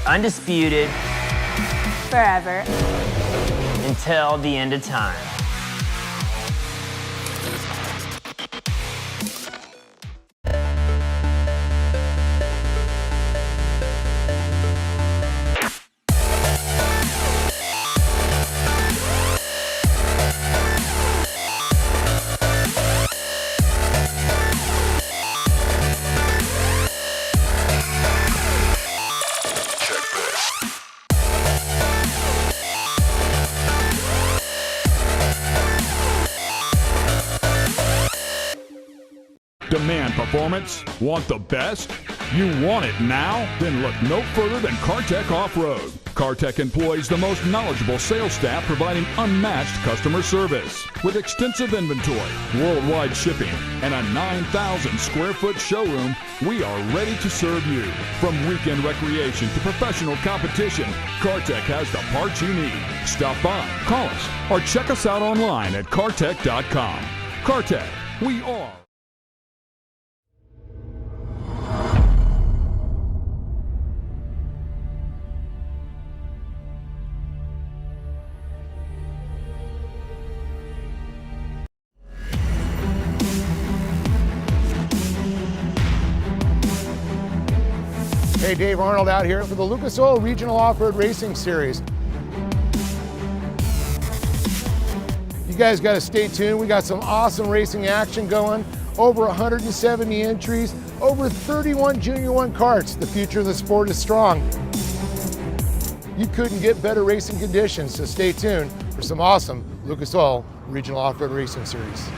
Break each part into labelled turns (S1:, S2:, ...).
S1: Undisputed.
S2: Forever.
S1: Until the end of time.
S3: Demand performance? Want the best? You want it now? Then look no further than Kartech Off-Road. Kartech employs the most knowledgeable sales staff providing unmatched customer service. With extensive inventory, worldwide shipping, and a 9,000 square foot showroom, we are ready to serve you. From weekend recreation to professional competition, Kartech has the parts you need. Stop by, call us, or check us out online at kartech.com. Kartech, we are.
S4: Hey, Dave Arnold out here for the Lucas Oil Regional Off-Road Racing Series. You guys got to stay tuned. We got some awesome racing action going. Over 170 entries, over 31 Junior 1 karts. The future of the sport is strong. You couldn't get better racing conditions, so stay tuned for some awesome Lucas Oil Regional Off-Road Racing Series.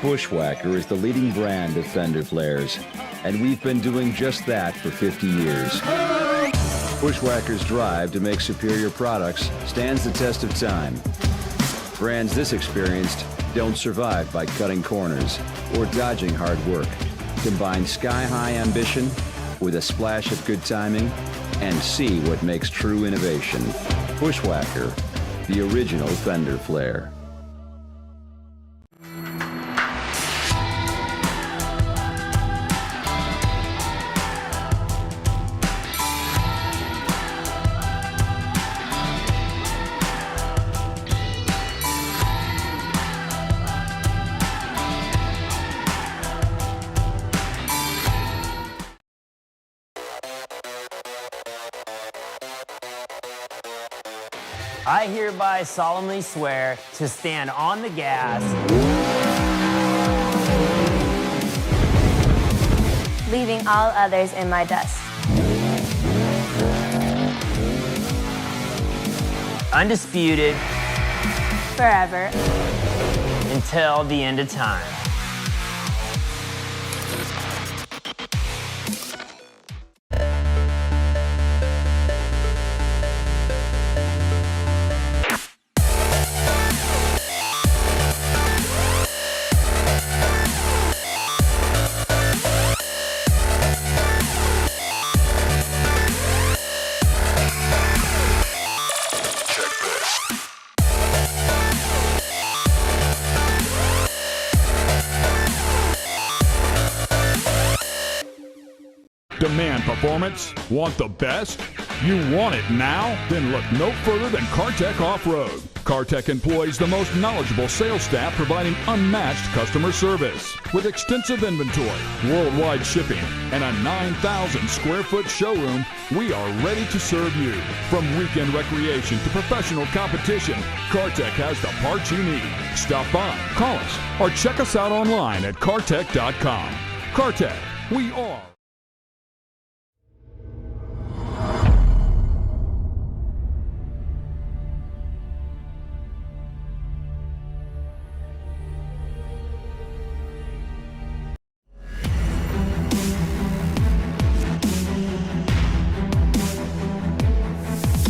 S5: Bushwhacker is the leading brand of fender flares, and we've been doing just that for 50 years. Bushwhacker's drive to make superior products stands the test of time. Brands this experienced don't survive by cutting corners or dodging hard work. Combine sky-high ambition with a splash of good timing and see what makes true innovation. Bushwhacker, the original fender flare.
S1: I hereby solemnly swear to stand on the gas,
S2: Leaving all others in my dust.
S1: undisputed,
S2: Forever.
S1: until the end of time.
S3: Demand performance? Want the best? You want it now? Then look no further than Kartech Off-Road. Kartech employs the most knowledgeable sales staff providing unmatched customer service. With extensive inventory, worldwide shipping, and a 9,000 square foot showroom, we are ready to serve you. From weekend recreation to professional competition, Kartech has the parts you need. Stop by, call us, or check us out online at kartech.com. Kartech, we are.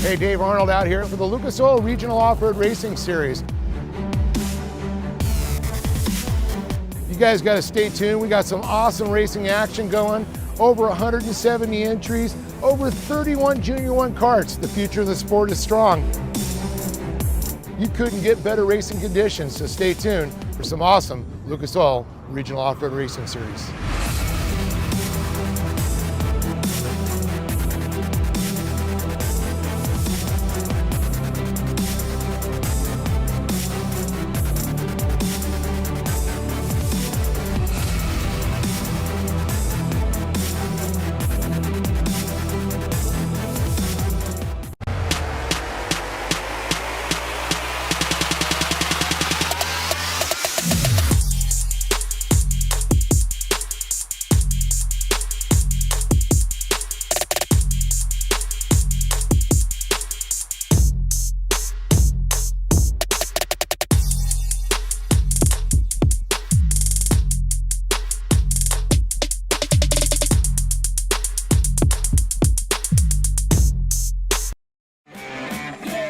S4: Hey, Dave Arnold out here for the Lucas Oil Regional Off-Road Racing Series. You guys got to stay tuned. We got some awesome racing action going. Over 170 entries, over 31 Junior 1 karts. The future of the sport is strong. You couldn't get better racing conditions, so stay tuned for some awesome Lucas Oil Regional Off-Road Racing Series.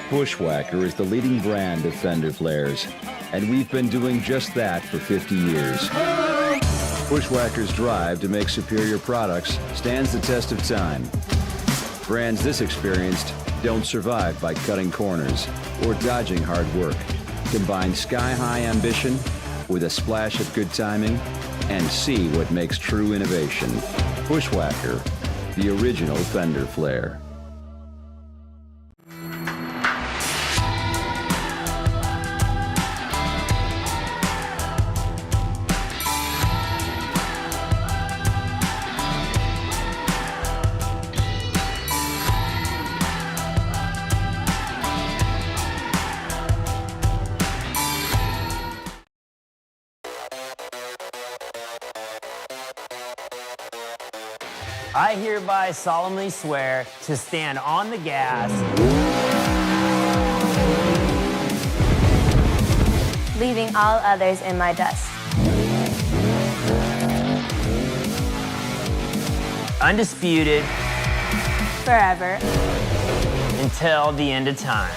S5: Bushwhacker is the leading brand of fender flares, and we've been doing just that for 50 years. Bushwhacker's drive to make superior products stands the test of time. Brands this experienced don't survive by cutting corners or dodging hard work. Combine sky-high ambition with a splash of good timing and see what makes true innovation. Bushwhacker, the original fender flare.
S1: I hereby solemnly swear to stand on the gas,
S2: leaving all others in my dust.
S1: undisputed,
S2: Forever.
S1: until the end of time.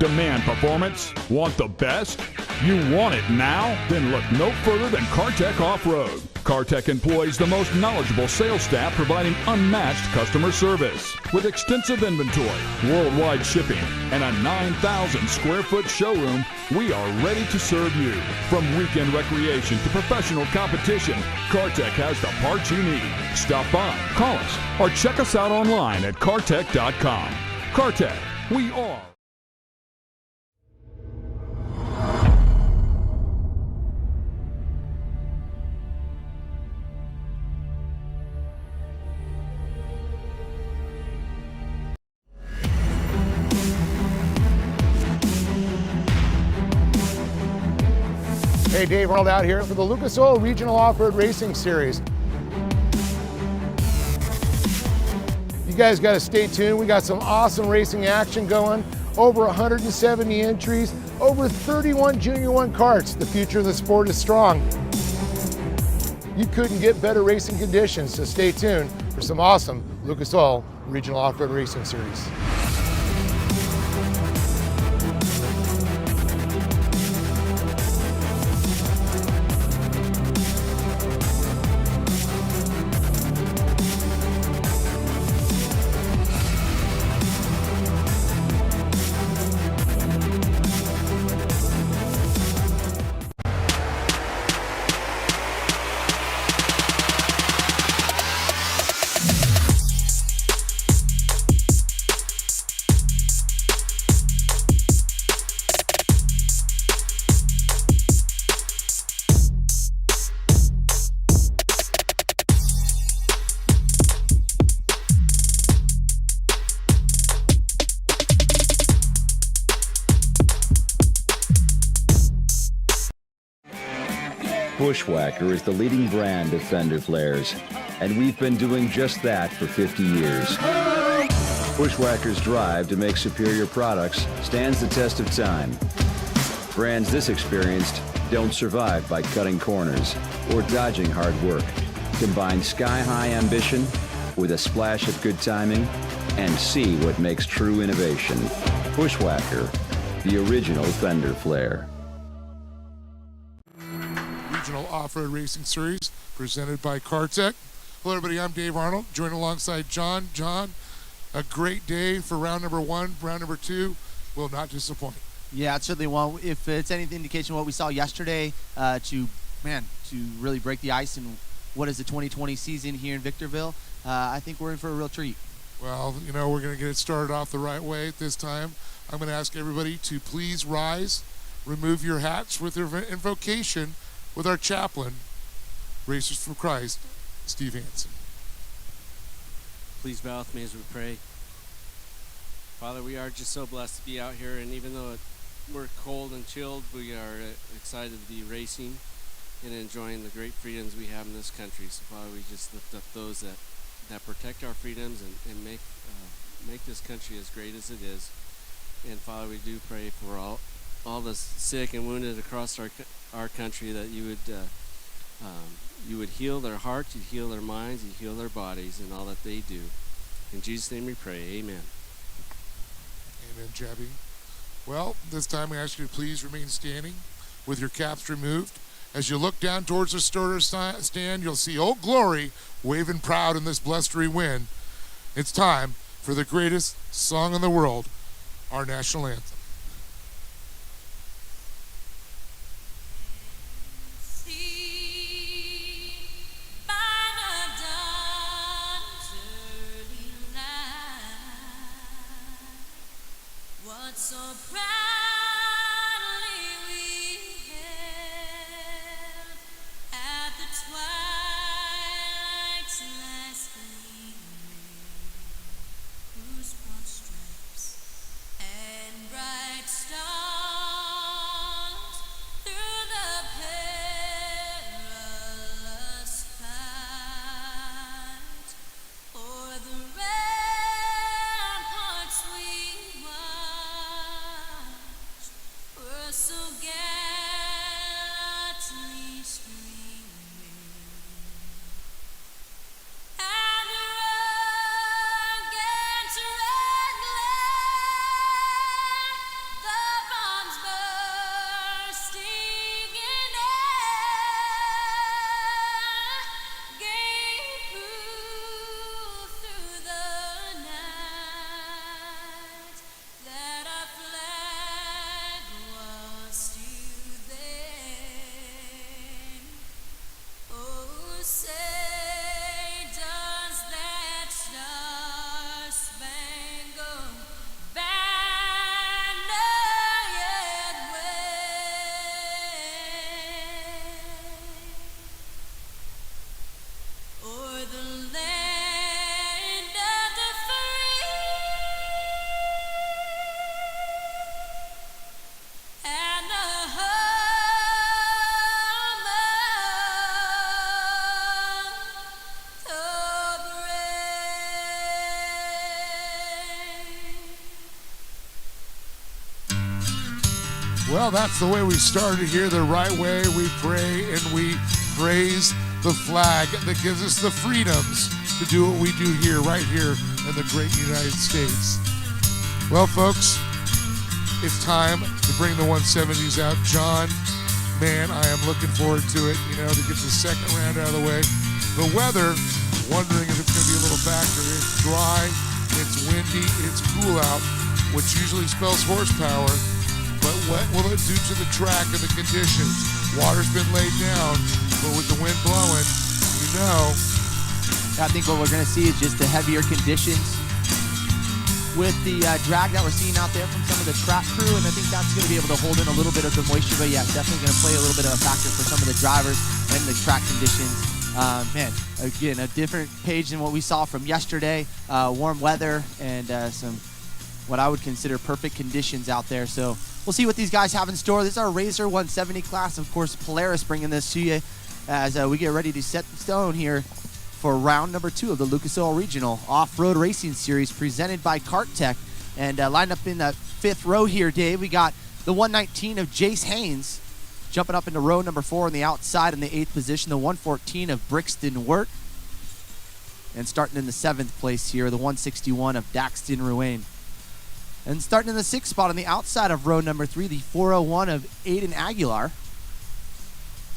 S3: Demand performance? Want the best? You want it now? Then look no further than Kartech Off-Road. Kartech employs the most knowledgeable sales staff providing unmatched customer service. With extensive inventory, worldwide shipping, and a 9,000 square foot showroom, we are ready to serve you. From weekend recreation to professional competition, Kartech has the parts you need. Stop by, call us, or check us out online at kartech.com. Kartech, we are.
S4: Hey, Dave Arnold out here for the Lucas Oil Regional Off-Road Racing Series. You guys got to stay tuned. We got some awesome racing action going. Over 170 entries, over 31 Junior 1 karts. The future of the sport is strong. You couldn't get better racing conditions, so stay tuned for some awesome Lucas Oil Regional Off-Road Racing Series.
S5: Bushwhacker is the leading brand of fender flares, and we've been doing just that for 50 years. Bushwhacker's drive to make superior products stands the test of time. Brands this experienced don't survive by cutting corners or dodging hard work. Combine sky-high ambition with a splash of good timing and see what makes true innovation. Bushwhacker, the original fender flare.
S4: Regional Off-Road Racing Series presented by Kart. Hello everybody, I'm Dave Arnold, joined alongside John. John, a great day for round number 1. Round number 2 will not disappoint.
S6: Yeah, it certainly won't. If it's any indication of what we saw yesterday, to really break the ice in what is the 2020 season here in Victorville, I think we're in for a real treat.
S4: Well, you know, we're going to get it started off the right way this time. I'm going to ask everybody to please rise, remove your hats with your invocation with our chaplain, Racers for Christ, Steve Hansen.
S7: Please bow with me as we pray. Father, we are just so blessed to be out here, and even though we're cold and chilled, we are excited to be racing and enjoying the great freedoms we have in this country. So Father, we just lift up those that protect our freedoms and make this country as great as it is. And Father, we do pray for all the sick and wounded across our country, that you would heal their hearts, you'd heal their minds, you'd heal their bodies, and all that they do. In Jesus' name we pray, amen.
S4: Amen, Jabby. Well, this time we ask you to please remain standing with your caps removed. As you look down towards the starter stand, you'll see Old Glory waving proud in this blustery wind. It's time for the greatest song in the world, our national anthem.
S8: So proudly we hailed at the twilight's last gleaming, whose broad stripes and bright stars through the perilous fight o'er the ramparts we so gallantly streaming, and the rugged red glare, the bombs bursting in air, gave proof through the night that our flag was still there. Oh, say does that star-spangled banner yet wave o'er the land of the free and the home of the brave.
S4: Well, that's the way we started here, the right way. We pray and we praise the flag that gives us the freedoms to do what we do here, right here and the great United States. Well, folks, it's time to bring the 170s out. John, man, I am looking forward to it, to get the second round out of the way. The weather, wondering if it's going to be a little factor. It's dry, it's windy, it's cool out, which usually spells horsepower. But what will it do to the track and the conditions? Water's been laid down, but with the wind blowing,
S6: I think what we're going to see is just the heavier conditions with the drag that we're seeing out there from some of the track crew, and I think that's going to be able to hold in a little bit of the moisture. But yeah, definitely going to play a little bit of a factor for some of the drivers and the track conditions. Man, again, a different page than what we saw from yesterday. Warm weather and some what I would consider perfect conditions out there. So we'll see what these guys have in store. This is our RZR 170 class. Of course, Polaris bringing this to you as we get ready to set the stone here for round number 2 of the Lucas Oil Regional Off-Road Racing Series presented by Kart Tech. And lined up in the 5th row here, Dave, we got the 119 of Jace Haynes jumping up into row number 4 on the outside in the 8th position, the 114 of Brixton Wirt. And starting in the 7th place here, the 161 of Daxton Ruane. And starting in the 6th spot on the outside of row number 3, the 401 of Aiden Aguilar.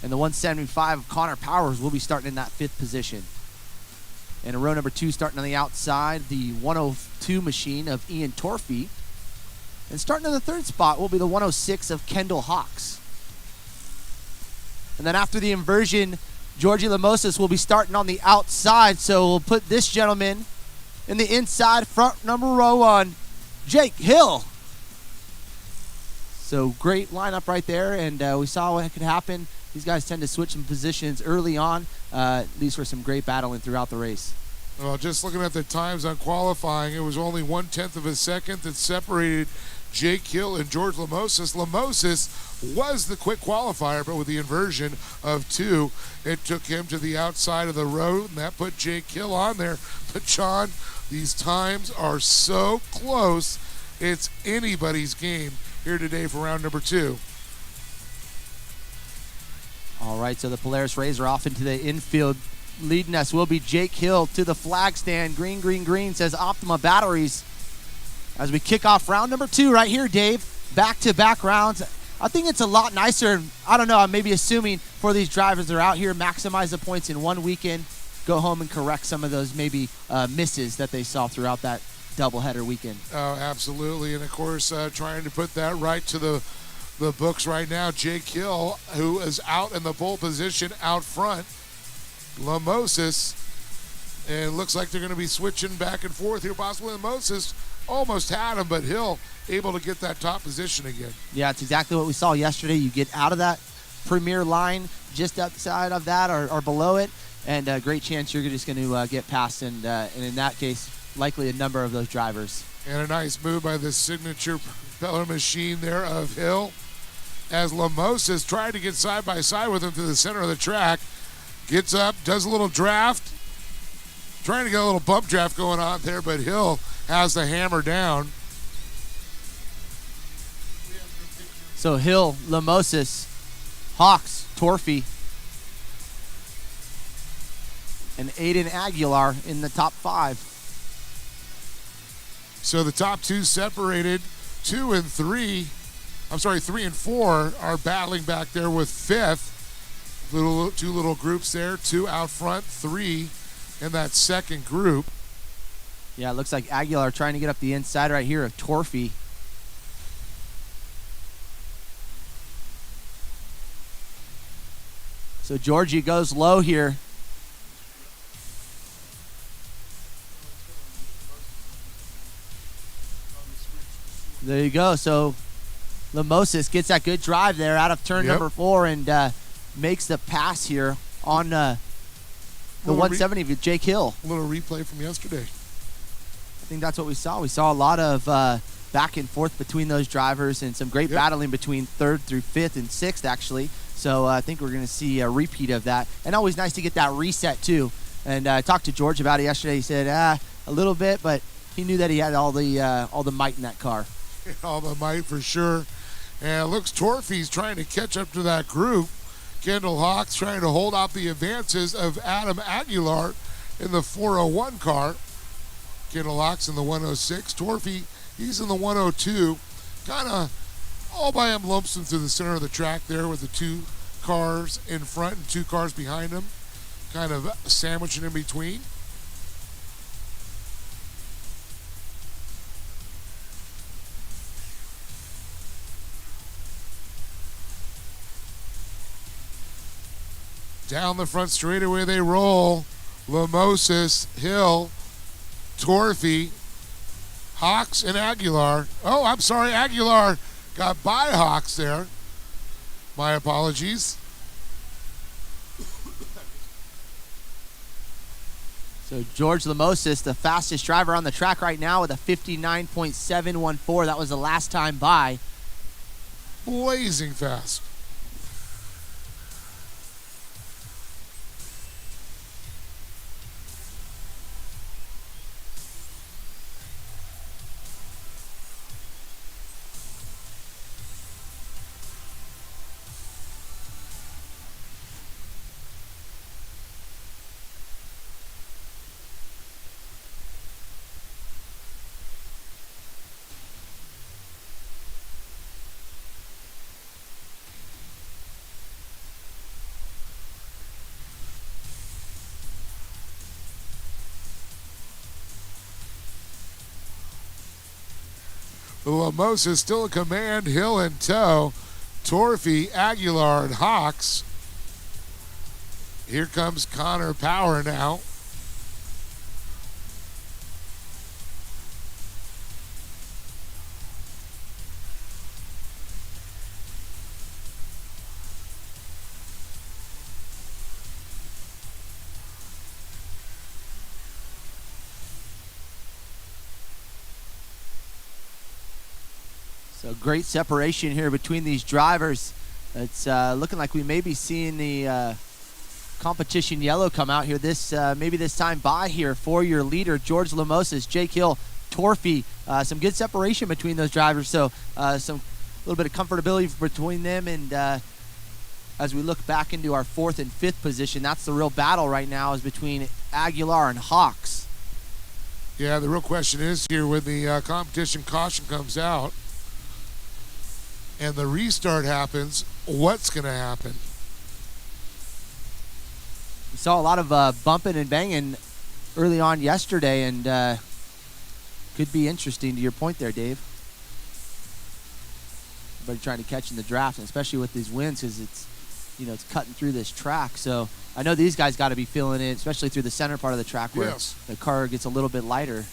S6: And the 175 of Connor Powers will be starting in that 5th position. And in row number 2, starting on the outside, the 102 machine of Ian Torfey. And starting in the 3rd spot will be the 106 of Kendall Hawks. And then after the inversion, Georgie Lamosas will be starting on the outside. So we'll put this gentleman in the inside front number row 1, Jake Hill. So great lineup right there, and we saw what could happen. These guys tend to switch some positions early on. These were some great battling throughout the race.
S4: Well, just looking at the times on qualifying, it was only 1/10 of a second that separated Jake Hill and George Lamosas. Lamosas was the quick qualifier, but with the inversion of 2, it took him to the outside of the road, and that put Jake Hill on there. But John, these times are so close, it's anybody's game here today for round number 2.
S6: All right, so the Polaris RZR off into the infield. Leading us will be Jake Hill to the flag stand. Green, green, green, says Optima Batteries. As we kick off round number 2 right here, Dave. Back-to-back rounds. I think it's a lot nicer. I don't know, I'm maybe assuming for these drivers that are out here, maximize the points in one weekend, go home and correct some of those maybe misses that they saw throughout that doubleheader weekend.
S4: Oh, absolutely. And, of course, trying to put that right to the books right now. Jake Hill, who is out in the pole position out front. Lamosas, and it looks like they're going to be switching back and forth here. Possibly Lamosas almost had him, but Hill able to get that top position again.
S6: Yeah, it's exactly what we saw yesterday. You get out of that premier line just outside of that or below it, and a great chance you're just going to get past, and in that case, likely a number of those drivers.
S4: And a nice move by the signature propeller machine there of Hill, as Lamosas tried to get side by side with him to the center of the track. Gets up, does a little draft, trying to get a little bump draft going on there, but Hill has the hammer down.
S6: So Hill, Lamosas, Hawks, Torfey, and Aiden Aguilar in the top 5.
S4: So the top 2 separated. 3 and 4 are battling back there with 5th. Two little groups there, 2 out front, 3 in that second group.
S6: Yeah, it looks like Aguilar trying to get up the inside right here of Torfey. So Georgie goes low here. There you go. So Lamosas gets that good drive there out of turn number 4 and makes the pass here on the 170 with Jake Hill.
S4: A little replay from yesterday.
S6: I think that's what we saw. We saw a lot of back and forth between those drivers and some great battling between 3rd through 5th and 6th, actually. So I think we're going to see a repeat of that. And always nice to get that reset, too. And I talked to George about it yesterday. He said, a little bit, but he knew that he had all the might in that car.
S4: All the might for sure. And it looks Torfey's trying to catch up to that group. Kendall Hawks trying to hold out the advances of Adam Aguilar in the 401 car. Kittelocks in the 106. Torphy, he's in the 102. Kind of all by him lonesome through the center of the track there with the 2 cars in front and 2 cars behind him. Kind of sandwiching in between. Down the front straightaway they roll. Lamosis, Hill, Torphy, Hawks, and Aguilar. Oh, I'm sorry, Aguilar got by Hawks there. My apologies.
S6: So George Lamosis, the fastest driver on the track right now with a 59.714. That was the last time by.
S4: Blazing fast. Lamosa still a command, Hill in tow. Torphy, Aguilar, and Hawks. Here comes Connor Power now.
S6: So great separation here between these drivers. It's looking like we may be seeing the competition yellow come out here this maybe this time by here for your leader, George Lamosis, Jake Hill, Torphy. Some good separation between those drivers. So some little bit of comfortability between them. And as we look back into our 4th and 5th position, that's the real battle right now is between Aguilar and Hawks.
S4: Yeah, the real question is here when the competition caution comes out and the restart happens, what's going to happen?
S6: We saw a lot of bumping and banging early on yesterday, and could be interesting to your point there, Dave. Everybody trying to catch in the draft, and especially with these winds, because it's, you know, it's cutting through this track. So I know these guys got to be feeling it, especially through the center part of the track where the car gets a little bit lighter.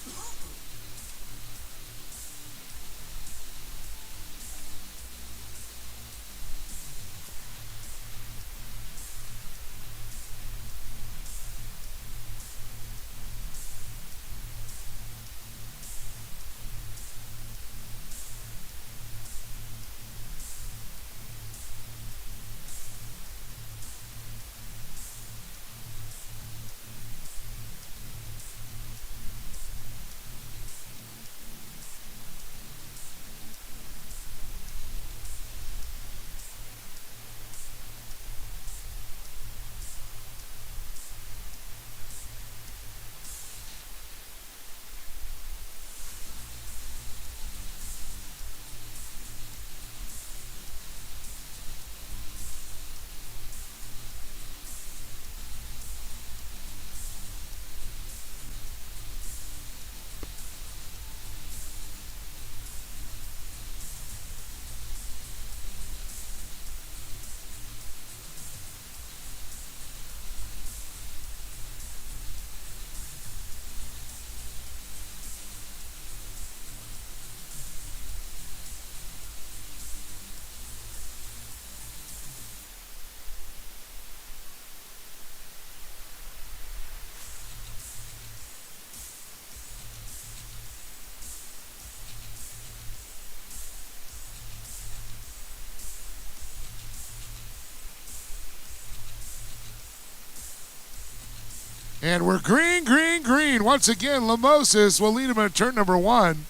S6: And we're green, green, green. Once again, Lamosis will lead him in turn number 1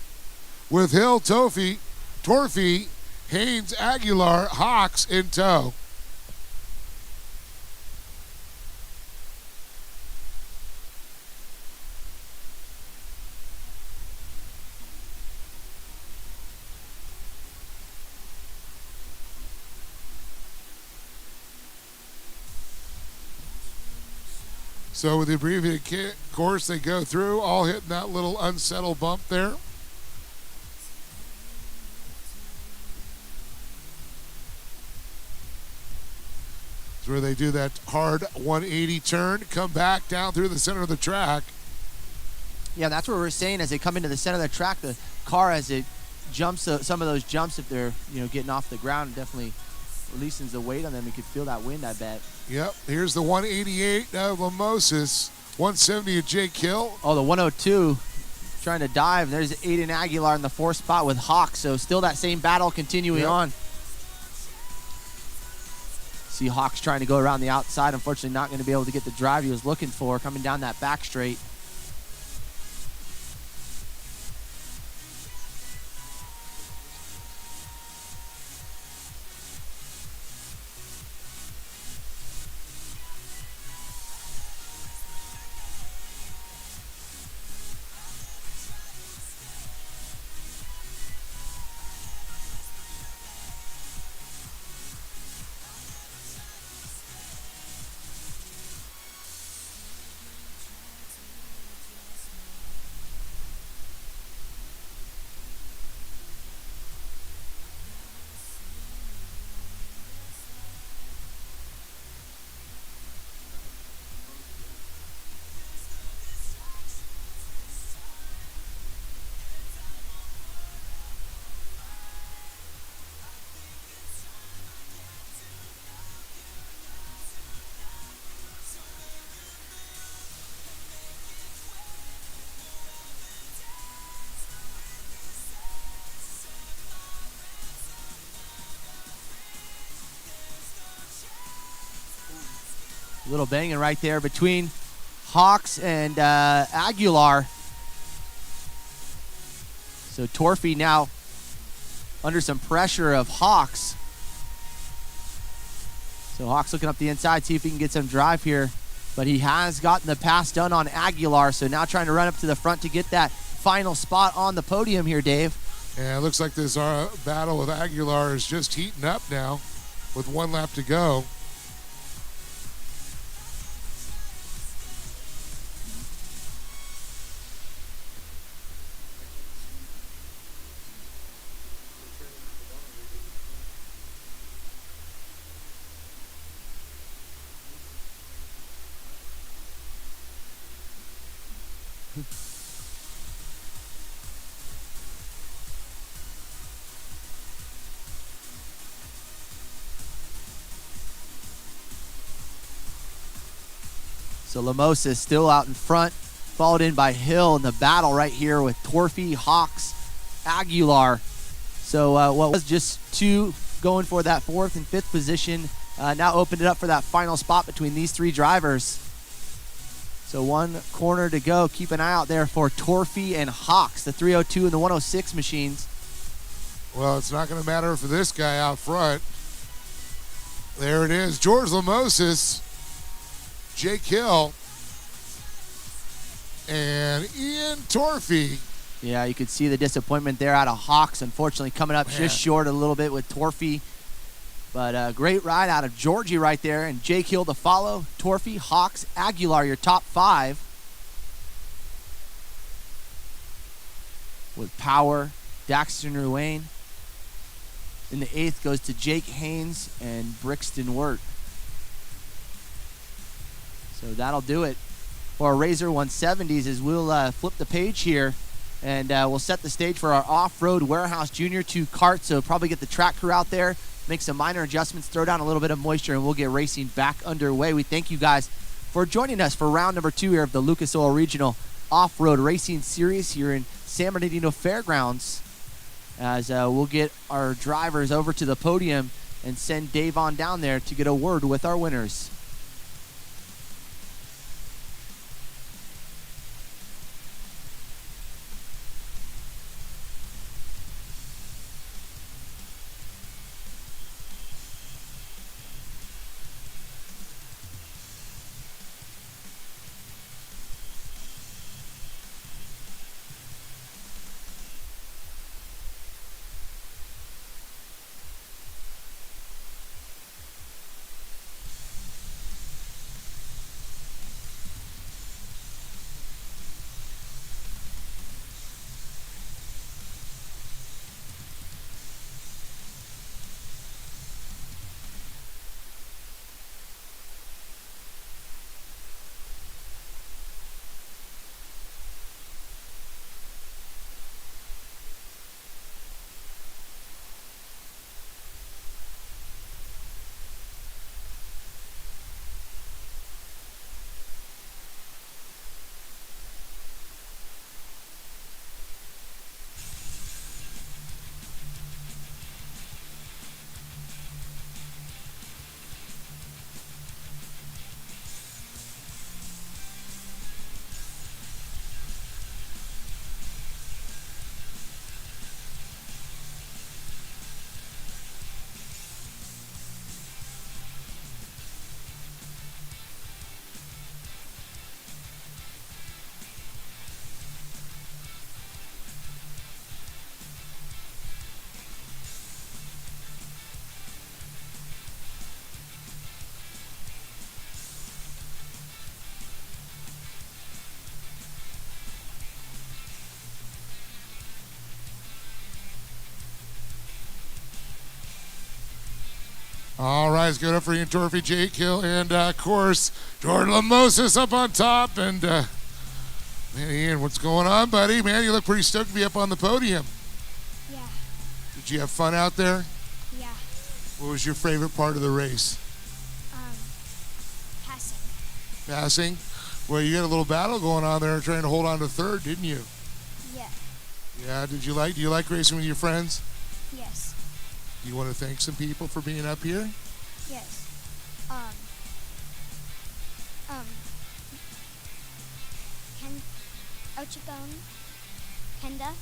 S6: with Hill, Torphy, Haynes, Aguilar, Hawks in tow.
S4: So with the abbreviated course, they go through, all hitting that little unsettled bump there. It's where they do that hard 180 turn, come back down through the center of the track.
S6: Yeah, that's what we're saying. As they come into the center of the track, the car, as it jumps, some of those jumps, if they're getting off the ground, definitely releasing the weight on them. You could feel that wind, I bet.
S4: Yep. Here's the 188 of Lamosis, 170 of Jake Hill.
S6: Oh, the 102 trying to dive. There's Aiden Aguilar in the 4th spot with Hawk. So still that same battle continuing on. See Hawks trying to go around the outside. Unfortunately, not going to be able to get the drive he was looking for coming down that back straight. A little banging right there between Hawks and Aguilar. So Torfy now under some pressure of Hawks. So Hawks looking up the inside, see if he can get some drive here. But he has gotten the pass done on Aguilar, so now trying to run up to the front to get that final spot on the podium here, Dave.
S4: Yeah, it looks like this battle with Aguilar is just heating up now with 1 lap to go.
S6: So Lamos is still out in front, followed in by Hill in the battle right here with Torfy, Hawks, Aguilar. So what was just 2 going for that 4th and 5th position now opened it up for that final spot between these 3 drivers. So 1 corner to go. Keep an eye out there for Torfy and Hawks, the 302 and the 106 machines.
S4: Well, it's not going to matter for this guy out front. There it is. George Lamosis, Jake Hill, and Ian Torfy.
S6: Yeah, you could see the disappointment there out of Hawks, unfortunately coming up just short a little bit with Torfy. But a great ride out of Georgie right there, and Jake Hill to follow. Torfy, Hawks, Aguilar, your top 5. With Power, Daxton Ruane. In the 8th goes to Jake Haynes and Brixton Wirt. So that'll do it for our Razor 170s as we'll flip the page here and we'll set the stage for our off-road Warehouse Junior 2 kart. So probably get the track crew out there, make some minor adjustments, throw down a little bit of moisture, and we'll get racing back underway. We thank you guys for joining us for round number 2 here of the Lucas Oil Regional Off-Road Racing Series here in San Bernardino Fairgrounds, as we'll get our drivers over to the podium and send Dave on down there to get a word with our winners.
S4: All right, let's give it up for Ian Torphy, Jake Hill, and of course, Jordan Lamosis up on top. And man, Ian, what's going on, buddy? Man, you look pretty stoked to be up on the podium.
S9: Yeah.
S4: Did you have fun out there?
S9: Yeah.
S4: What was your favorite part of the race?
S9: Passing.
S4: Passing? Well, you had a little battle going on there trying to hold on to third, didn't you?
S9: Yeah.
S4: Yeah, do you like racing with your friends?
S9: Yes.
S4: Do you want to thank some people for being up here?
S9: Yes. Ochigone, Kenda,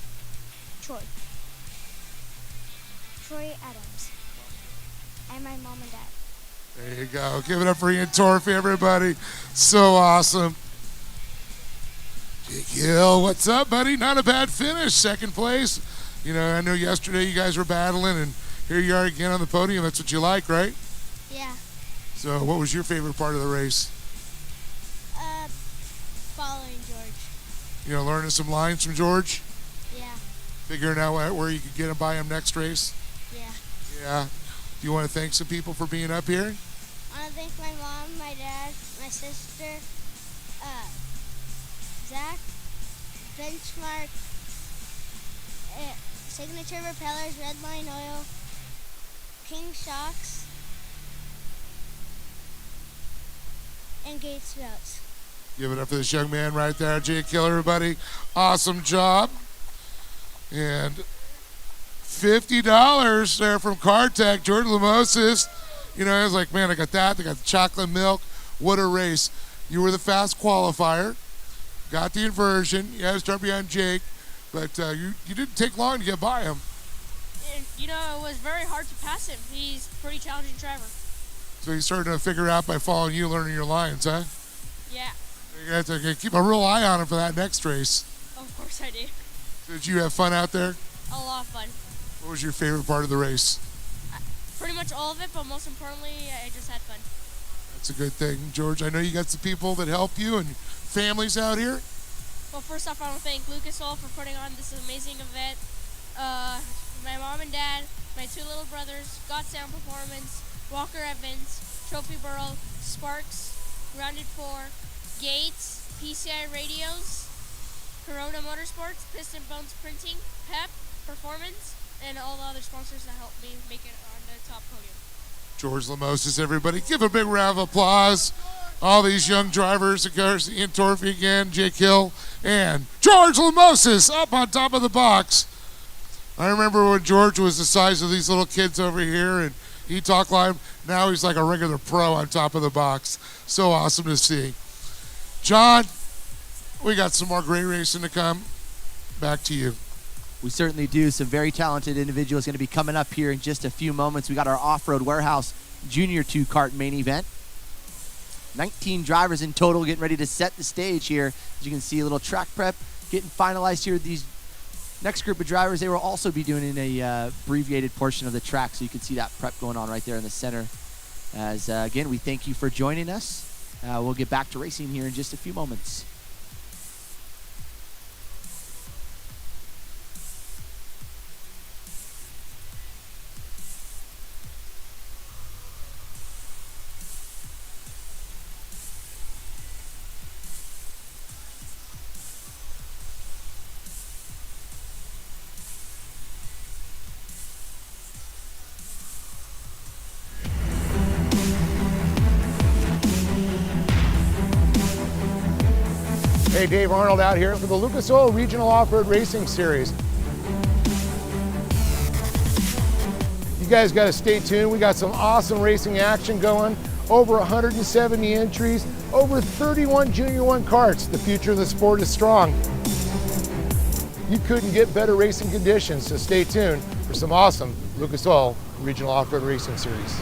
S9: Troy Adams, and my mom and dad.
S4: There you go. Give it up for Ian Torphy, everybody. So awesome. Jake Hill, what's up, buddy? Not a bad finish. Second place. You know, I know yesterday you guys were battling, and here you are again on the podium. That's what you like, right?
S9: Yeah.
S4: So what was your favorite part of the race?
S9: Following George.
S4: You know, learning some lines from George?
S9: Yeah.
S4: Figuring out where you could get him by him next race?
S9: Yeah.
S4: Yeah. Do you want to thank some people for being up here?
S9: I want to thank my mom, my dad, my sister, Zach, Benchmark, Signature Propellers, Redline Oil, King Shocks, and Gates Belts.
S4: Give it up for this young man right there, Jake Hill, everybody. Awesome job. And $50 there from Kartech, Jordan Lamosis. You know, I was like, man, I got that. They got the chocolate milk. What a race. You were the fast qualifier. Got the inversion. You had to start behind Jake. But you didn't take long to get by him.
S10: And, you know, it was very hard to pass him. He's a pretty challenging driver.
S4: So he's starting to figure out by following you, learning your lines, huh?
S10: Yeah.
S4: You have to keep a real eye on him for that next race.
S10: Of course I do.
S4: Did you have fun out there?
S10: A lot of fun.
S4: What was your favorite part of the race?
S10: Pretty much all of it, but most importantly, I just had fun.
S4: That's a good thing, George. I know you got some people that help you and families out here.
S10: Well, first off, I want to thank Lucas Oil for putting on this amazing event. My mom and dad, my two little brothers, Got Sound Performance, Walker Evans, Trophy Burrow, Sparks, Rounded 4, Gates, PCI Radios, Corona Motorsports, Piston Bones Printing, PEP, Performance, and all the other sponsors that helped me make it on the top podium.
S4: George Lamosis, everybody. Give a big round of applause. All these young drivers, of course, Ian Torphy again, Jake Hill, and George Lamosis up on top of the box. I remember when George was the size of these little kids over here, and he talked like now he's like a regular pro on top of the box. So awesome to see. John, we got some more great racing to come. Back to you.
S6: We certainly do. Some very talented individuals going to be coming up here in just a few moments. We got our Off-Road Warehouse Junior 2 Kart main event. 19 drivers in total getting ready to set the stage here. As you can see, a little track prep getting finalized here. These next group of drivers, they will also be doing in a abbreviated portion of the track, so you can see that prep going on right there in the center. As again, we thank you for joining us. We'll get back to racing here in just a few moments.
S4: Hey, Dave Arnold out here for the Lucas Oil Regional Off-Road Racing Series. You guys got to stay tuned. We got some awesome racing action going. Over 170 entries, over 31 Junior 1 karts. The future of the sport is strong. You couldn't get better racing conditions, so stay tuned for some awesome Lucas Oil Regional Off-Road Racing Series.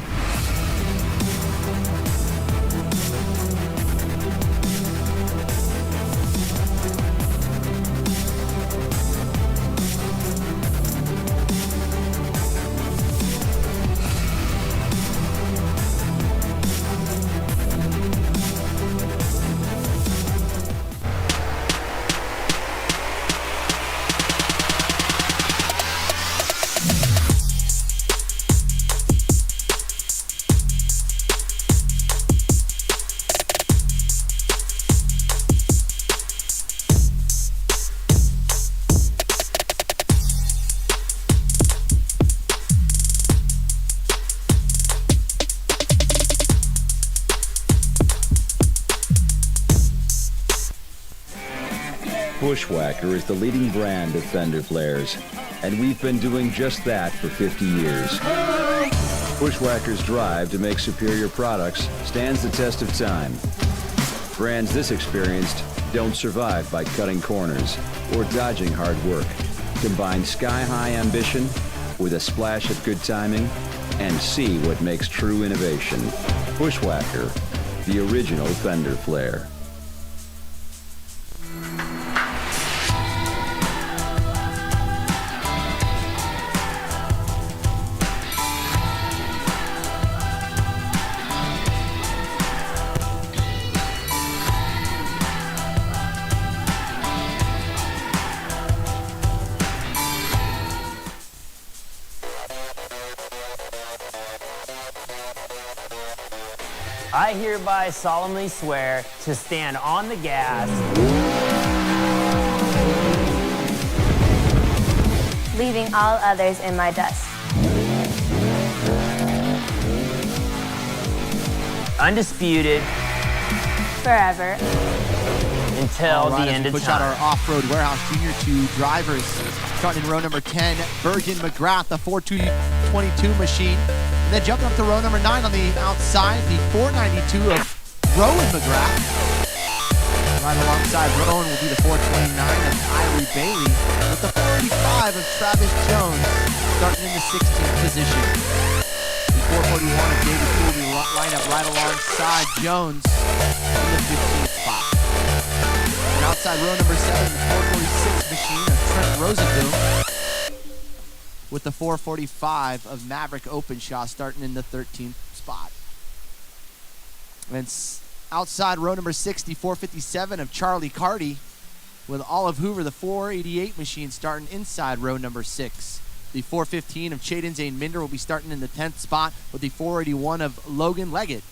S5: Bushwhacker is the leading brand of fender flares, and we've been doing just that for 50 years. Bushwhacker's drive to make superior products stands the test of time. Brands this experienced don't survive by cutting corners or dodging hard work. Combine sky-high ambition with a splash of good timing and see what makes true innovation. Bushwhacker, the original fender flare.
S1: I hereby solemnly swear to stand on the gas,
S2: leaving all others in my dust.
S1: undisputed,
S2: Forever.
S1: until the end of
S6: push out
S1: time.
S6: our off-road warehouse junior 2 drivers. Starting in row number 10, Bergen McGrath, the 4222 machine. And then jumping up to row number 9 on the outside, the 492 of Rowan McGrath. Right alongside Rowan will be the 429 of Irie Bailey, with the 485 of Travis Jones starting in the 16th position. The 441 of David Poole will line up right alongside Jones in the 15th spot. And outside row number 7, the 446 machine of Trent Rosenboom, with the 445 of Maverick Openshaw starting in the 13th spot. And outside row number 6, the 457 of Charlie Carty, with Olive Hoover, the 488 machine, starting inside row number 6. The 415 of Chaden Zane Minder will be starting in the 10th spot, with the 481 of Logan Leggett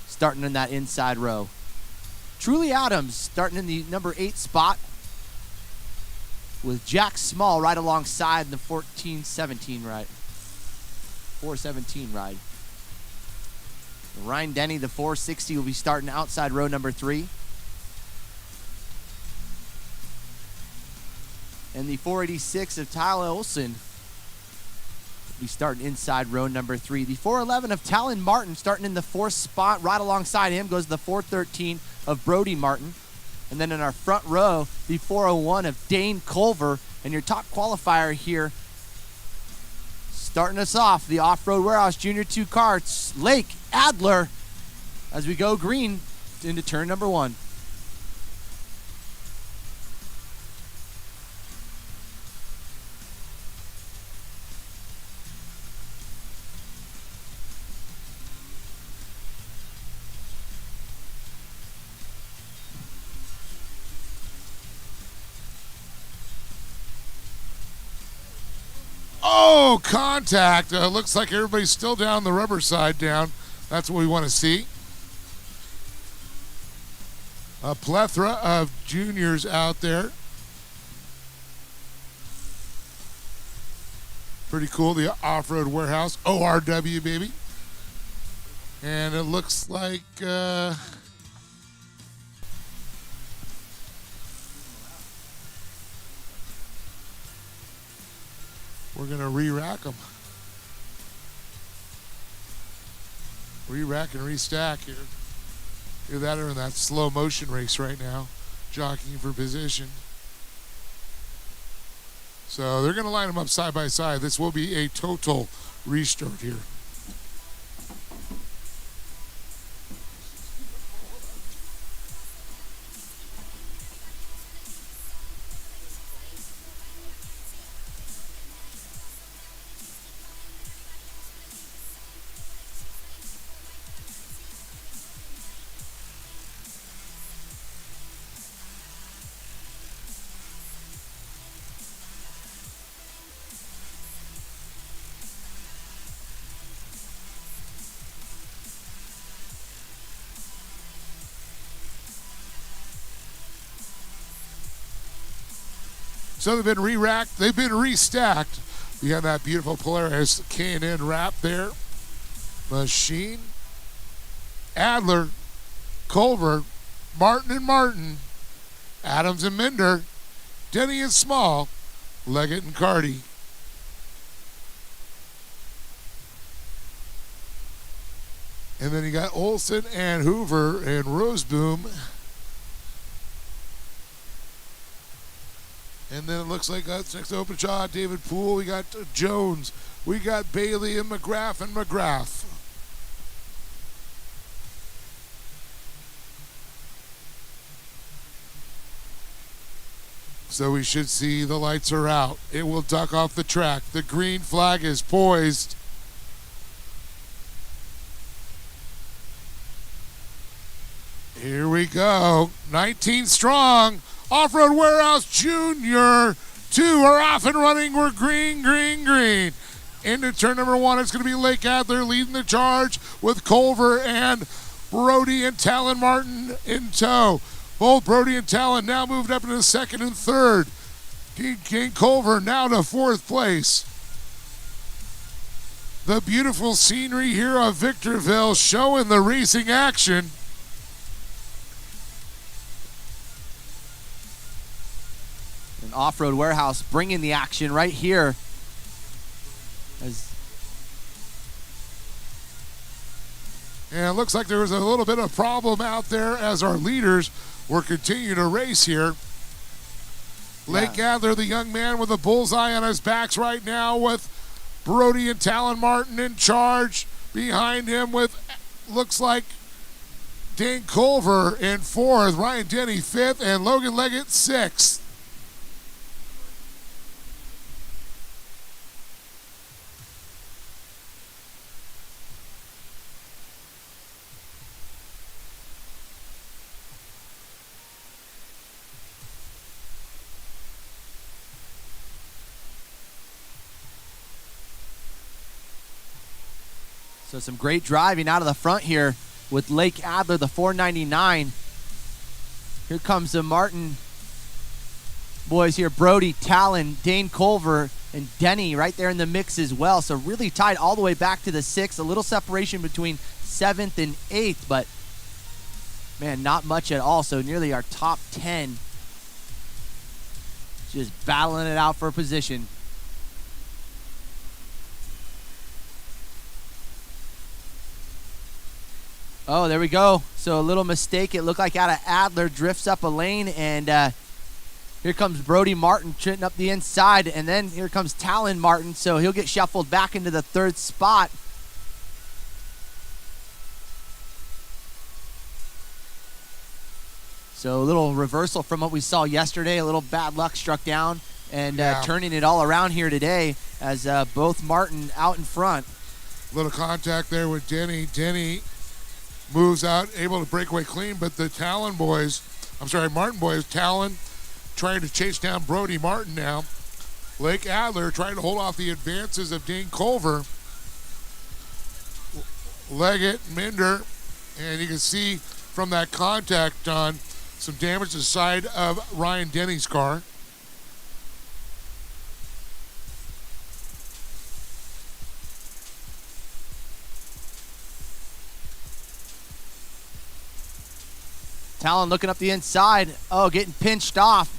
S6: starting in that inside row. Truly Adams starting in the number 8 spot, with Jack Small right alongside the 417 ride. Ryan Denny, the 460, will be starting outside row number 3. And the 486 of Tyler Olson will be starting inside row number 3. The 411 of Talon Martin starting in the 4th spot. Right alongside him goes the 413 of Brody Martin. And then in our front row, the 401 of Dane Culver. And your top qualifier here, starting us off, the Off-Road Warehouse Junior 2 karts, Lake Adler, as we go green into turn number 1.
S4: Oh, contact. Looks like everybody's still down the rubber side down. That's what we want to see. A plethora of juniors out there. Pretty cool, the Off-Road Warehouse, ORW, baby. And it looks like... we're going to re-rack them. Re-rack and restack here. Either that or in that slow motion race right now, jockeying for position. So they're going to line them up side by side. This will be a total restart here. So they've been re-racked, they've been restacked behind that beautiful Polaris K&N wrap there. Machine, Adler, Culver, Martin and Martin, Adams and Minder, Denny and Small, Leggett and Carty. And then you got Olson and Hoover and Roseboom. And then it looks like that's next to open shot, David Poole. We got Jones. We got Bailey and McGrath and McGrath. So we should see the lights are out. It will duck off the track. The green flag is poised. Here we go. 19 strong. Off-Road Warehouse Junior. 2 are off and running. We're green, green, green. Into turn number 1, it's going to be Lake Adler leading the charge with Culver and Brody and Talon Martin in tow. Both Brody and Talon now moved up into second and third. King Culver now to fourth place. The beautiful scenery here of Victorville showing the racing action.
S6: An Off-Road Warehouse bringing the action right here.
S4: And it looks like there was a little bit of problem out there as our leaders were continuing to race here. Lake Adler, the young man with a bullseye on his backs right now with Brody and Talon Martin in charge. Behind him with, looks like, Dane Culver in fourth, Ryan Denny fifth, and Logan Leggett sixth.
S6: So some great driving out of the front here with Lake Adler, the 499. Here comes the Martin boys here. Brody, Talon, Dane Culver, and Denny right there in the mix as well. So really tied all the way back to the 6th. A little separation between 7th and 8th, but man, not much at all. So nearly our top 10 just battling it out for position. Oh, there we go. So a little mistake. It looked like out of Adler drifts up a lane, and here comes Brody Martin trotting up the inside, and then here comes Talon Martin, so he'll get shuffled back into the 3rd spot. So a little reversal from what we saw yesterday. A little bad luck struck down, and turning it all around here today as both Martin out in front.
S4: Little contact there with Denny. Denny moves out, able to break away clean, but the Martin boys, Talon trying to chase down Brody Martin now. Lake Adler trying to hold off the advances of Dane Culver. Leggett, Minder, and you can see from that contact, Don, some damage to the side of Ryan Denny's car.
S6: Talon looking up the inside. Oh, getting pinched off.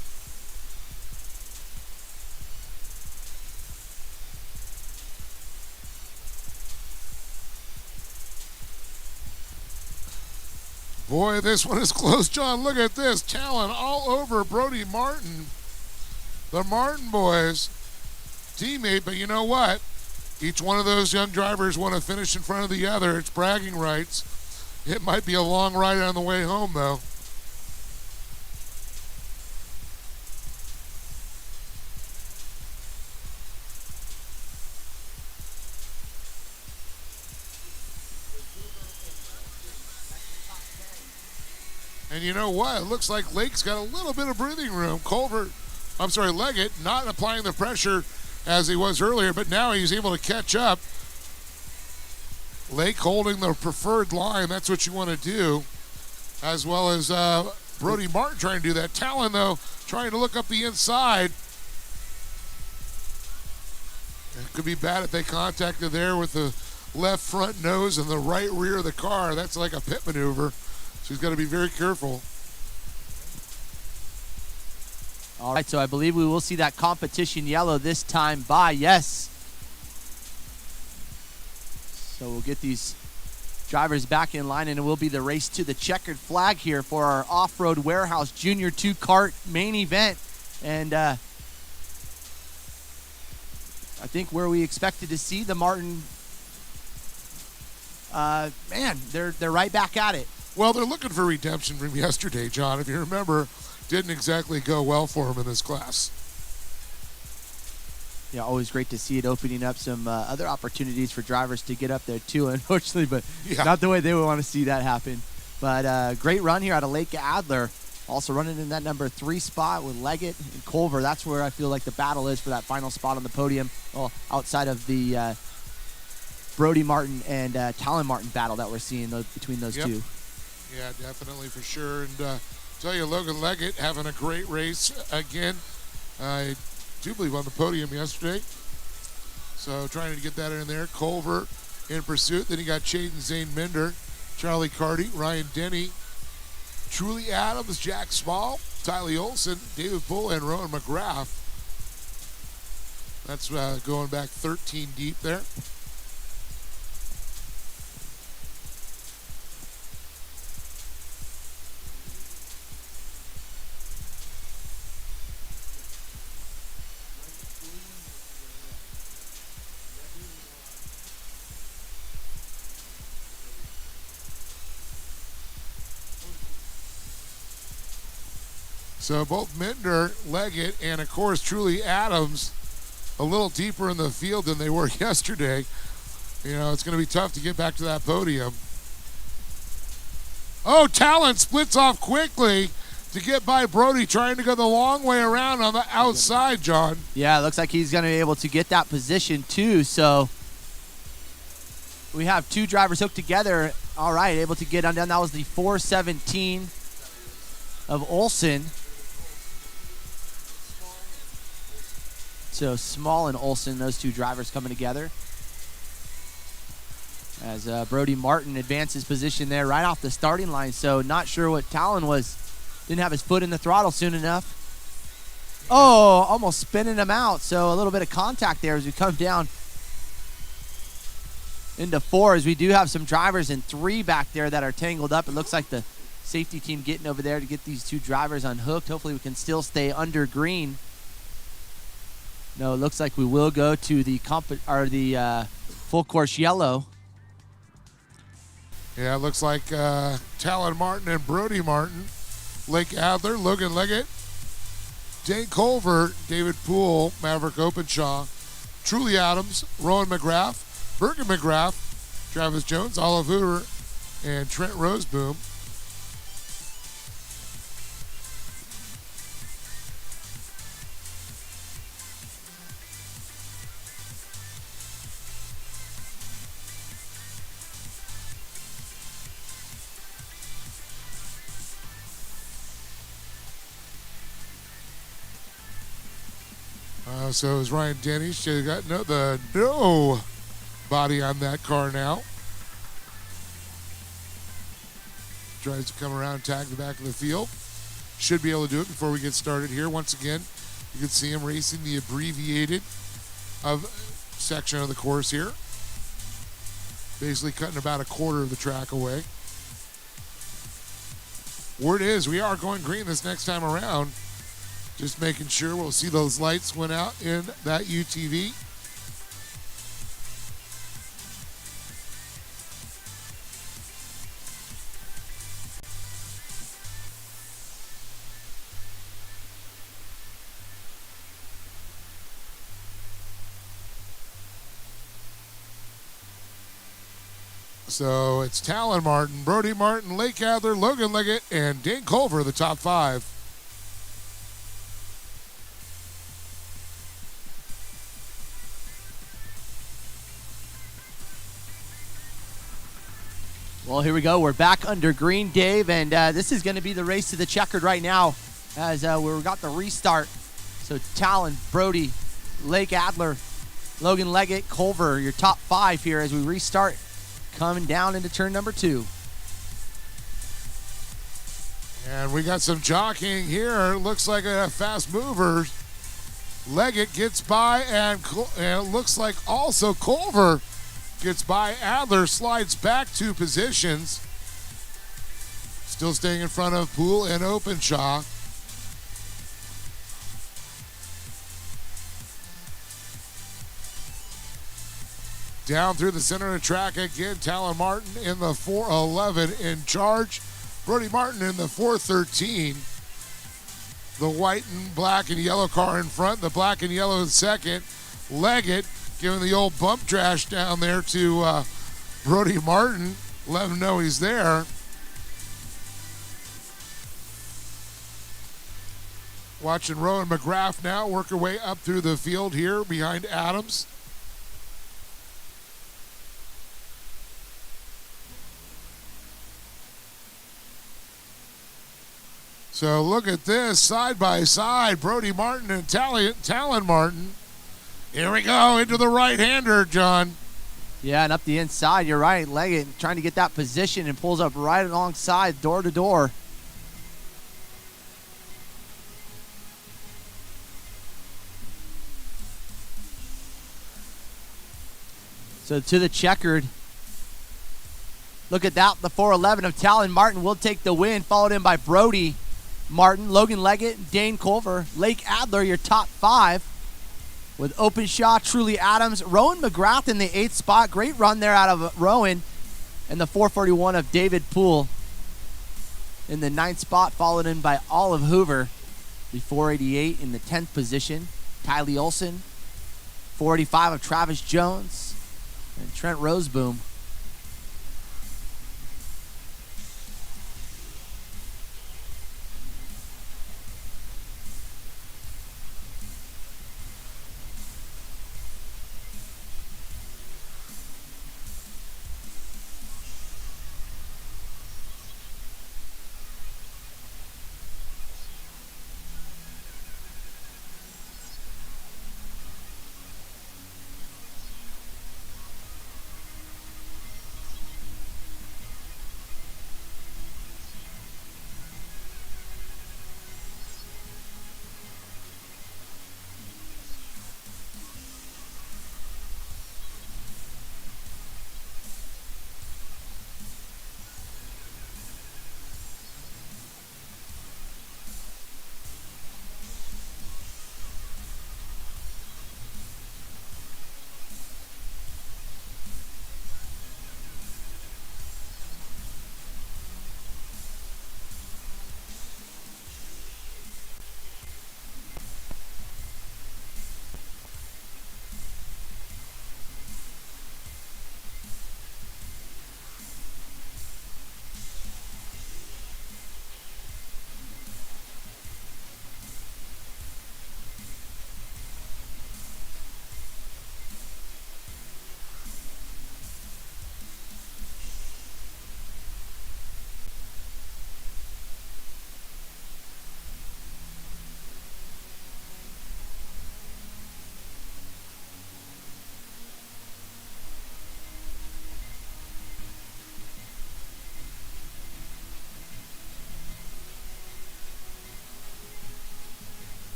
S4: Boy, this one is close, John. Look at this. Talon all over Brody Martin. The Martin boys, teammate, but you know what? Each one of those young drivers want to finish in front of the other. It's bragging rights. It might be a long ride on the way home, though. And you know what? It looks like Lake's got a little bit of breathing room. Leggett not applying the pressure as he was earlier, but now he's able to catch up. Lake holding the preferred line. That's what you want to do. As well as Brody Martin trying to do that. Talon, though, trying to look up the inside. It could be bad if they contacted there with the left front nose and the right rear of the car. That's like a pit maneuver. So he's got to be very careful.
S6: All right, so I believe we will see that competition yellow this time by, yes. So we'll get these drivers back in line, and it will be the race to the checkered flag here for our Off-Road Warehouse Junior 2 Kart main event. And I think where we expected to see the Martin, man, they're right back at it.
S4: Well, they're looking for redemption from yesterday, John. If you remember, didn't exactly go well for them in this class.
S6: Yeah, always great to see it opening up some other opportunities for drivers to get up there too, unfortunately, but not the way they would want to see that happen. But great run here out of Lake Adler. Also running in that number 3 spot with Leggett and Culver. That's where I feel like the battle is for that final spot on the podium. Well, outside of the Brody Martin and Talon Martin battle that we're seeing between those two.
S4: Yeah, definitely for sure. And tell you, Logan Leggett having a great race again. I do believe on the podium yesterday. So trying to get that in there. Culver in pursuit. Then you got Chaden Zane Minder, Charlie Carty, Ryan Denny, Truly Adams, Jack Small, Tylee Olson, David Bull, and Rowan McGrath. That's going back 13 deep there. So both Minder, Leggett, and of course Truly Adams a little deeper in the field than they were yesterday. You know, it's going to be tough to get back to that podium. Oh, Talon splits off quickly to get by Brody, trying to go the long way around on the outside, John.
S6: Yeah, it looks like he's going to be able to get that position too. So we have 2 drivers hooked together. All right, able to get undone. That was the 417 of Olson. So Small and Olson, those 2 drivers coming together. As Brody Martin advances position there right off the starting line. So not sure what Talon was. Didn't have his foot in the throttle soon enough. Oh, almost spinning him out. So a little bit of contact there as we come down into 4, as we do have some drivers in 3 back there that are tangled up. It looks like the safety team getting over there to get these 2 drivers unhooked. Hopefully we can still stay under green. No, it looks like we will go to the full course yellow.
S4: Yeah, it looks like Talon Martin and Brody Martin, Lake Adler, Logan Leggett, Dane Culver, David Poole, Maverick Openshaw, Truly Adams, Rowan McGrath, Bergen McGrath, Travis Jones, Olive Hoover, and Trent Roseboom. So it was Ryan Denny. She got no body on that car now. Tries to come around, tag the back of the field. Should be able to do it before we get started here. Once again, you can see him racing the abbreviated section of the course here. Basically cutting about a quarter of the track away. Word is we are going green this next time around. Just making sure we'll see those lights went out in that UTV. So it's Talon Martin, Brody Martin, Lake Adler, Logan Leggett, and Dane Culver, the top 5.
S6: Well, here we go. We're back under green, Dave, and this is going to be the race to the checkered right now as we got the restart. So Talon, Brody, Lake Adler, Logan Leggett, Culver, your top 5 here as we restart coming down into turn number 2.
S4: And we got some jockeying here. Looks like a fast mover. Leggett gets by, and it looks like also Culver gets by. Adler slides back 2 positions. Still staying in front of Poole and Openshaw. Down through the center of the track again, Talon Martin in the 411 in charge. Brody Martin in the 413. The white and black and yellow car in front, the black and yellow in second. Leggett giving the old bump trash down there to Brody Martin. Let him know he's there. Watching Rowan McGrath now work her way up through the field here behind Adams. So look at this, side by side, Brody Martin and Talon Martin. Here we go, into the right-hander, John.
S6: Yeah, and up the inside, you're right. Leggett trying to get that position and pulls up right alongside, door to door. So to the checkered. Look at that, the 411 of Talon Martin will take the win, followed in by Brody Martin, Logan Leggett, Dane Culver, Lake Adler, your top 5. With Openshaw, Truly Adams, Rowan McGrath in the 8th spot. Great run there out of Rowan. And the 441 of David Poole in the 9th spot, followed in by Olive Hoover. The 488 in the 10th position. Kylie Olson, 485 of Travis Jones, and Trent Roseboom.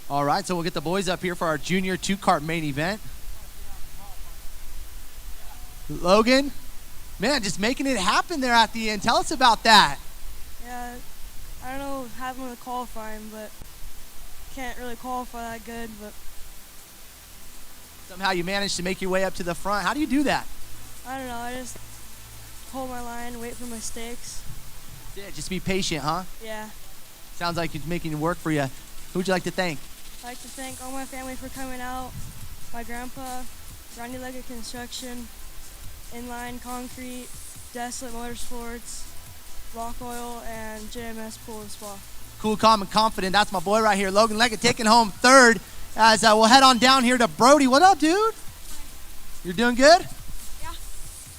S6: All right, so we'll get the boys up here for our junior 2-kart main event. Logan, man, just making it happen there at the end. Tell us about that.
S11: Yeah, I don't know what happened with the qualifying, but can't really qualify that good. But
S6: somehow you managed to make your way up to the front. How do you do that?
S11: I don't know. I just hold my line, wait for mistakes.
S6: Yeah, just be patient, huh?
S11: Yeah.
S6: Sounds like it's making it work for you. Who would you like to thank?
S11: I'd like to thank all my family for coming out, my grandpa, Roundy Leggett Construction, Inline Concrete, Desolate Motorsports, Rock Oil, and JMS Pool and Spa.
S6: Cool, calm, and confident. That's my boy right here, Logan Leggett, taking home third. As we'll head on down here to Brody. What up, dude? You're doing good?
S11: Yeah.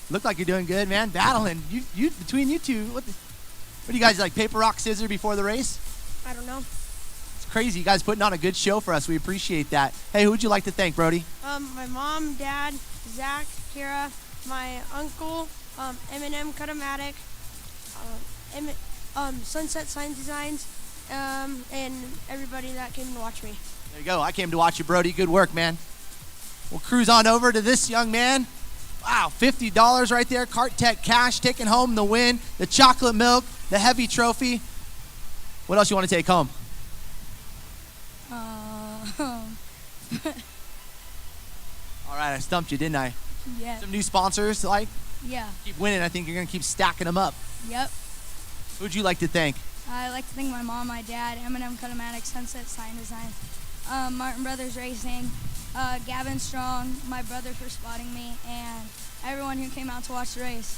S6: Look like you're doing good, man. Battling. You between you two. What do you guys like? Paper, rock, scissors before the race?
S11: I don't know.
S6: It's crazy. You guys putting on a good show for us. We appreciate that. Hey, who would you like to thank, Brody?
S11: My mom, dad, Zach, Kira, my uncle, M&M Cutomatic, Sunset Sign Designs, and everybody that came to watch me.
S6: There you go. I came to watch you, Brody. Good work, man. We'll cruise on over to this young man. Wow, $50 right there. Kart Tech cash, taking home the win, the chocolate milk, the heavy trophy. What else you want to take home?
S11: Uh,
S6: All right, I stumped you, didn't I?
S11: Yeah.
S6: Some new sponsors, like?
S11: Yeah.
S6: Keep winning. I think you're going to keep stacking them up.
S11: Yep.
S6: Who'd you like to thank?
S11: I'd like to thank my mom, my dad, M&M Cutomatic, Sunset Sign Design, Martin Brothers Racing, Gavin Strong, my brother for spotting me, and everyone who came out to watch the race.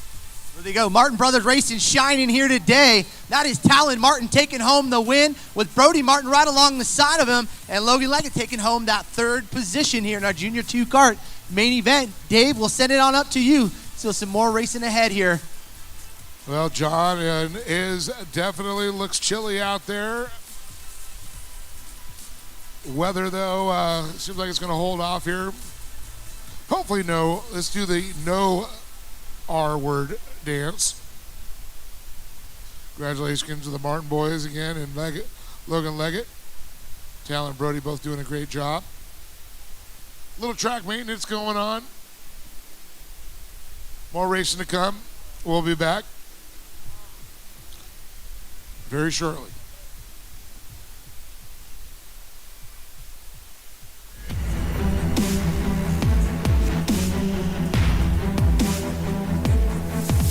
S6: There you go. Martin Brothers Racing shining here today. That is Talon Martin taking home the win with Brody Martin right along the side of him, and Logan Leggett taking home that third position here in our Junior 2 kart main event. Dave, we'll send it on up to you. So some more racing ahead here.
S4: Well, John, is definitely looks chilly out there. Weather, though, seems like it's going to hold off here. Hopefully, no. Let's do the no R word dance. Congratulations to the Martin boys again, and Logan Leggett. Talon and Brody both doing a great job. Little track maintenance going on. More racing to come. We'll be back very shortly.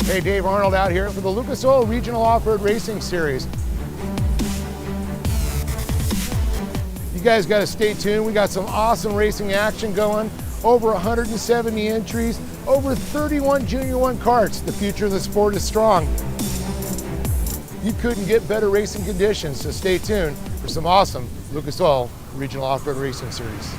S4: Hey, Dave Arnold out here for the Lucas Oil Regional Off-Road Racing Series. You guys got to stay tuned. We got some awesome racing action going. Over 170 entries, over 31 Junior 1 karts. The future of the sport is strong. You couldn't get better racing conditions, so stay tuned for some awesome Lucas Oil Regional Off-Road Racing Series.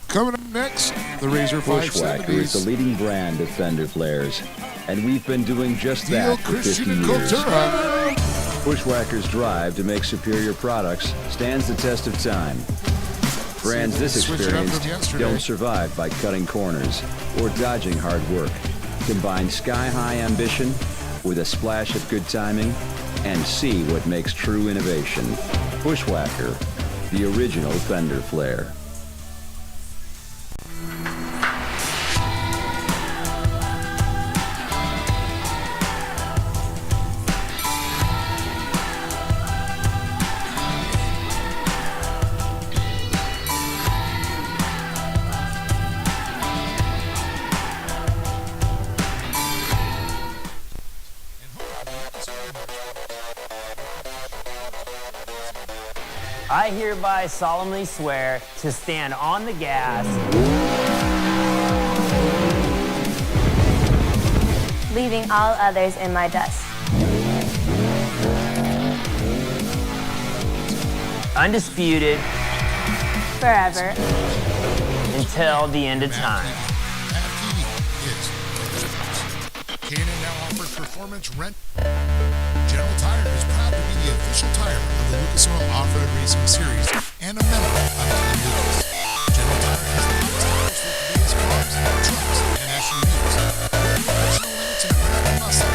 S4: Coming up next, the Razor
S5: Bushwhacker
S4: 570s.
S5: is the leading brand of fender flares, and we've been doing just
S4: Steel,
S5: that for 50
S4: Christian, and
S5: years.
S4: Cultura.
S5: Bushwhacker's drive to make superior products stands the test of time. Brands this
S4: Switch it up from
S5: experienced
S4: yesterday.
S5: don't survive by cutting corners or dodging hard work. Combine sky-high ambition with a splash of good timing and see what makes true innovation. Bushwhacker, the original fender flare.
S1: I hereby solemnly swear to stand on the gas,
S2: leaving all others in my dust.
S1: undisputed,
S2: Forever.
S1: until the end of time.
S4: K&N now offers performance rent. General Tire is proud to be be the official tire of the Lucas Oil Off-Road Racing Series and a member of Team Lucas. General Tire has the hottest tires for today's cars, trucks, and SUVs. With the original limits and American muscle,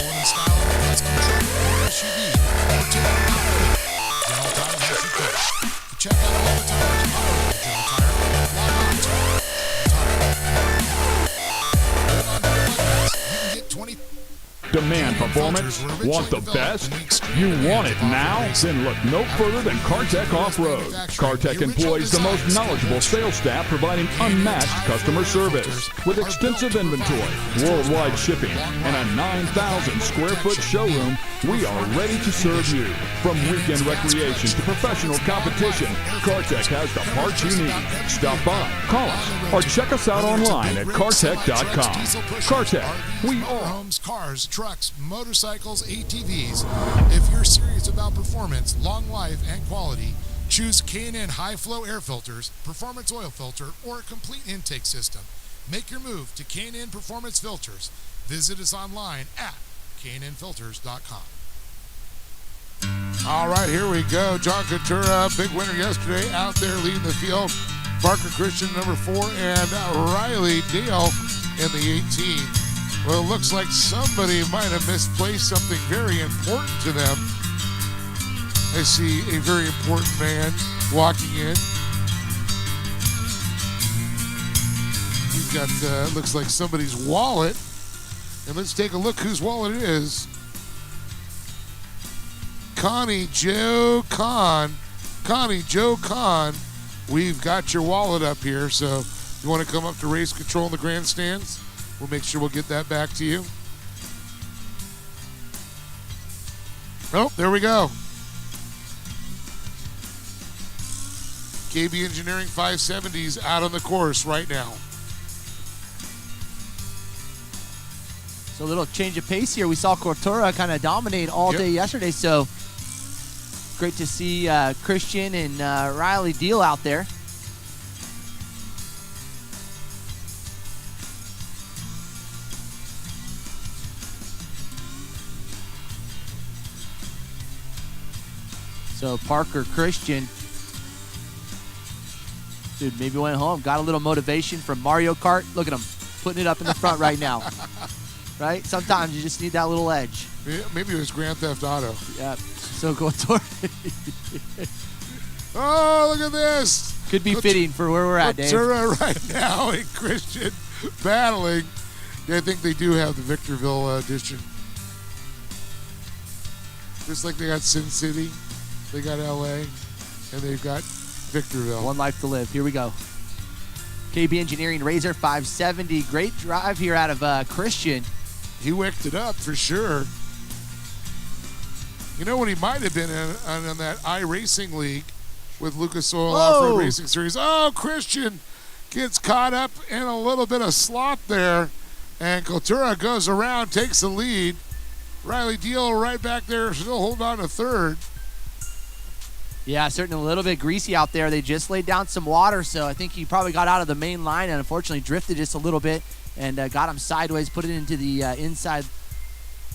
S4: rolling in style of a custom truck or SUV, or taking it out quick. General Tire has you covered. To check out all the tires powered by General Tire, log on to General Tire. Hold on to the buttons. You can get 20.
S3: Demand performance? Want the best? You want it now? Then look no further than Kartech Off-Road. Kartech employs the most knowledgeable sales staff providing unmatched customer service. With extensive inventory, worldwide shipping, and a 9,000 square foot showroom, we are ready to serve you. From weekend recreation to professional competition, Kartech has the parts you need. Stop by, call us, or check us out online at kartech.com. Kartech, we are
S4: homes, cars, trucks, motorcycles, ATVs. If you're serious about performance, long life, and quality, choose K&N High Flow Air Filters, Performance Oil Filter, or a complete intake system. Make your move to K&N Performance Filters. Visit us online at knfilters.com. All right, here we go. John Coutura, big winner yesterday, out there leading the field. Parker Christian, number 4, and Riley Dale in the 18. Well, it looks like somebody might have misplaced something very important to them. I see a very important man walking in. He's got, looks like somebody's wallet. And let's take a look whose wallet it is. Connie Joe Kahn, we've got your wallet up here, so if you want to come up to race control in the grandstands, we'll make sure we'll get that back to you. Oh, there we go. KB Engineering 570s out on the course right now.
S6: So a little change of pace here. We saw Coutura kind of dominate all day yesterday, so great to see Christian and Riley Deal out there. So Parker Christian, dude, maybe went home, got a little motivation from Mario Kart. Look at him, putting it up in the front right now. Right? Sometimes you just need that little edge.
S4: Maybe it was Grand Theft Auto.
S6: Yeah, so Couture.
S4: Oh, look at this.
S6: Could be fitting for where we're at, Dave.
S4: Coutura right now and Christian battling. I think they do have the Victorville edition. Just like they got Sin City, they got LA, and they've got Victorville.
S6: One life to live. Here we go. KB Engineering RZR 570. Great drive here out of Christian.
S4: He wicked it up for sure. You know what he might have been on that iRacing League with Lucas Oil Off-Road Racing Series. Oh, Christian gets caught up in a little bit of slop there. And Coutura goes around, takes the lead. Riley Deal right back there, still holding on to third.
S6: Yeah, certainly a little bit greasy out there. They just laid down some water, so I think he probably got out of the main line and unfortunately drifted just a little bit and got him sideways, put it into the inside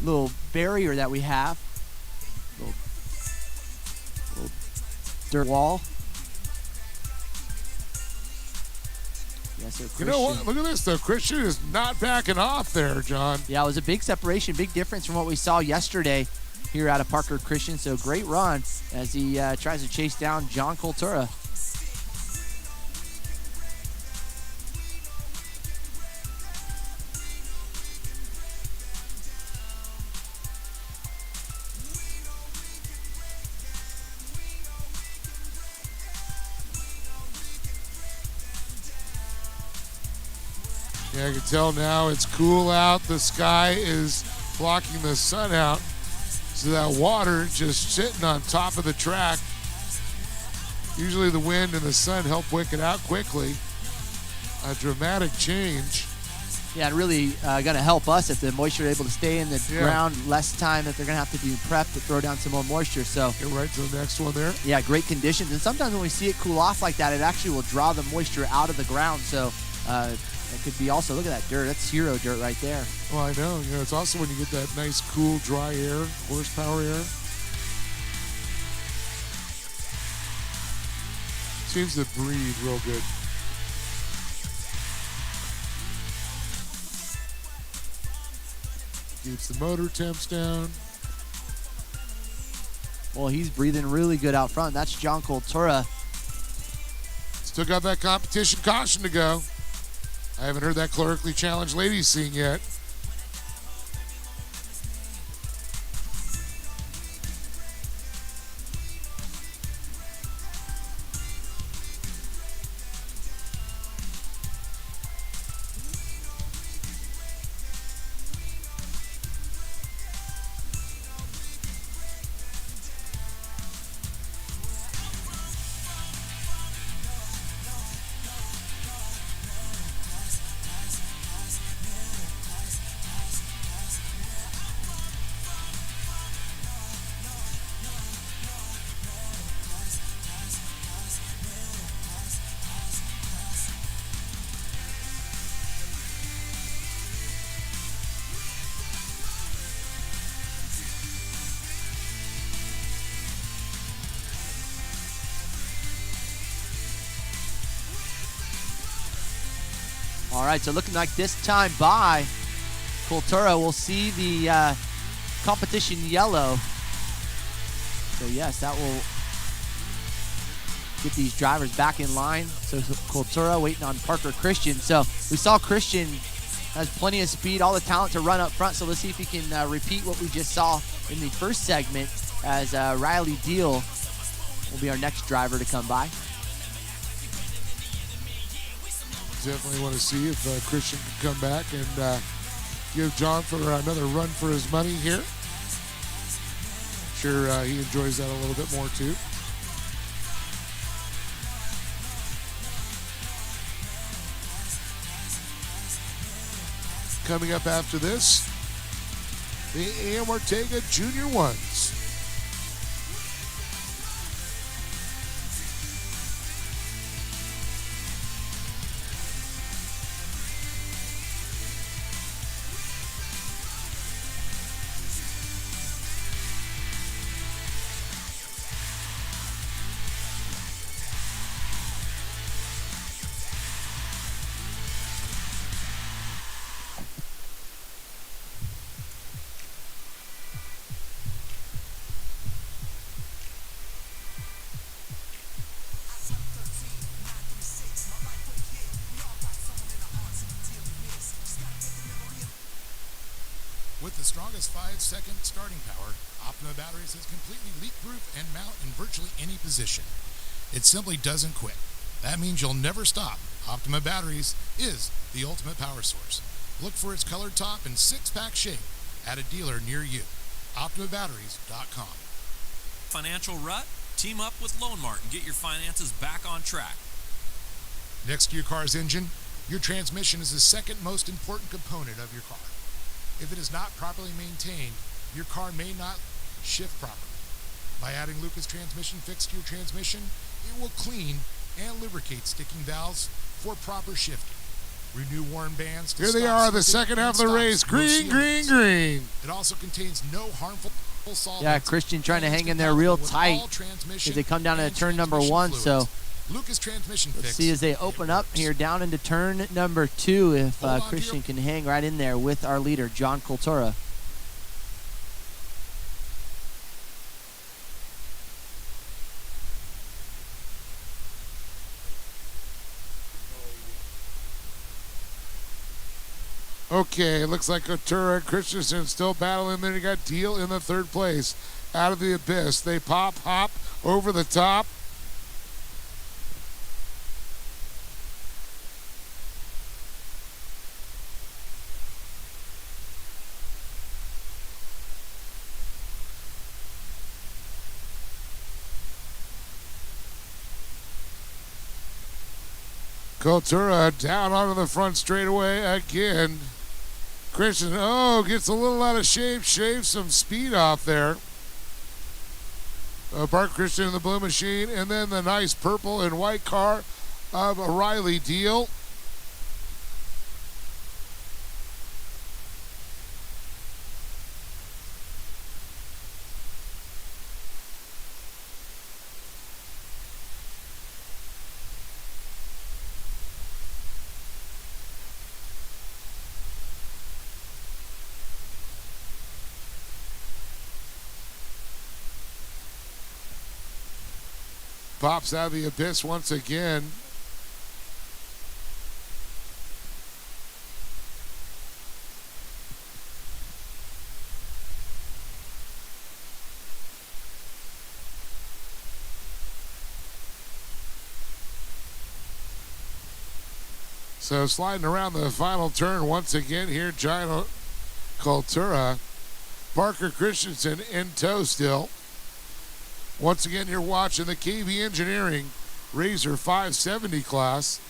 S6: little barrier that we have. Little dirt wall. Yes, sir,
S4: you know what? Look at this, though. Christian is not backing off there, John.
S6: Yeah, it was a big separation, big difference from what we saw yesterday here out of Parker Christian. So great run as he tries to chase down John Coutura.
S4: Yeah, I can tell now it's cool out. The sky is blocking the sun out. So that water just sitting on top of the track. Usually the wind and the sun help wick it out quickly. A dramatic change.
S6: Yeah, and really going to help us if the moisture is able to stay in the ground less time that they're going to have to do prep to throw down some more moisture. So
S4: get right to the next one there.
S6: Yeah, great conditions. And sometimes when we see it cool off like that, it actually will draw the moisture out of the ground. So it could be also, look at that dirt. That's hero dirt right there.
S4: Well, I know. You know, it's also when you get that nice, cool, dry air, horsepower air. Seems to breathe real good. Keeps the motor temps down.
S6: Well, he's breathing really good out front. That's John Cultura.
S4: Still got that competition caution to go. I haven't heard that clerically challenged ladies sing yet.
S6: All right, so looking like this time by Cultura, we'll see the competition yellow. So yes, that will get these drivers back in line. So Cultura waiting on Parker Christian. So we saw Christian has plenty of speed, all the talent to run up front. So let's see if he can repeat what we just saw in the first segment, as Riley Deal will be our next driver to come by.
S4: Definitely want to see if Christian can come back and give John for another run for his money here. Sure, he enjoys that a little bit more too. Coming up after this, the AM Ortega Junior Ones.
S12: With the strongest 5-second starting power, Optima Batteries is completely leak-proof and mount in virtually any position. It simply doesn't quit. That means you'll never stop. Optima Batteries is the ultimate power source. Look for its colored top and 6-pack shape at a dealer near you. OptimaBatteries.com.
S13: Financial rut? Team up with Loan Mart and get your finances back on track.
S12: Next to your car's engine, your transmission is the second most important component of your car. If it is not properly maintained, your car may not shift properly. By adding Lucas Transmission Fix to your transmission, it will clean and lubricate sticking valves for proper shifting. Renew worn bands to
S4: Here they are, the second half of the race. Green, green, green.
S12: It also contains no harmful solvents.
S6: Yeah, Christian trying to hang in there real tight as they come down into turn number 1. So
S12: Lucas Transmission
S6: let's
S12: Fix.
S6: see as they open up here down into turn number 2 if Christian can hang right in there with our leader, John Cultura.
S4: Okay, it looks like Cultura and Christensen still battling. Then you got Deal in the third place. Out of the abyss, they pop, hop over the top. Cultura down onto the front straightaway again. Christian, gets a little out of shape, shaves some speed off there. Bart Christian in the blue machine, and then the nice purple and white car of Riley Deal.
S12: pops out of the abyss once again. So sliding around the final turn once again here, Giant Cultura. Parker Christensen in tow still. Once again, you're watching the KV Engineering RZR 570 class.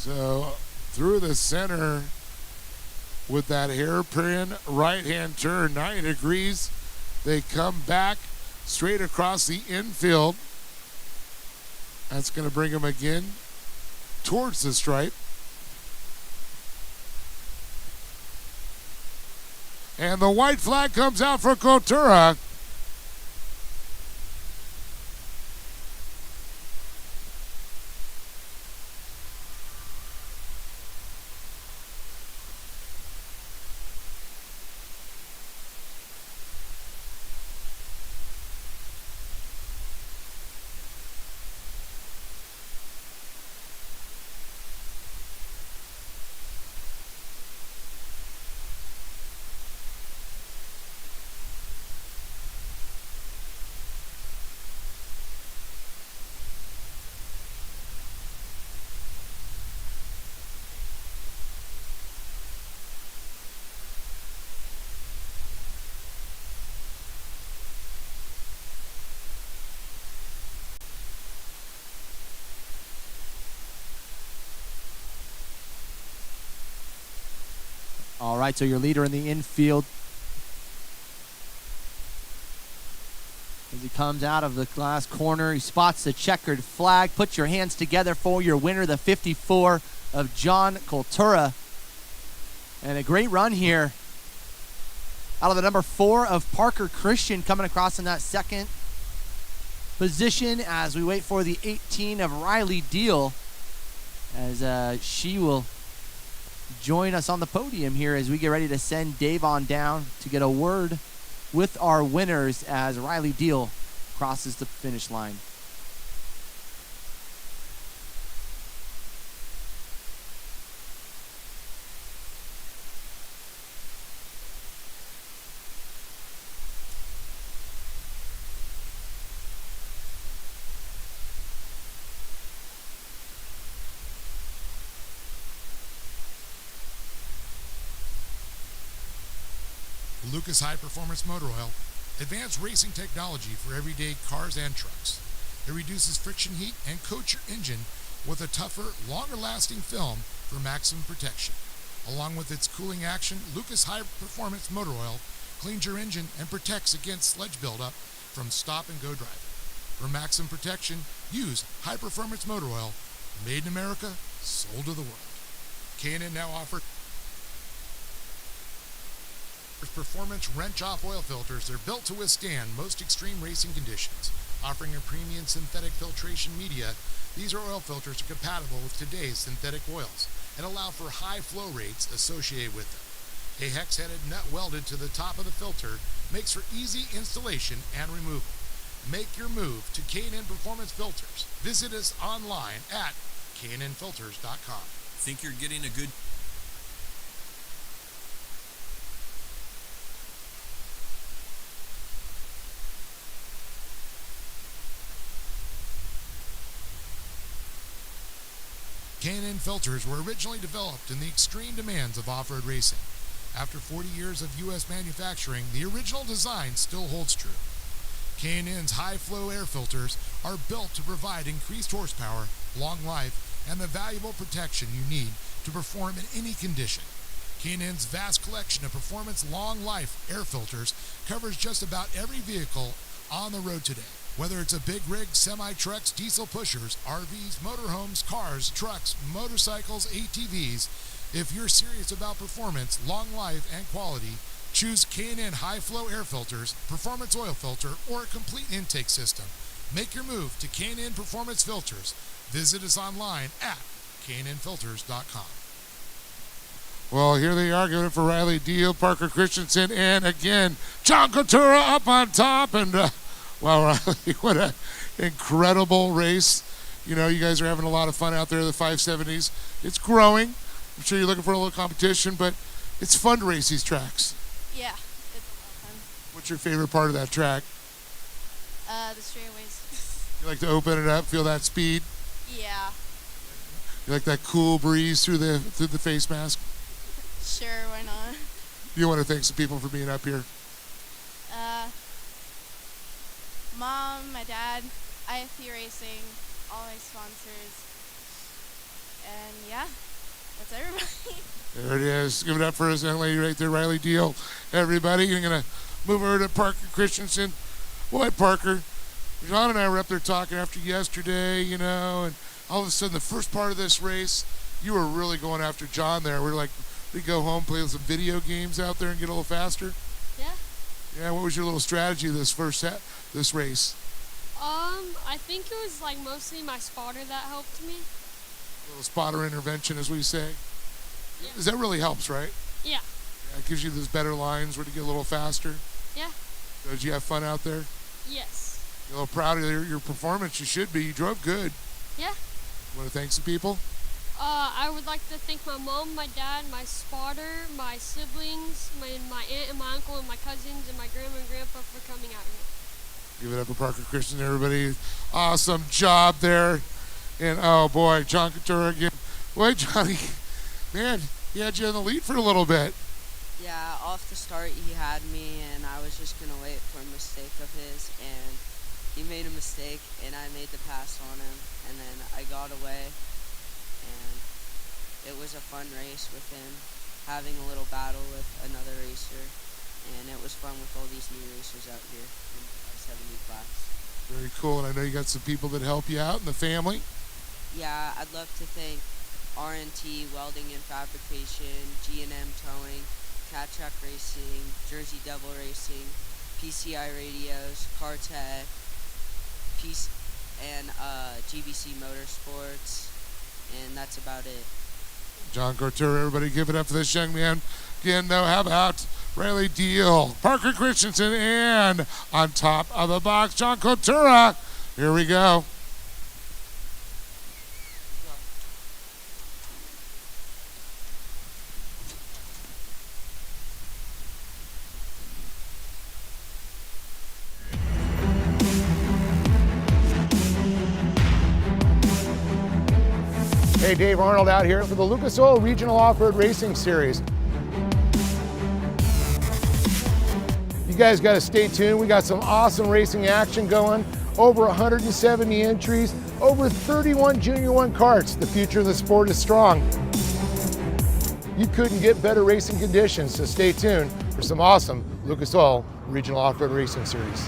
S12: So through the center with that hairpin right-hand turn, 90 degrees. They come back straight across the infield. That's going to bring them again towards the stripe. And the white flag comes out for Cultura.
S6: All right, so your leader in the infield as he comes out of the glass corner, he spots the checkered flag. Put your hands together for your winner, the 54 of John Cultura. And a great run here out of the number 4 of Parker Christian coming across in that second position as we wait for the 18 of Riley Deal as she will join us on the podium here as we get ready to send Dave on down to get a word with our winners as Riley Deal crosses the finish line.
S12: Lucas High Performance Motor Oil, advanced racing technology for everyday cars and trucks. It reduces friction heat and coats your engine with a tougher, longer-lasting film for maximum protection. Along with its cooling action, Lucas High Performance Motor Oil cleans your engine and protects against sludge buildup from stop-and-go driving. For maximum protection, use High Performance Motor Oil, made in America, sold to the world. K&N now offers performance wrench-off oil filters. They're built to withstand most extreme racing conditions. Offering a premium synthetic filtration media, these oil filters are compatible with today's synthetic oils and allow for high flow rates associated with them. A hex-headed nut welded to the top of the filter makes for easy installation and removal. Make your move to K&N Performance Filters. Visit us online at knfilters.com.
S13: Think you're getting a good
S12: K&N filters were originally developed in the extreme demands of off-road racing. After 40 years of U.S. manufacturing, the original design still holds true. K&N's high-flow air filters are built to provide increased horsepower, long life, and the valuable protection you need to perform in any condition. K&N's vast collection of performance long-life air filters covers just about every vehicle on the road today. Whether it's a big rig, semi-trucks, diesel pushers, RVs, motorhomes, cars, trucks, motorcycles, ATVs, if you're serious about performance, long life, and quality, choose K&N High Flow Air Filters, Performance Oil Filter, or a complete intake system. Make your move to K&N Performance Filters. Visit us online at knfilters.com.
S4: Well, here they are, giving it for Riley Deal, Parker Christensen, and again, John Coutura up on top. And wow, Riley, what an incredible race. You know, you guys are having a lot of fun out there, the 570s. It's growing. I'm sure you're looking for a little competition, but it's fun to race these tracks.
S14: Yeah, it's a lot of fun.
S4: What's your favorite part of that track?
S14: The straightaways.
S4: You like to open it up, feel that speed?
S14: Yeah.
S4: You like that cool breeze through the face mask?
S14: Sure, why not?
S4: You want to thank some people for being up here?
S14: Mom, my dad, IFP Racing, all my sponsors, and yeah, that's everybody.
S4: There it is. Give it up for his young lady right there, Riley Deal. Everybody, you're going to move over to Parker Christensen. Boy, Parker, John and I were up there talking after yesterday, you know, and all of a sudden the first part of this race, you were really going after John there. We're like, we go home, play some video games out there and get a little faster.
S10: Yeah.
S4: Yeah, what was your little strategy this this race?
S10: I think it was like mostly my spotter that helped me.
S4: A little spotter intervention, as we say.
S10: Yeah.
S4: Because that really helps, right?
S10: Yeah.
S4: Yeah, it gives you those better lines where to get a little faster.
S10: Yeah.
S4: So did you have fun out there?
S10: Yes.
S4: You're a little proud of your performance. You should be. You drove good.
S10: Yeah.
S4: Want to thank some people?
S10: I would like to thank my mom, my dad, my spotter, my siblings, my aunt and my uncle and my cousins and my grandma and grandpa for coming out here.
S4: Give it up for Parker Christian, everybody. Awesome job there. And oh boy, John Couture again. Boy, Johnny, man, he had you in the lead for a little bit.
S15: Yeah, off the start he had me, and I was just gonna wait for a mistake of his, and he made a mistake, and I made the pass on him, and then I got away, and it was a fun race with him, having a little battle with another racer, and it was fun with all these new racers out here in the 70 class.
S4: Very cool, and I know you got some people that help you out in the family.
S15: Yeah, I'd love to thank R&T Welding and Fabrication, G&M Towing, Cat Track Racing, Jersey Devil Racing, PCI Radios, Kartech, and GBC Motorsports, and that's about it.
S4: John Couture, everybody give it up for this young man. Again, though, how about Riley Deal, Parker Christensen, and on top of the box, John Couture. Here we go. Hey, Dave Arnold out here for the Lucas Oil Regional Off-Road Racing Series. You guys got to stay tuned. We got some awesome racing action going. Over 170 entries, over 31 Junior 1 karts. The future of the sport is strong. You couldn't get better racing conditions, so stay tuned for some awesome Lucas Oil Regional Off-Road Racing Series.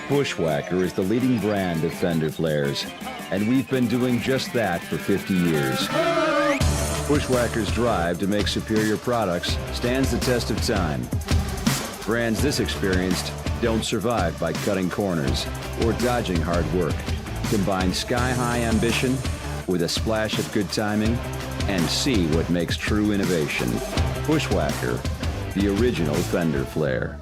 S5: Bushwhacker is the leading brand of fender flares, and we've been doing just that for 50 years. Bushwhacker's drive to make superior products stands the test of time. Brands this experienced don't survive by cutting corners or dodging hard work. Combine sky-high ambition with a splash of good timing, and see what makes true innovation. Bushwhacker, the original fender flare.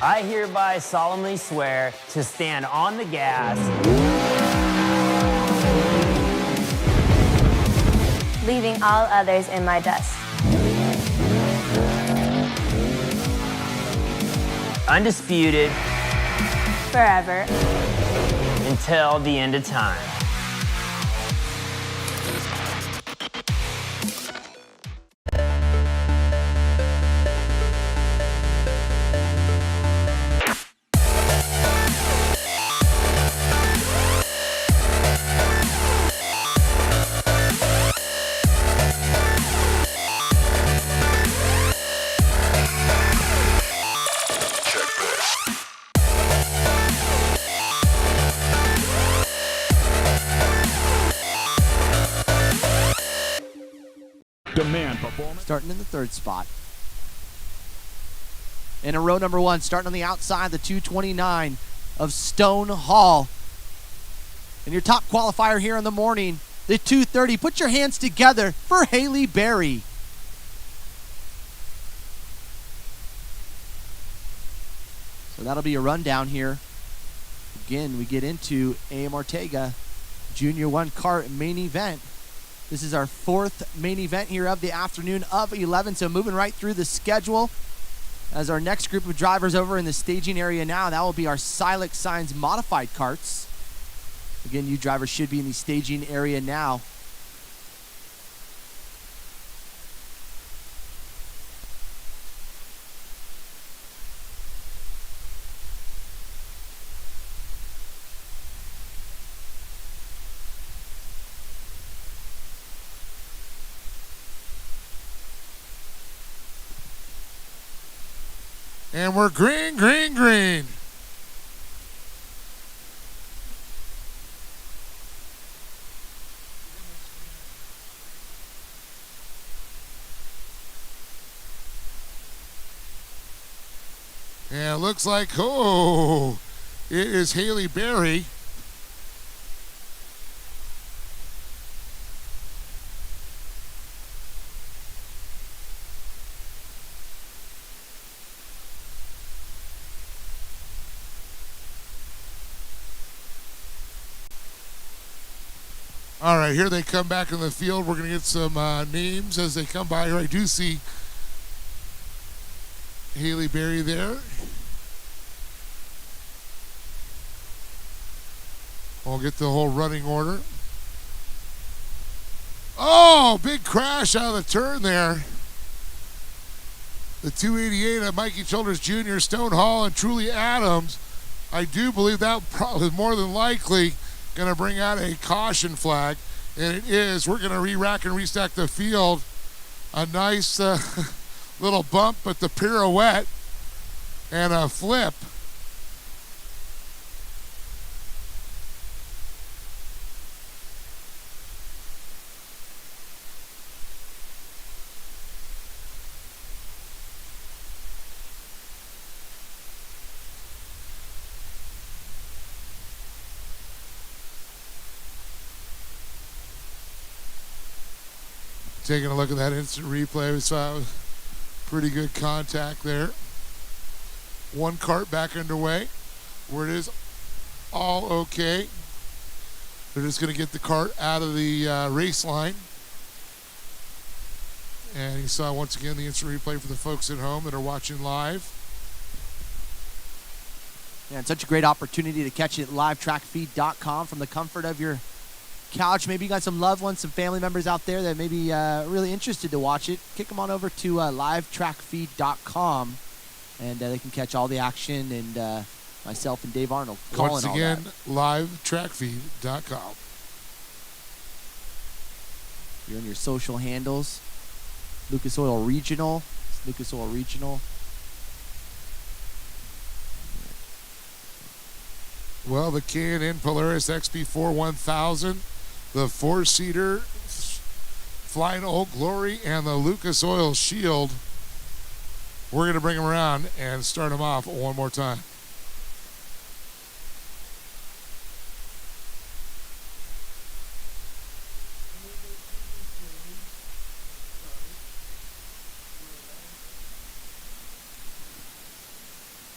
S1: I hereby solemnly swear to stand on the gas,
S2: leaving all others in my dust.
S1: undisputed,
S2: forever,
S1: until the end of time.
S3: Demand performance.
S6: Starting in the third spot. And in row number one, starting on the outside, the 229 of Stone Hall. And your top qualifier here in the morning, the 230. Put your hands together for Haley Berry. So that'll be a rundown here. Again, we get into A.M. Ortega Junior 1 Kart main event. This is our fourth main event here of the afternoon of 11. So moving right through the schedule. As our next group of drivers over in the staging area now, that will be our Silex Signs modified karts. Again, you drivers should be in the staging area now.
S12: And we're green, green, green. And it looks like, oh, it is Haley Berry. All right, here they come back in the field. We're going to get some names as they come by here. I do see Haley Berry there. We'll get the whole running order. Oh, big crash out of the turn there. The 288 of Mikey Childers Jr., Stone Hall, and Truly Adams. I do believe that probably more than likely going to bring out a caution flag, and it is. We're going to re-rack and restack the field. A nice little bump, but the pirouette and a flip. Taking a look at that instant replay, we saw pretty good contact there. One kart back underway, where it is all okay. They're just going to get the kart out of the race line. And you saw once again the instant replay for the folks at home that are watching live.
S6: Yeah, it's such a great opportunity to catch it at livetrackfeed.com from the comfort of your couch. Maybe you got some loved ones, some family members out there that may be really interested to watch it. Kick them on over to livetrackfeed.com, and they can catch all the action, and myself and Dave Arnold calling
S12: once again, livetrackfeed.com.
S6: You're on your social handles. Lucas Oil Regional, Lucas Oil Regional.
S12: Well, the K&N Polaris XP4 1000, the 4-seater Flying Old Glory, and the Lucas Oil Shield. We're going to bring them around and start them off one more time.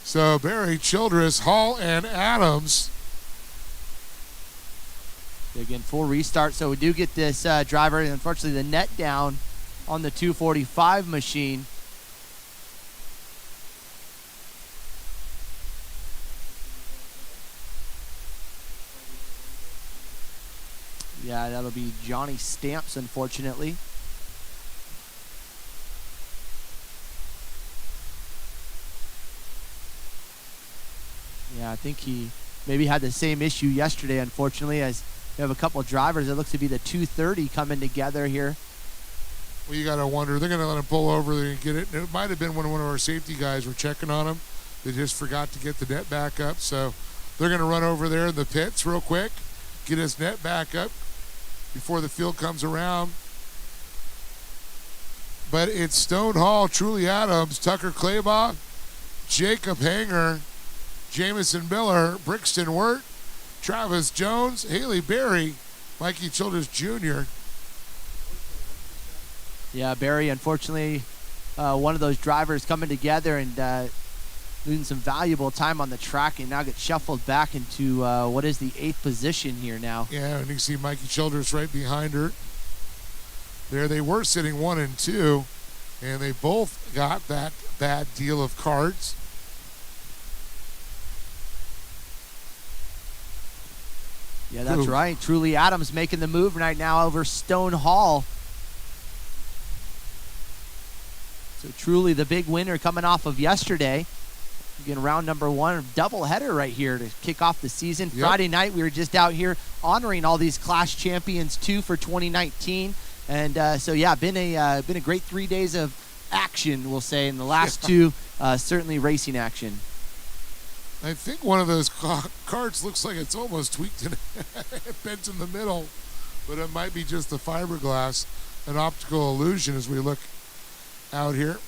S12: So Barry, Childress, Hall, and Adams.
S6: Again, full restart. So we do get this driver, unfortunately, the net down on the 245 machine. Yeah, that'll be Johnny Stamps, unfortunately. Yeah, I think he maybe had the same issue yesterday, unfortunately, as we have a couple of drivers. It looks to be the 230 coming together here.
S12: Well, you got to wonder, they're going to let him pull over there and get it. And it might have been when one of our safety guys were checking on him. They just forgot to get the net back up. So they're going to run over there in the pits real quick, get his net back up before the field comes around. But it's Stone Hall, Truly Adams, Tucker Claybaugh, Jacob Hanger, Jamison Miller, Brixton Wirt, Travis Jones, Haley Berry, Mikey Childress Jr.
S6: Yeah, Barry, unfortunately, one of those drivers coming together and losing some valuable time on the track, and now gets shuffled back into what is the 8th position here now.
S12: Yeah, and you see Mikey Childress right behind her. There they were sitting 1 and 2, and they both got that bad deal of cards.
S6: Yeah, that's right. Truly Adams making the move right now over Stone Hall. So Truly the big winner coming off of yesterday. Again, round number 1, doubleheader right here to kick off the season. Yep. Friday night, we were just out here honoring all these class champions too for 2019. And so yeah, been a great 3 days of action, we'll say, in the last two, certainly racing action.
S12: I think one of those carts looks like it's almost tweaked and bent in the middle, but it might be just the fiberglass, an optical illusion as we look out here.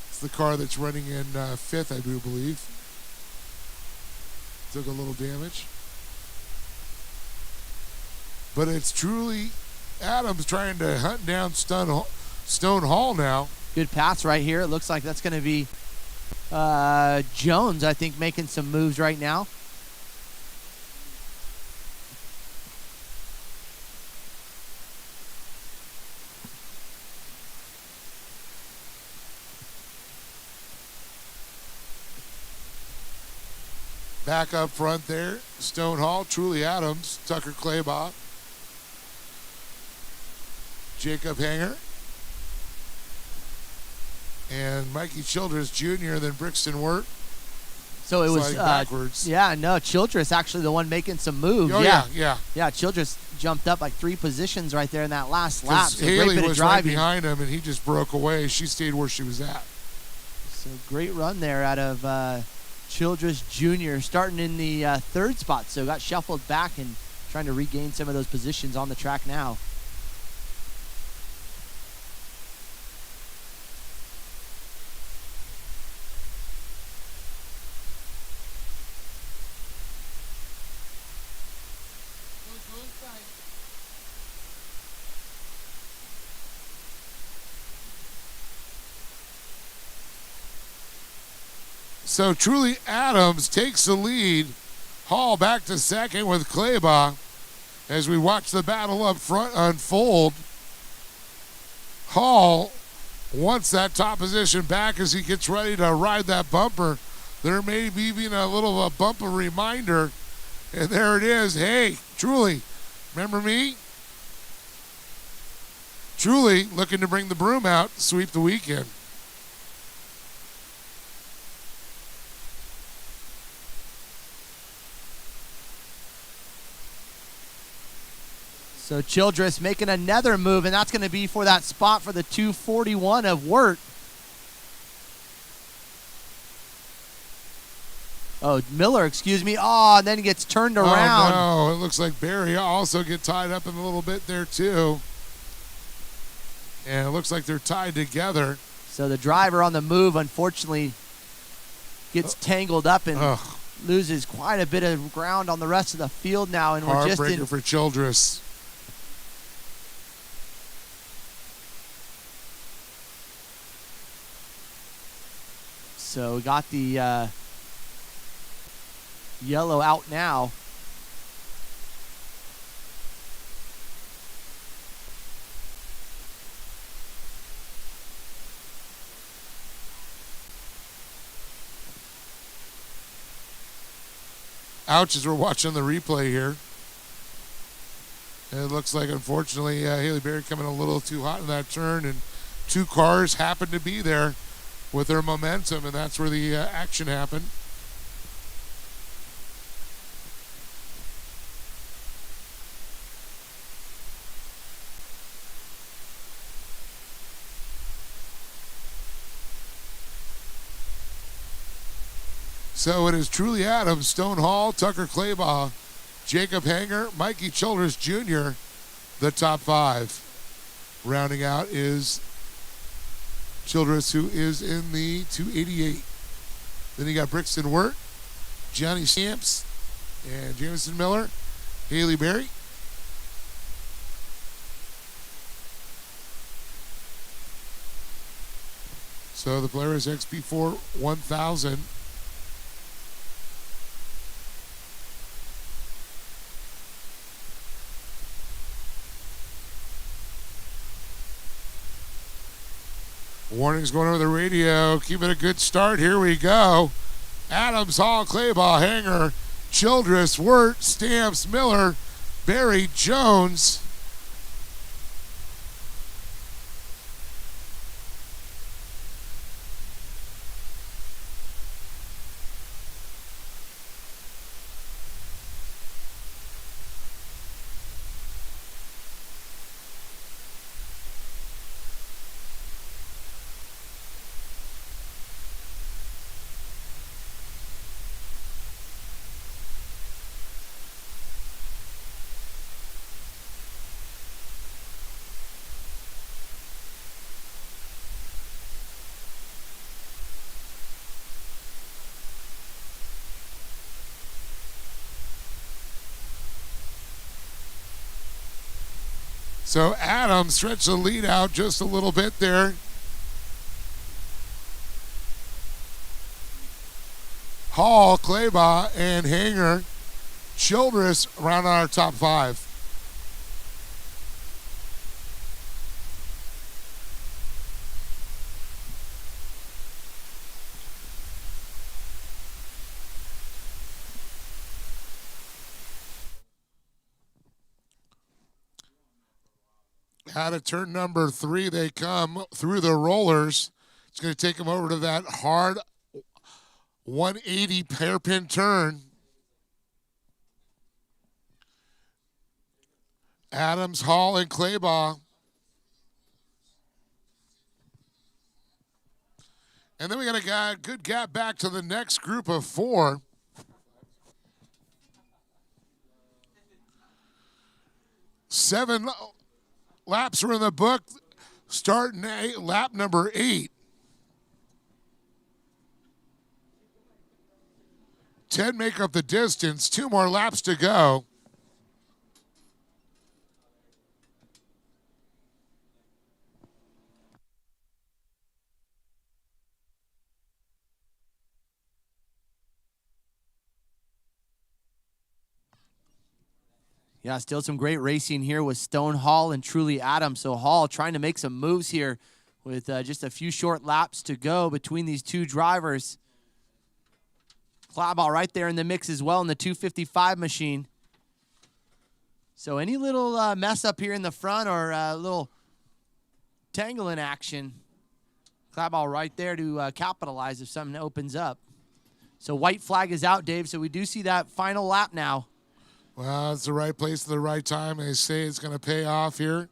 S12: It's the car that's running in 5th, I do believe. Took a little damage. But it's Truly Adams trying to hunt down Stone Hall now.
S6: Good pass right here. It looks like that's going to be Jones, I think, making some moves right now.
S12: Back up front there, Stone Hall, Truly Adams, Tucker Claybaugh, Jacob Hanger, and Mikey Childress Jr., then Brixton Wirt.
S6: So it was
S12: backwards.
S6: Yeah, no, Childress actually the one making some moves.
S12: Oh, yeah.
S6: Childress jumped up like 3 positions right there in that last lap. So
S12: Haley was right behind him, and he just broke away. She stayed where she was at.
S6: So great run there out of Childress Jr. starting in the 3rd spot. So got shuffled back and trying to regain some of those positions on the track now.
S12: So Truly Adams takes the lead. Hall back to 2nd with Claybaugh as we watch the battle up front unfold. Hall wants that top position back as he gets ready to ride that bumper. There may be even a little of a bumper reminder. And there it is. Hey, Truly, remember me? Truly looking to bring the broom out, sweep the weekend.
S6: So Childress making another move, and that's going to be for that spot for the 241 of Wirt. Oh, Miller, excuse me. Oh, and then he gets turned around.
S12: Oh, no. It looks like Barry also get tied up in a little bit there, too. And it looks like they're tied together.
S6: So the driver on the move, unfortunately, gets tangled up and loses quite a bit of ground on the rest of the field now. And we're just in
S12: for Childress.
S6: So we got the yellow out now.
S12: Ouch, as we're watching the replay here. And it looks like, unfortunately, Haley Berry coming a little too hot in that turn, and two cars happened to be there with their momentum, and that's where the action happened. So it is Truly Adams, Stone Hall, Tucker Claybaugh, Jacob Hanger, Mikey Childress Jr., the top five. Rounding out is Childress, who is in the 288. Then you got Brixton Wirt, Johnny Stamps, and Jameson Miller, Haley Berry. So the Polaris XP4 1000. Warnings going over the radio. Keep it a good start. Here we go. Adams, Hall, Claybaugh, Hanger, Childress, Wirt, Stamps, Miller, Berry, Jones. So Adams stretched the lead out just a little bit there. Hall, Claybaugh, and Hanger, Childress around our top five. Out of turn number 3, they come through the rollers. It's going to take them over to that hard 180 hairpin turn. Adams, Hall, and Claybaugh. And then we got a good gap back to the next group of 4. Seven laps are in the book, starting lap number 8. 10 make up the distance, 2 more laps to go.
S6: Yeah, still some great racing here with Stone Hall and Truly Adams. So Hall trying to make some moves here with just a few short laps to go between these two drivers. Claybaugh right there in the mix as well in the 255 machine. So any little mess up here in the front or a little tangling action, Claybaugh right there to capitalize if something opens up. So white flag is out, Dave, so we do see that final lap now.
S12: Well, it's the right place at the right time. They say it's going to pay off here.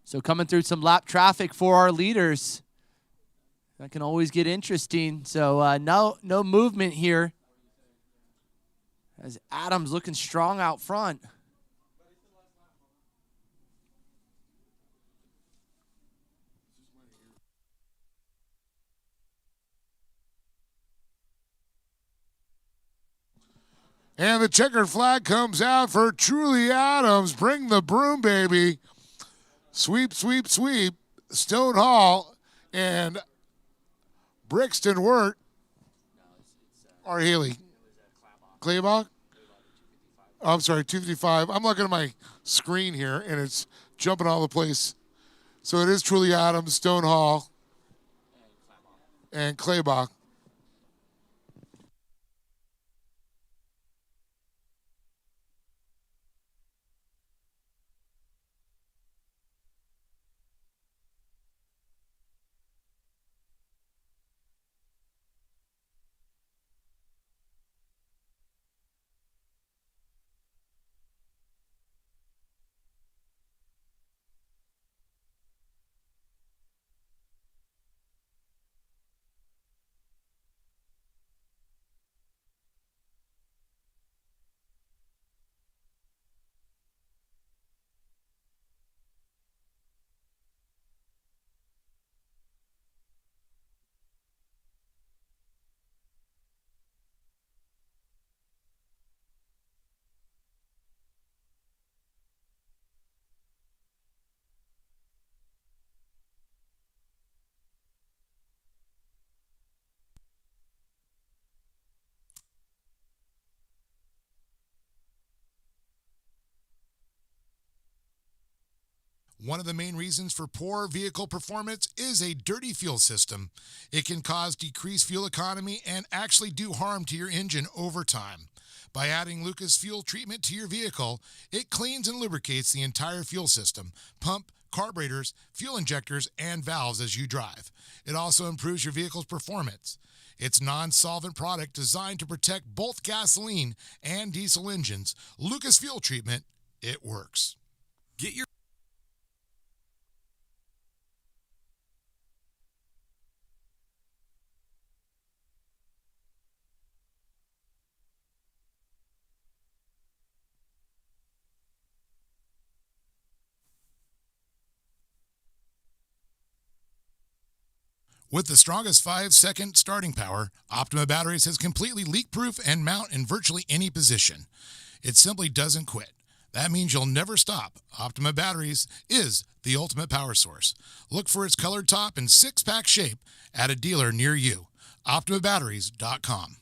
S6: So coming through some lap traffic for our leaders. That can always get interesting. So no movement here. As Adams looking strong out front.
S12: And the checkered flag comes out for Truly Adams. Bring the broom, baby. Sweep, sweep, sweep. Stone Hall and Brixton Wirt. Or Haley. Claybach? Oh, I'm sorry, 255. I'm looking at my screen here, and it's jumping all over the place. So it is Truly Adams, Stone Hall, and Claybach. One of the main reasons for poor vehicle performance is a dirty fuel system. It can cause decreased fuel economy and actually do harm to your engine over time. By adding Lucas Fuel Treatment to your vehicle, it cleans and lubricates the entire fuel system, pump, carburetors, fuel injectors, and valves as you drive. It also improves your vehicle's performance. It's non-solvent product designed to protect both gasoline and diesel engines. Lucas Fuel Treatment, it works.
S13: Get your
S12: With the strongest 5-second starting power, Optima Batteries has completely leak-proof and mount in virtually any position. It simply doesn't quit. That means you'll never stop. Optima Batteries is the ultimate power source. Look for its colored top and 6-pack shape at a dealer near you. OptimaBatteries.com.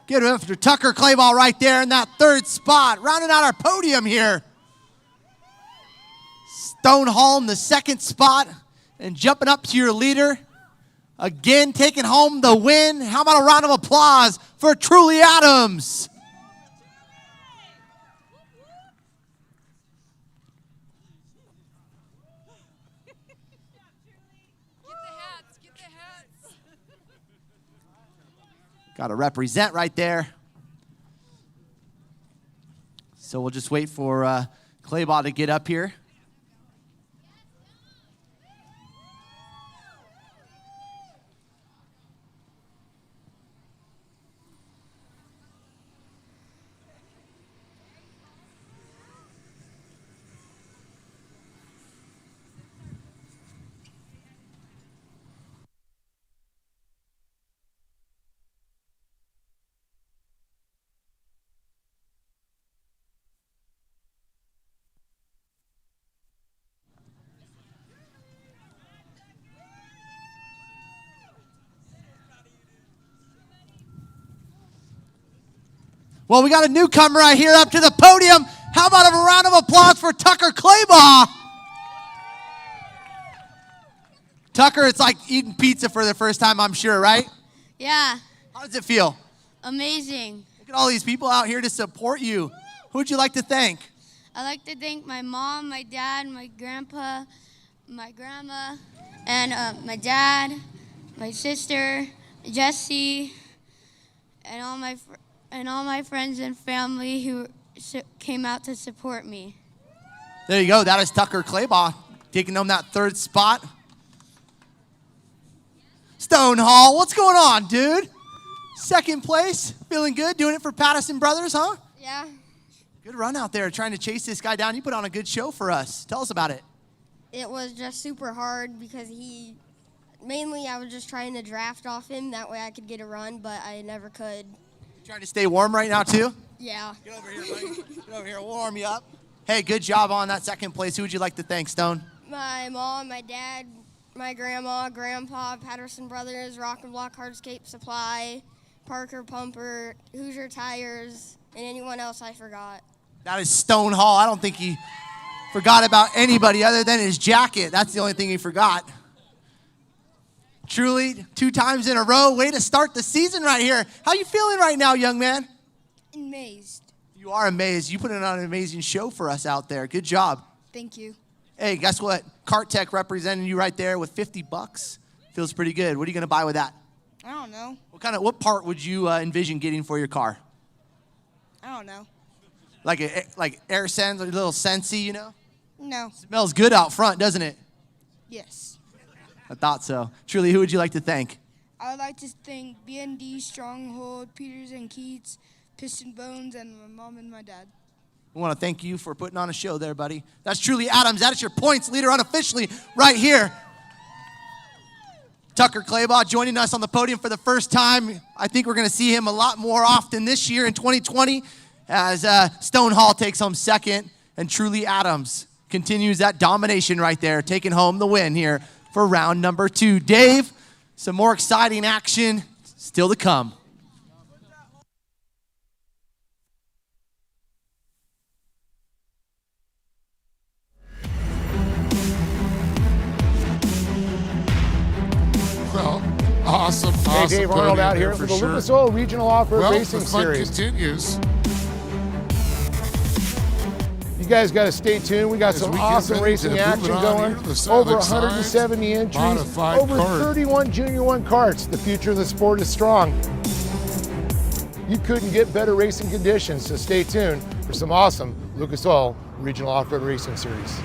S6: Get it up for Tucker Clayball right there in that third spot. Rounding out our podium here. Stone Hall in the second spot and jumping up to your leader. Again, taking home the win. How about a round of applause for Truly Adams? Got to represent right there. So we'll just wait for Clayball to get up here. Well, we got a newcomer right here up to the podium. How about a round of applause for Tucker Clayball? Tucker, it's like eating pizza for the first time, I'm sure, right?
S10: Yeah,
S6: How does it feel?
S10: amazing.
S6: Look at all these people out here to support you. Who would you like to thank?
S10: I'd like to thank my mom, my dad, my grandpa, my grandma, and my dad, my sister, Jesse, and all my friends and family who came out to support me.
S6: There you go. That is Tucker Claybaugh taking home that third spot. Stonehall, what's going on, dude? Second place, feeling good, doing it for Pattison Brothers, huh?
S10: Yeah.
S6: Good run out there trying to chase this guy down. You put on a good show for us. Tell us about it.
S16: It was just super hard because mainly I was just trying to draft off him. That way I could get a run, but I never could.
S6: Trying to stay warm right now, too?
S16: Yeah.
S6: Get over here, buddy. Get over here, we'll warm you up. Hey, good job on that second place. Who would you like to thank, Stone?
S16: My mom, my dad, my grandma, grandpa, Pattison Brothers, Rock and Block Hardscape Supply, Parker Pumper, Hoosier Tires, and anyone else I forgot.
S6: That is Stonehall. I don't think he forgot about anybody other than his jacket. That's the only thing he forgot. Truly, 2 times in a row. Way to start the season right here. How you feeling right now, young man?
S16: Amazed.
S6: You are amazed. You put on an amazing show for us out there. Good job.
S16: Thank you.
S6: Hey, guess what? Kart Tech representing you right there with $50. Feels pretty good. What are you going to buy with that?
S16: I don't know.
S6: What part would you envision getting for your car?
S16: I don't know.
S6: Like air sense, a little Sensei, you know?
S16: No.
S6: Smells good out front, doesn't it?
S16: Yes.
S6: I thought so. Truly, who would you like to thank?
S16: I would like to thank BND, Stronghold, Peters and Keats, Piston Bones, and my mom and my dad.
S6: I want to thank you for putting on a show there, buddy. That's Truly Adams. That is your points leader unofficially right here. Tucker Claybaugh joining us on the podium for the first time. I think we're going to see him a lot more often this year in 2020 as Stonehall takes home second and Truly Adams continues that domination right there, taking home the win here for round number 2. Dave, some more exciting action still to come.
S12: Well, awesome.
S4: Hey, Dave Arnold out here for the
S12: sure.
S4: Lucas Oil Regional Off-Road Racing
S12: the fun
S4: Series.
S12: continues.
S4: You guys got to stay tuned. We got
S12: As
S4: some
S12: we get
S4: awesome
S12: ready
S4: racing
S12: to
S4: action
S12: move it on
S4: going.
S12: here to the
S4: Over
S12: Silent Signs
S4: 170 entries,
S12: modified
S4: over
S12: kart.
S4: 31 Junior 1 karts. The future of the sport is strong. You couldn't get better racing conditions, so stay tuned for some awesome Lucas Oil Regional Off-Road Racing Series.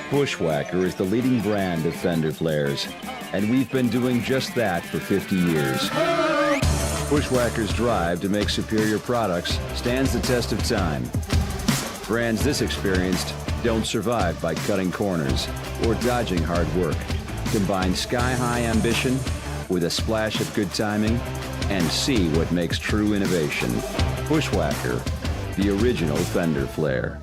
S5: Bushwhacker is the leading brand of fender flares, and we've been doing just that for 50 years. Bushwhacker's drive to make superior products stands the test of time. Brands this experienced don't survive by cutting corners or dodging hard work. Combine sky-high ambition with a splash of good timing and see what makes true innovation. Bushwhacker, the original fender flare.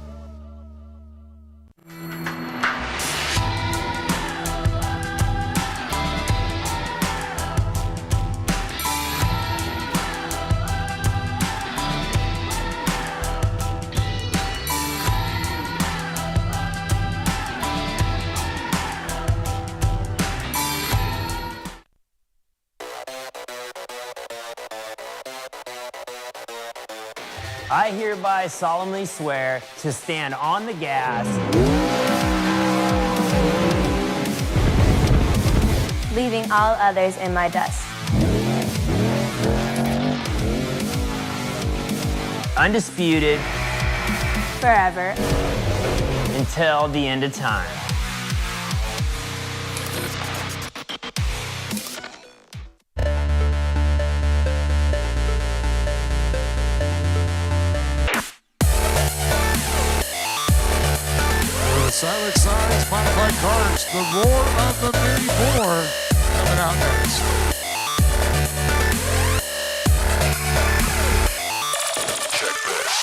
S1: I hereby solemnly swear to stand on the gas,
S2: leaving all others in my dust.
S1: undisputed,
S2: forever,
S1: until the end of time.
S12: Silent Signs Modified Karts, the roar of the Mini 4 coming out next. Check this.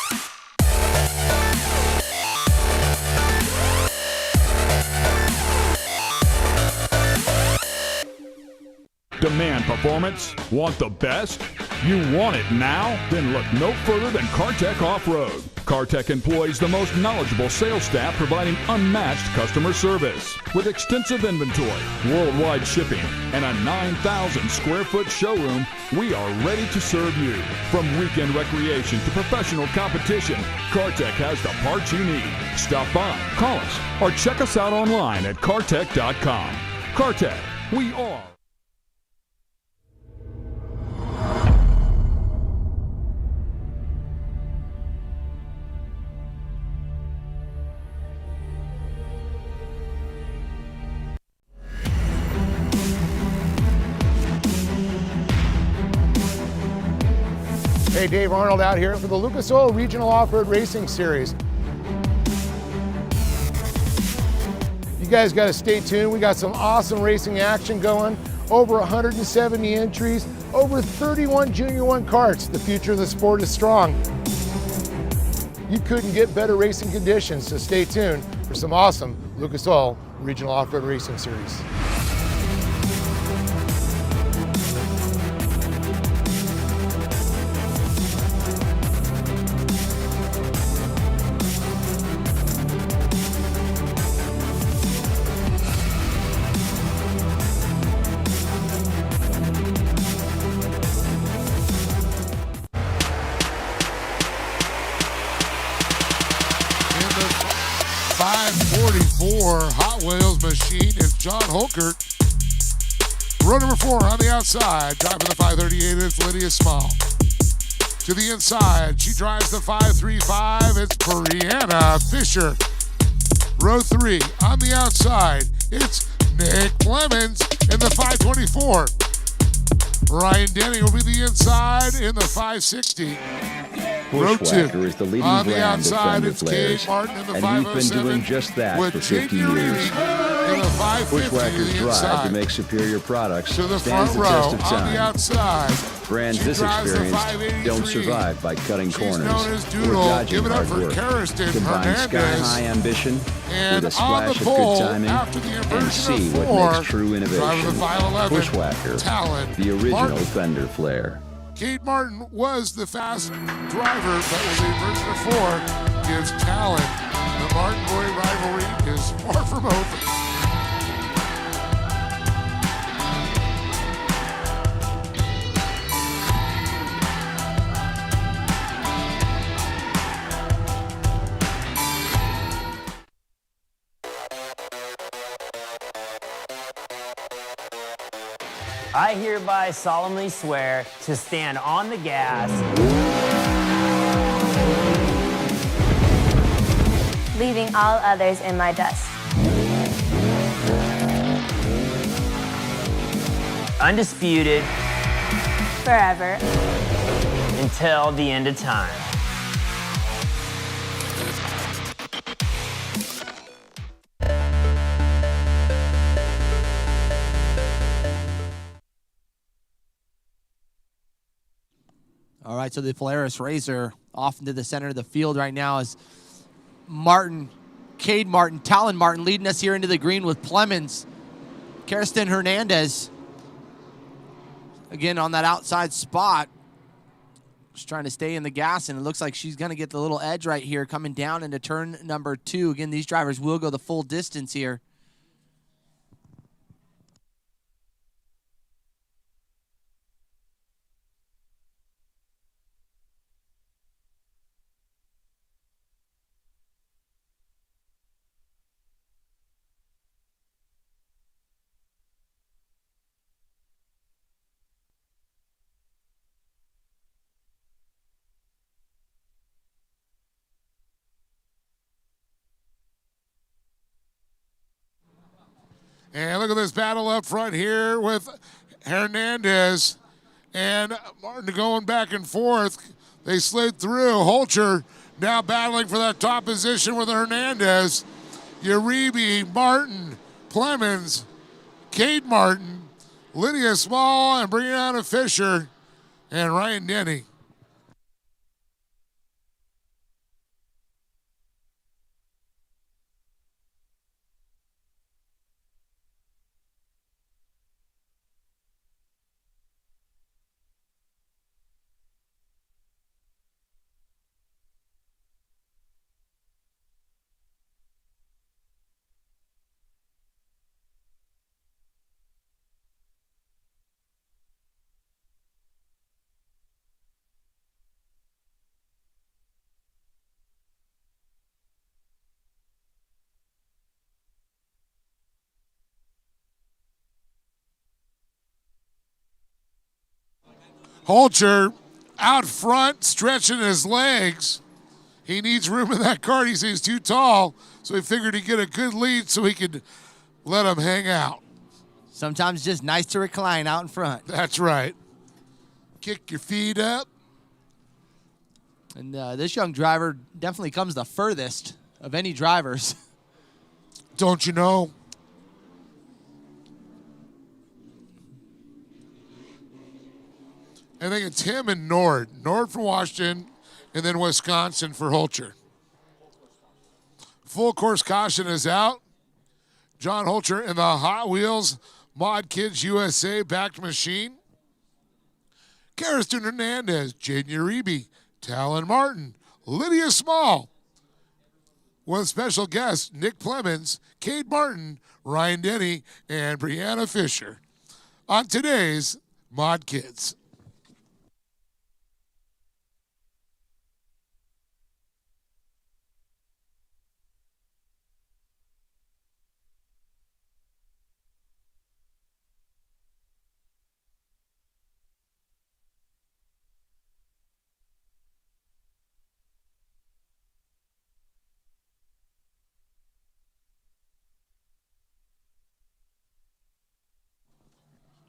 S3: Demand performance? Want the best? You want it now? Then look no further than Kartech Off-Road. Kartech employs the most knowledgeable sales staff providing unmatched customer service. With extensive inventory, worldwide shipping, and a 9,000 square foot showroom, we are ready to serve you. From weekend recreation to professional competition, Kartech has the parts you need. Stop by, call us, or check us out online at kartech.com. Kartech, we are.
S4: Hey, Dave Arnold out here for the Lucas Oil Regional Off-Road Racing Series. You guys got to stay tuned. We got some awesome racing action going. Over 170 entries, over 31 Junior 1 karts. The future of the sport is strong. You couldn't get better racing conditions, so stay tuned for some awesome Lucas Oil Regional Off-Road Racing Series.
S12: Hot Wheels machine is John Holkert. Row number 4 on the outside, driving the 538 is Lydia Small. To the inside, she drives the 535, it's Brianna Fisher. Row 3 on the outside, it's Nick Clemens in the 524. Ryan Denny will be the inside in the 560. Row 2
S5: is the leading
S12: on the
S5: brand
S12: outside,
S5: of
S12: it's
S5: fender
S12: Kate Martin in the
S5: and
S12: 507.
S5: we've been doing just that
S12: with
S5: for 50
S12: Jamie
S5: years.
S12: Reedy in the 550
S5: Bushwhackers
S12: the
S5: drive
S12: inside.
S5: to make superior products
S12: To the
S5: stands
S12: front
S5: the
S12: row
S5: test of
S12: on the
S5: time.
S12: outside.
S5: Brands
S12: She
S5: this
S12: drives the
S5: experienced don't
S12: 583.
S5: survive by cutting
S12: She's
S5: corners
S12: known as
S5: or
S12: Doodle.
S5: dodging
S12: Give it up
S5: hard
S12: for
S5: work.
S12: Karsten
S5: Combine
S12: Hernandez.
S5: sky-high ambition
S12: And
S5: with a
S12: on the
S5: splash of
S12: pole,
S5: good timing
S12: after the
S5: and
S12: inversion
S5: see
S12: of
S5: what
S12: 4,
S5: makes true
S12: driving
S5: innovation.
S12: the 511,
S5: Bushwhacker,
S12: Talon
S5: the original
S12: Martin.
S5: fender flare.
S12: Kate Martin was the fast driver, but with a version of 4 gives Talon. The Martin boy rivalry is far from over.
S1: I hereby solemnly swear to stand on the gas,
S2: leaving all others in my dust.
S1: undisputed,
S2: forever,
S1: until the end of time.
S6: All right, so the Polaris RZR off into the center of the field right now is Cade Martin, Talon Martin leading us here into the green with Clemens. Kirsten Hernandez, again on that outside spot. Just trying to stay in the gas, and it looks like she's going to get the little edge right here coming down into turn number 2. Again, these drivers will go the full distance here.
S12: And look at this battle up front here with Hernandez and Martin going back and forth. They slid through. Holcher now battling for that top position with Hernandez. Uribe, Martin, Clemens, Kate Martin, Lydia Small, and Brianna Fisher, and Ryan Denny. Holcher out front, stretching his legs. He needs room in that cart. He says he's too tall, so he figured he'd get a good lead so he could let him hang out.
S6: Sometimes just nice to recline out in front.
S12: That's right. Kick your feet up.
S6: And this young driver definitely comes the furthest of any drivers.
S12: Don't you know? I think it's him and Nord. Nord for Washington, and then Wisconsin for Holcher. Full course caution is out. John Holcher in the Hot Wheels Mod Kids USA backed machine. Kariston Hernandez, Jaden Uribe, Talon Martin, Lydia Small. With special guests Nick Clemens, Kate Martin, Ryan Denny, and Brianna Fisher on today's Mod Kids.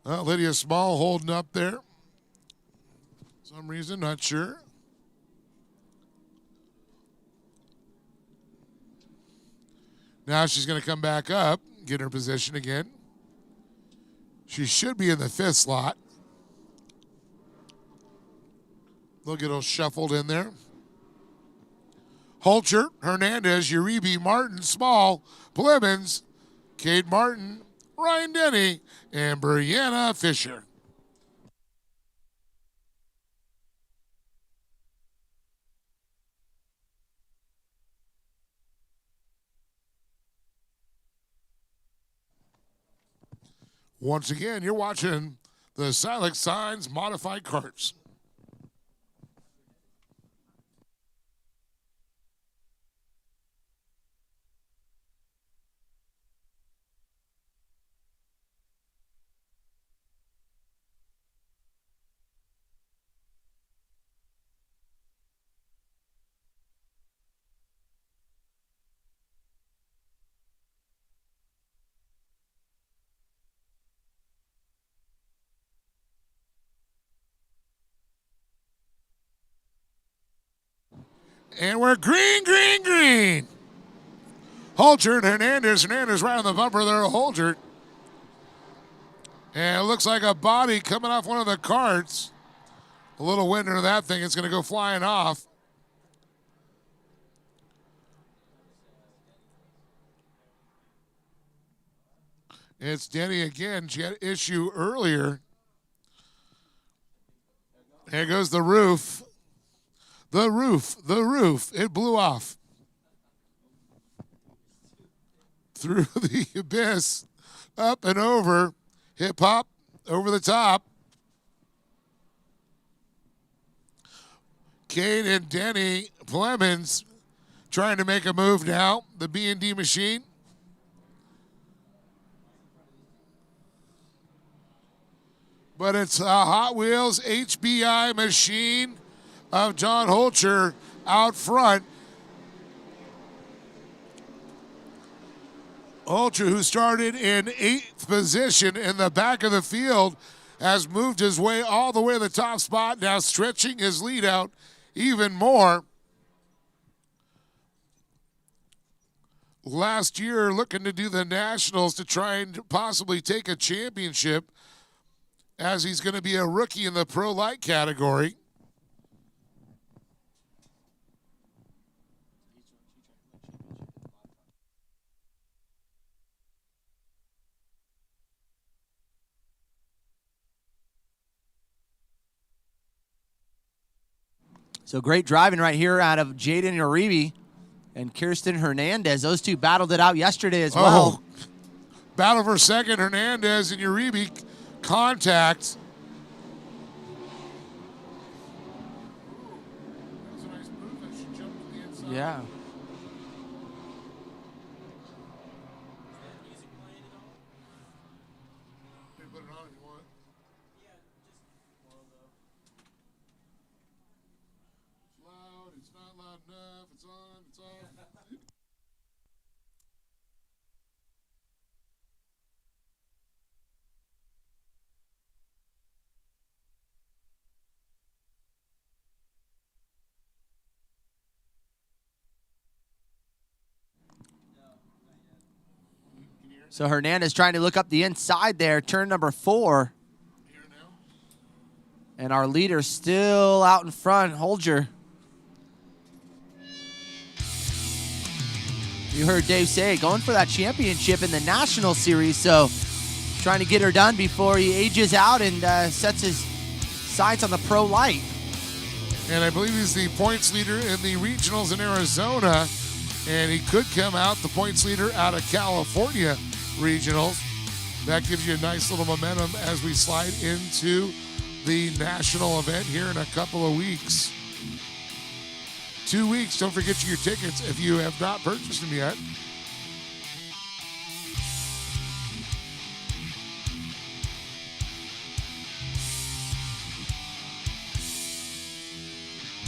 S12: Lydia Small holding up there. Some reason, not sure. Now she's going to come back up, get her position again. She should be in the 5th slot. They'll get all shuffled in there. Holcher, Hernandez, Uribe, Martin, Small, Clemens, Cade Martin, Ryan Denny, and Brianna Fisher. Once again, you're watching the Silex Signs Modified Karts. And we're green, green, green. Holcher and Hernandez. Hernandez right on the bumper there, Holcher. And it looks like a body coming off one of the carts. A little wind into that thing. It's going to go flying off. It's Denny again. She had issue earlier. There goes the roof. The roof. It blew off. Through the abyss, up and over. Hip hop, over the top. Kate and Denny Clemens trying to make a move now. The B&D machine. But it's a Hot Wheels HBI machine of John Holcher out front. Ultra, who started in 8th position in the back of the field, has moved his way all the way to the top spot, now stretching his lead out even more. Last year, looking to do the Nationals to try and possibly take a championship, as he's going to be a rookie in the Pro Light category.
S6: So great driving right here out of Jaden Uribe and Kirsten Hernandez. Those two battled it out yesterday as well.
S12: Battle for second, Hernandez and Uribe contact.
S6: Yeah. So Hernandez trying to look up the inside there, turn number 4. And our leader still out in front, Holger. You heard Dave say, going for that championship in the National Series, so trying to get her done before he ages out and sets his sights on the Pro Light.
S12: And I believe he's the points leader in the regionals in Arizona, and he could come out the points leader out of California regionals. That gives you a nice little momentum as we slide into the national event here in a couple of weeks. 2 weeks. Don't forget your tickets if you have not purchased them yet.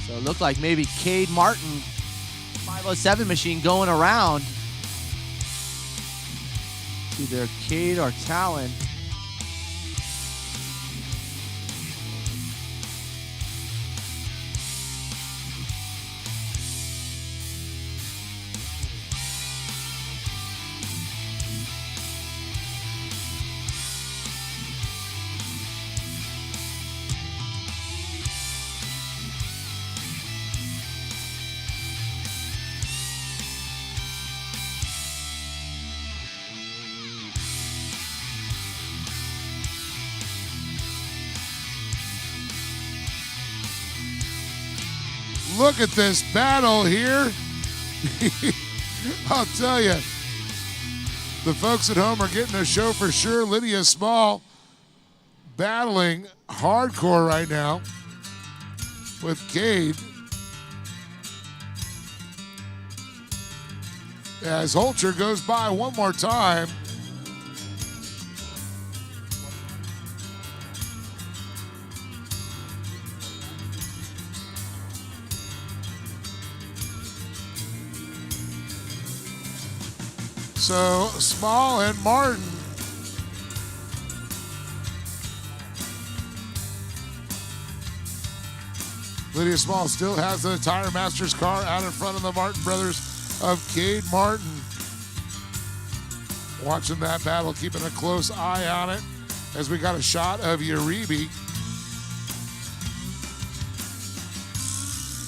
S6: So it looked like maybe Cade Martin, 507 machine going around. Either Cade or Talon.
S12: Look at this battle here. I'll tell you, the folks at home are getting a show for sure. Lydia Small battling hardcore right now with Cade. As Holcher goes by one more time. So Small and Martin. Lydia Small still has the Tire Masters car out in front of the Martin brothers of Cade Martin. Watching that battle, keeping a close eye on it as we got a shot of Uribe.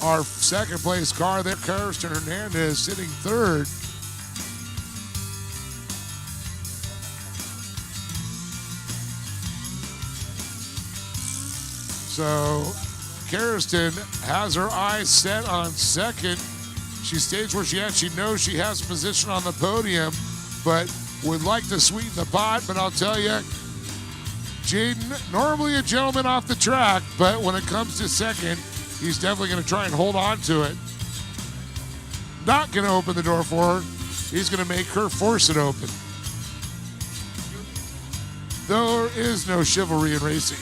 S12: Our second place car there, Kirsten Hernandez sitting third. So Kirsten has her eyes set on second. She stays where she at. She knows she has a position on the podium, but would like to sweeten the pot. But I'll tell you, Jaden, normally a gentleman off the track, but when it comes to second, he's definitely going to try and hold on to it. Not going to open the door for her. He's going to make her force it open. There is no chivalry in racing.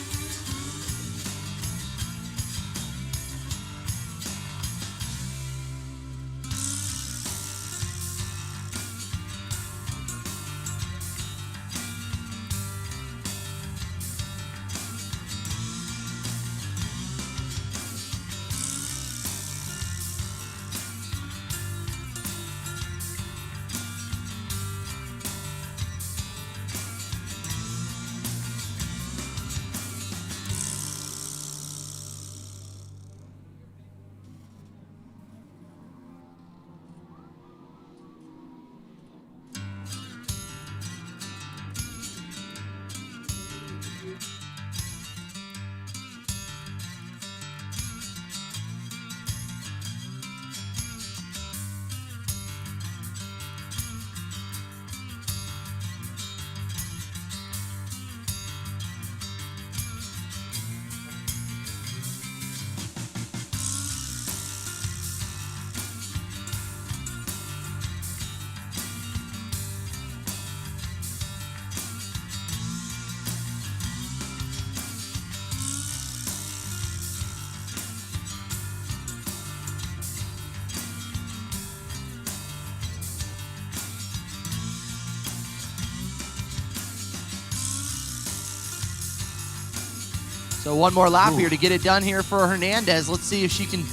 S6: So one more lap here to get it done here for Hernandez. Let's see if she can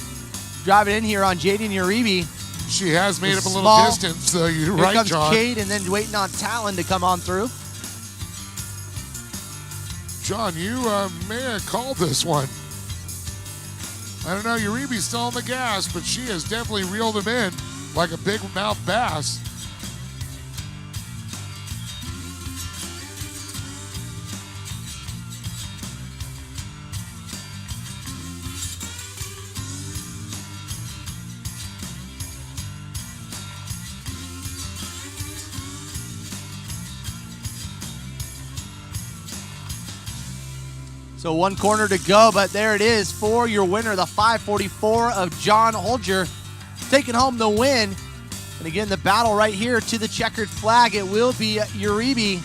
S6: drive it in here on Jaden Uribe.
S12: She has made up a little distance, so you're right,
S6: Here comes
S12: John.
S6: Cade, and then waiting on Talon to come on through.
S12: John, you may have called this one. I don't know, Uribe's still on the gas, but she has definitely reeled him in like a big mouth bass.
S6: So one corner to go, but there it is for your winner, the 544 of John Holger, taking home the win. And again, the battle right here to the checkered flag. It will be Uribe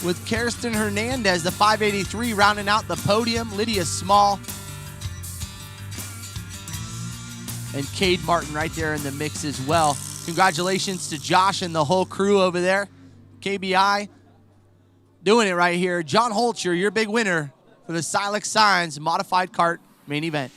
S6: with Kirsten Hernandez, the 583, rounding out the podium. Lydia Small and Cade Martin right there in the mix as well. Congratulations to Josh and the whole crew over there. KBI doing it right here. John Holcher, your big winner for the Silex Signs Modified Kart main event.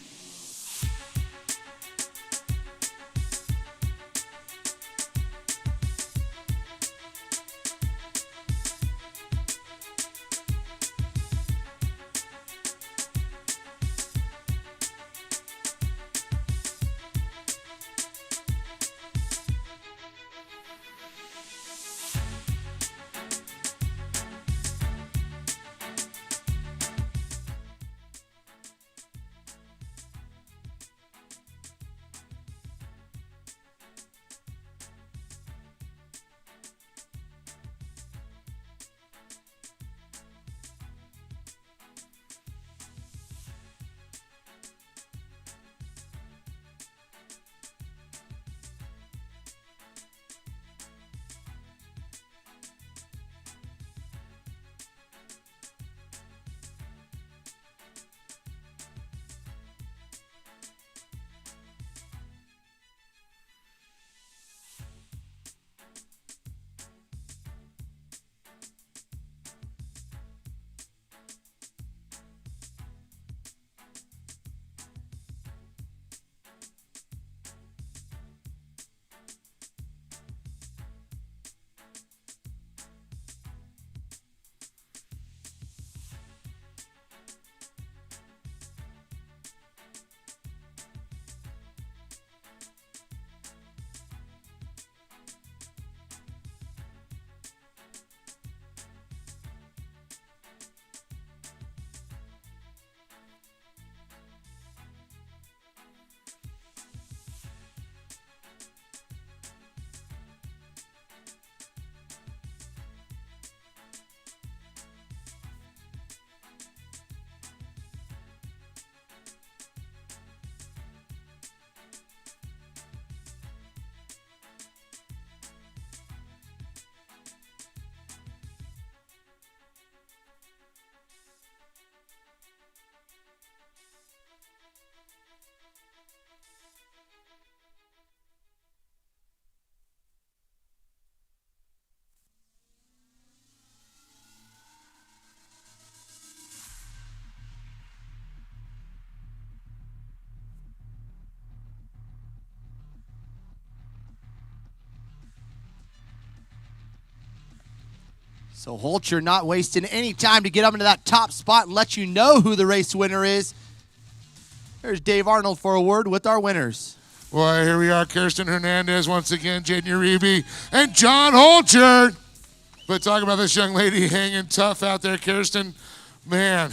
S6: So Holcher not wasting any time to get up into that top spot and let you know who the race winner is. There's Dave Arnold for a word with our winners.
S12: Well, here we are, Kirsten Hernandez once again, Jaden Uribe, and John Holcher. But talk about this young lady hanging tough out there, Kirsten. Man,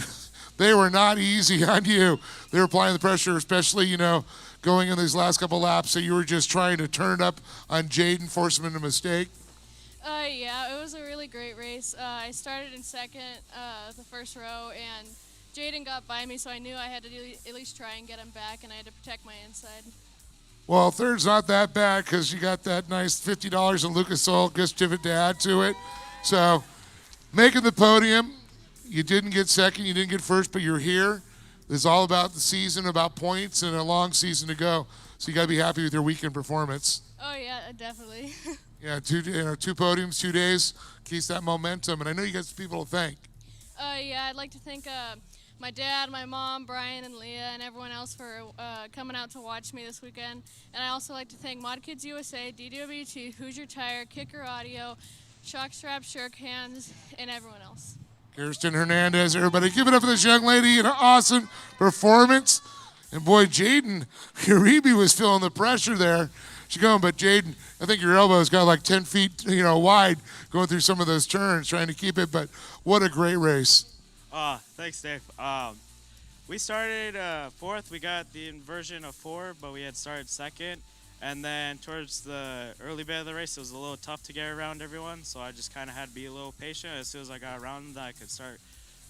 S12: they were not easy on you. They were applying the pressure, especially, you know, going in these last couple laps. So you were just trying to turn it up on Jaden, force him into a mistake.
S17: Yeah, it was a really great race. I started in second, the first row, and Jaden got by me, so I knew I had to at least try and get him back, and I had to protect my inside.
S12: Well, third's not that bad because you got that nice $50 in Lucas Oil gift certificate to add to it. So making the podium, you didn't get second, you didn't get first, but you're here. It's all about the season, about points, and a long season to go. So you got to be happy with your weekend performance.
S17: Oh, yeah, definitely.
S12: Yeah, two podiums, 2 days, keeps that momentum. And I know you got some people to thank.
S17: Yeah, I'd like to thank my dad, my mom, Brian, and Leah, and everyone else for coming out to watch me this weekend. And I also like to thank Mod Kids USA, DWT, Hoosier Tire, Kicker Audio, Shock Strap, Shirk Hands, and everyone else.
S12: Kirsten Hernandez, everybody, give it up for this young lady. An awesome performance. And boy, Jaden Uribe was feeling the pressure there. She's going, but Jaden, I think your elbow's got like 10 feet, wide going through some of those turns, trying to keep it. But what a great race.
S18: Thanks, Dave. We started fourth. We got the inversion of 4, but we had started second. And then towards the early bit of the race, it was a little tough to get around everyone. So I just kind of had to be a little patient. As soon as I got around them, I could start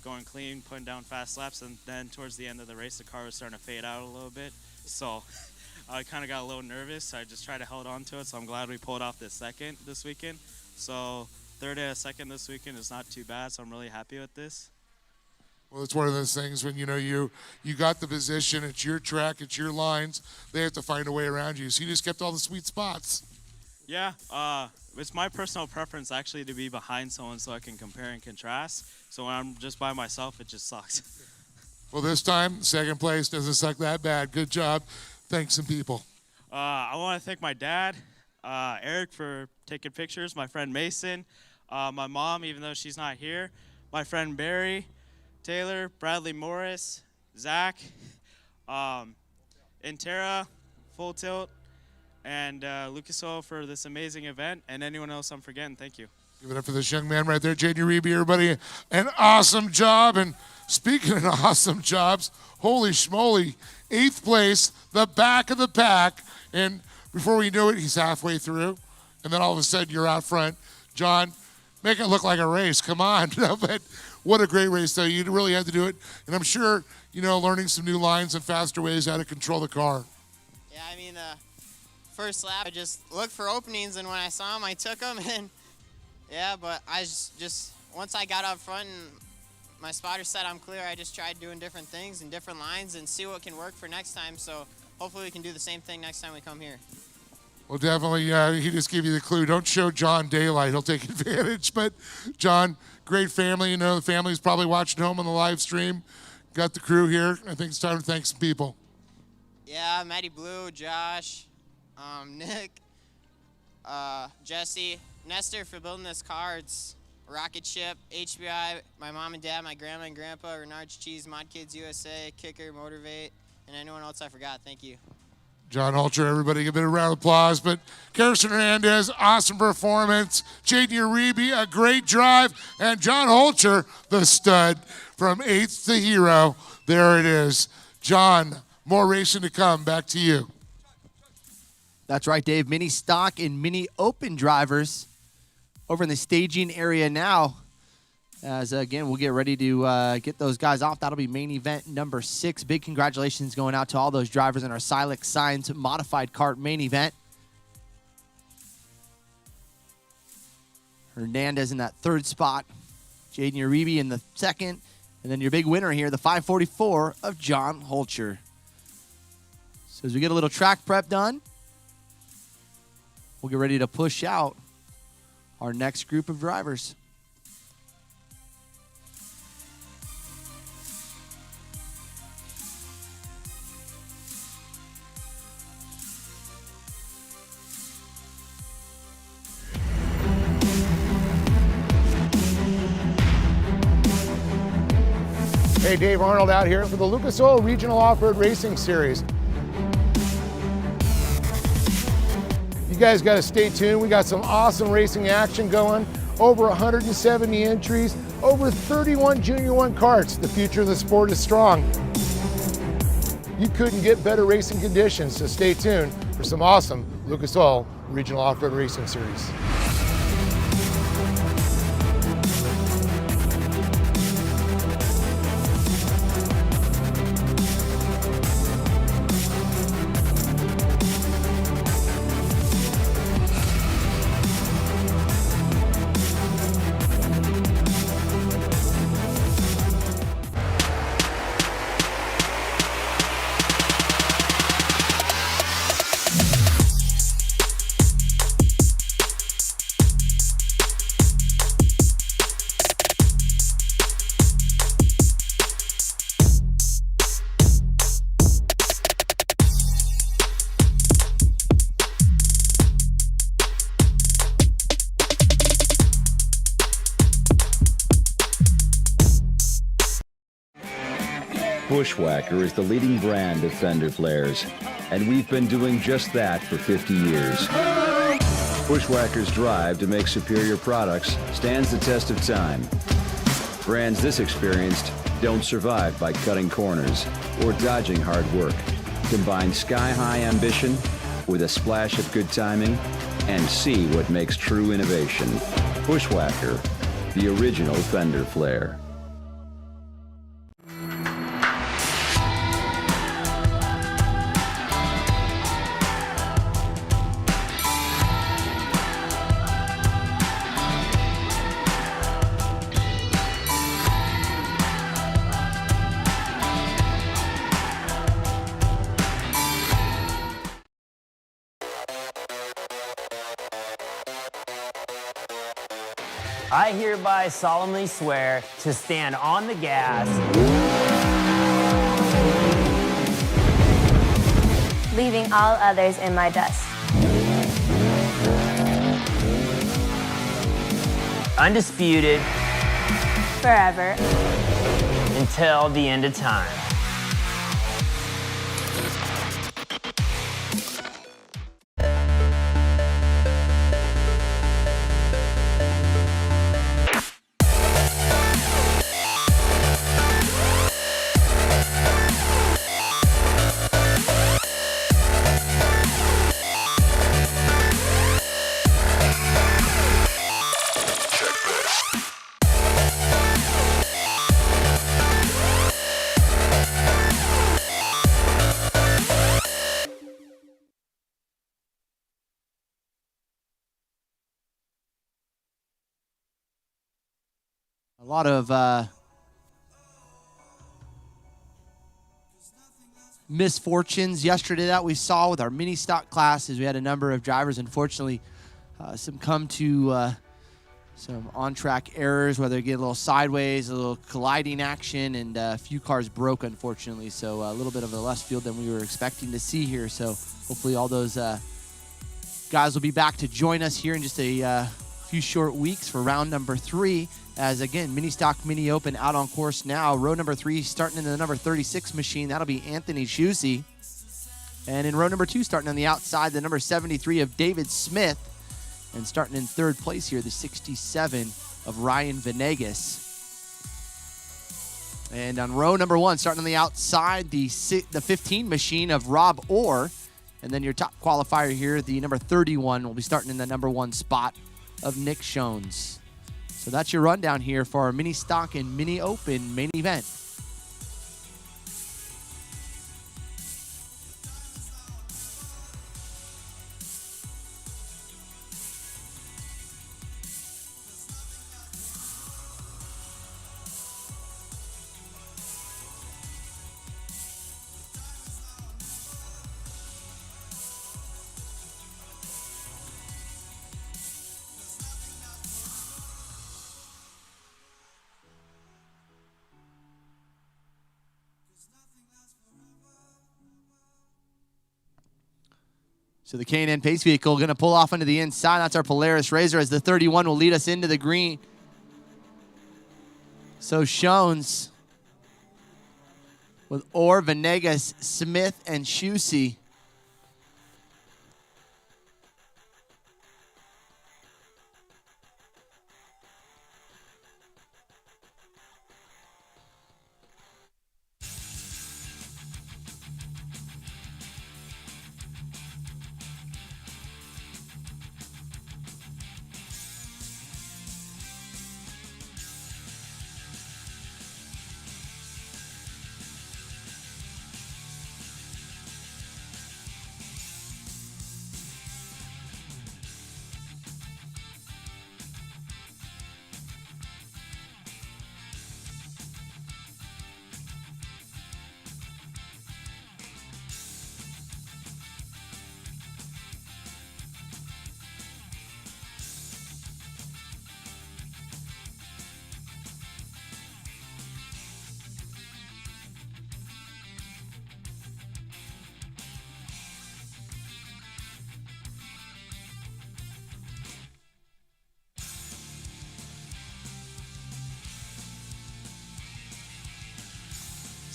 S18: going clean, putting down fast laps. And then towards the end of the race, the car was starting to fade out a little bit. So I kind of got a little nervous. I just tried to hold on to it. So I'm glad we pulled off the second this weekend. So third and a second this weekend is not too bad. So I'm really happy with this.
S12: Well, it's one of those things when, you got the position, it's your track, it's your lines, they have to find a way around you. So you just kept all the sweet spots.
S18: Yeah, it's my personal preference actually to be behind someone so I can compare and contrast. So when I'm just by myself, it just sucks.
S12: Well, this time, second place doesn't suck that bad. Good job. Thanks some people.
S18: I want to thank my dad, Eric, for taking pictures, my friend Mason, my mom, even though she's not here, my friend Barry, Taylor, Bradley Morris, Zach, Intera, Full Tilt, and Lucas Oil for this amazing event, and anyone else I'm forgetting, thank you.
S12: Give it up for this young man right there, Jaden Uribe, everybody. An awesome job. And speaking of awesome jobs, holy schmoly, 8th place, the back of the pack. And before we knew it, he's halfway through. And then all of a sudden, you're out front. John, make it look like a race. Come on. But what a great race, though. You really had to do it. And I'm sure, learning some new lines and faster ways how to control the car.
S19: Yeah, I mean, first lap, I just looked for openings, and when I saw them, I took them. And, yeah, but I just once I got up front and my spotter said I'm clear, I just tried doing different things and different lines and see what can work for next time. So hopefully we can do the same thing next time we come here.
S12: Well, definitely, he just gave you the clue. Don't show John daylight. He'll take advantage. But, John, great family. The family's probably watching home on the live stream. Got the crew here. I think it's time to thank some people.
S19: Yeah, Matty Blue, Josh, Nick, Jesse, Nestor for building this car. It's Rocket Ship, HBI, my mom and dad, my grandma and grandpa, Renard's Cheese, Mod Kids USA, Kicker, Motivate, and anyone else I forgot. Thank you.
S12: John Holcher, everybody, give it a round of applause. But Kirsten Hernandez, awesome performance. Jaden Uribe, a great drive. And John Holcher, the stud, from 8th to hero. There it is. John, more racing to come. Back to you.
S6: That's right, Dave. Mini stock and mini open drivers over in the staging area now. As, again, we'll get ready to get those guys off. That'll be main event number 6. Big congratulations going out to all those drivers in our Silex Signs modified kart main event. Hernandez in that 3rd spot. Jaden Uribe in the 2nd. And then your big winner here, the 544 of John Holcher. So as we get a little track prep done, we'll get ready to push out our next group of drivers.
S4: Hey, Dave Arnold out here for the Lucas Oil Regional Off-Road Racing Series. You guys got to stay tuned. We got some awesome racing action going. Over 170 entries, over 31 Junior 1 karts. The future of the sport is strong. You couldn't get better racing conditions, so stay tuned for some awesome Lucas Oil Regional Off-Road Racing Series.
S5: Bushwhacker is the leading brand of fender flares, and we've been doing just that for 50 years. Bushwhacker's drive to make superior products stands the test of time. Brands this experienced don't survive by cutting corners or dodging hard work. Combine sky-high ambition with a splash of good timing and see what makes true innovation. Bushwhacker, the original fender flare.
S1: I hereby solemnly swear to stand on the gas,
S2: leaving all others in my dust.
S1: undisputed,
S2: forever,
S1: until the end of time.
S6: A lot of misfortunes yesterday that we saw with our mini stock classes. We had a number of drivers, unfortunately, succumb to some on-track errors, whether they get a little sideways, a little colliding action, and a few cars broke, unfortunately. So a little bit of a less field than we were expecting to see here. So hopefully all those guys will be back to join us here in just a few short weeks for round number 3. As again, mini stock, mini open out on course now. Row number 3 starting in the number 36 machine. That'll be Anthony Schusse. And in row number 2, starting on the outside, the number 73 of David Smith. And starting in 3rd place here, the 67 of Ryan Venegas. And on row number 1, starting on the outside, the 15 machine of Rob Orr. And then your top qualifier here, the number 31, will be starting in the number 1 spot of Nick Shones. So that's your rundown here for our mini stock and mini open main event. So the K&N Pace vehicle going to pull off onto the inside. That's our Polaris RZR as the 31 will lead us into the green. So Shones with Orr, Venegas, Smith, and Schusse.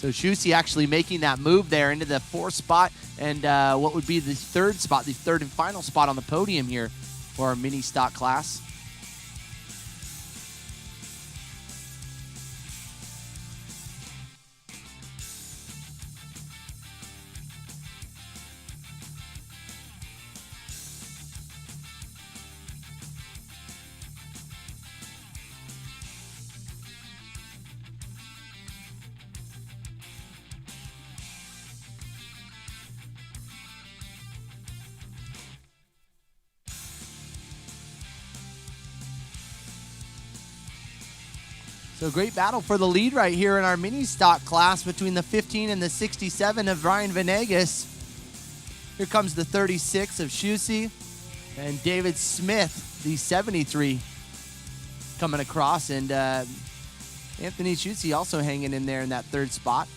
S6: So Schusse actually making that move there into the 4th spot and what would be the 3rd spot, the 3rd and final spot on the podium here for our mini stock class. So great battle for the lead right here in our mini stock class between the 15 and the 67 of Ryan Venegas. Here comes the 36 of Schusse and David Smith, the 73, coming across. And Anthony Schusse also hanging in there in that 3rd spot.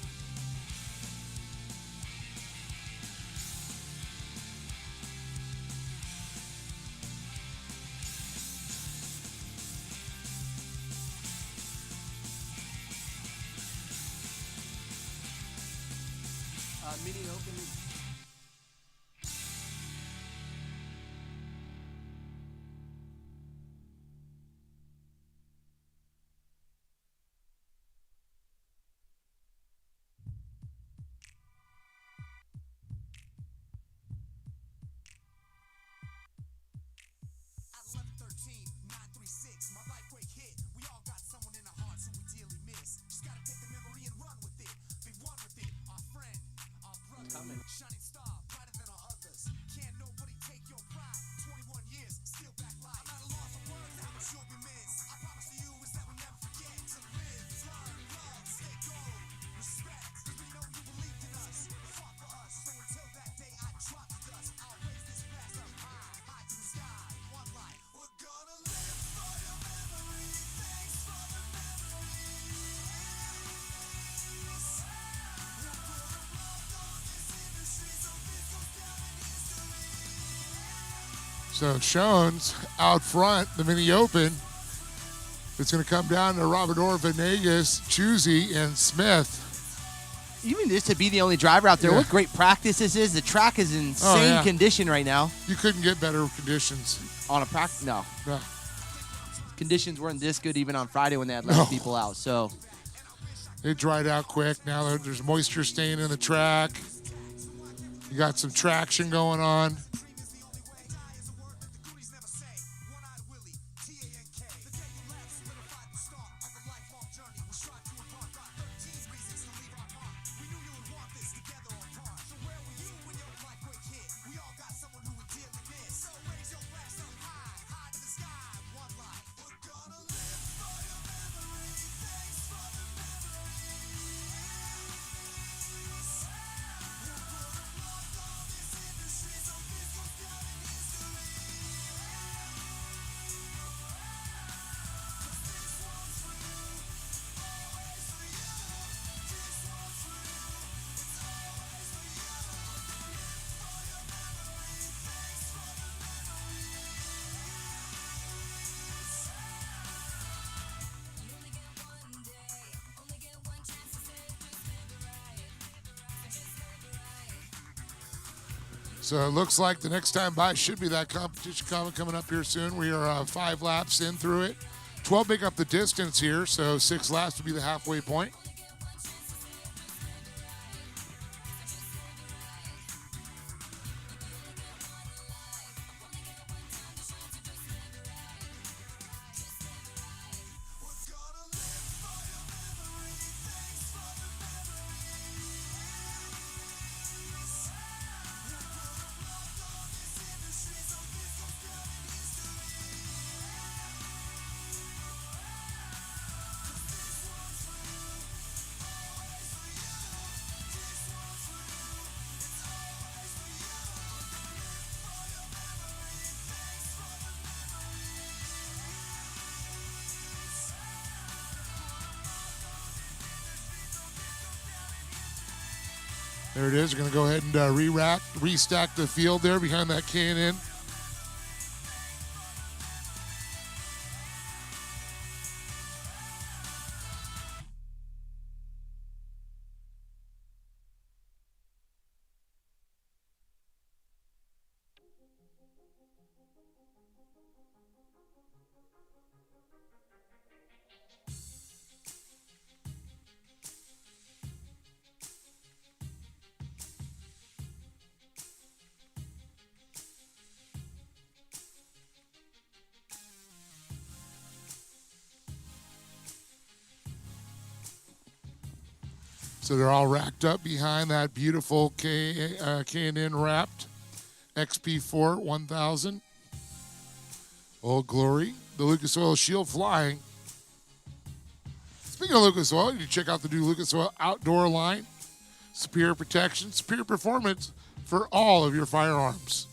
S6: Mini Open.
S4: So Schoen's out front, the mini open. It's going to come down to Robador, Venegas, Schusse, and Smith.
S6: Even just to be the only driver out there, what great practice this is. The track is in insane condition right now.
S4: You couldn't get better conditions.
S6: On a practice? No.
S4: No.
S6: Conditions weren't this good even on Friday when they had less people out. So
S4: it dried out quick. Now there's moisture staying in the track. You got some traction going on. So it looks like the next time by should be that competition coming up here soon. We are 5 laps in through it. 12 make up the distance here, so 6 laps would be the halfway point. There it is. We're going to go ahead and restack the field there behind that K&N.
S12: So they're all racked up behind that beautiful K&N wrapped XP4 1000. Old Glory. The Lucas Oil Shield flying. Speaking of Lucas Oil, you can check out the new Lucas Oil outdoor line. Superior protection, superior performance for all of your firearms.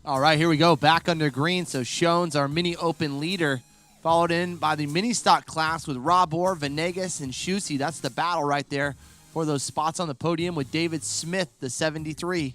S6: All right, here we go. Back under green. So Shones, our mini open leader, followed in by the mini stock class with Rob Orr, Venegas, and Shusi. That's the battle right there for those spots on the podium with David Smith, the 73.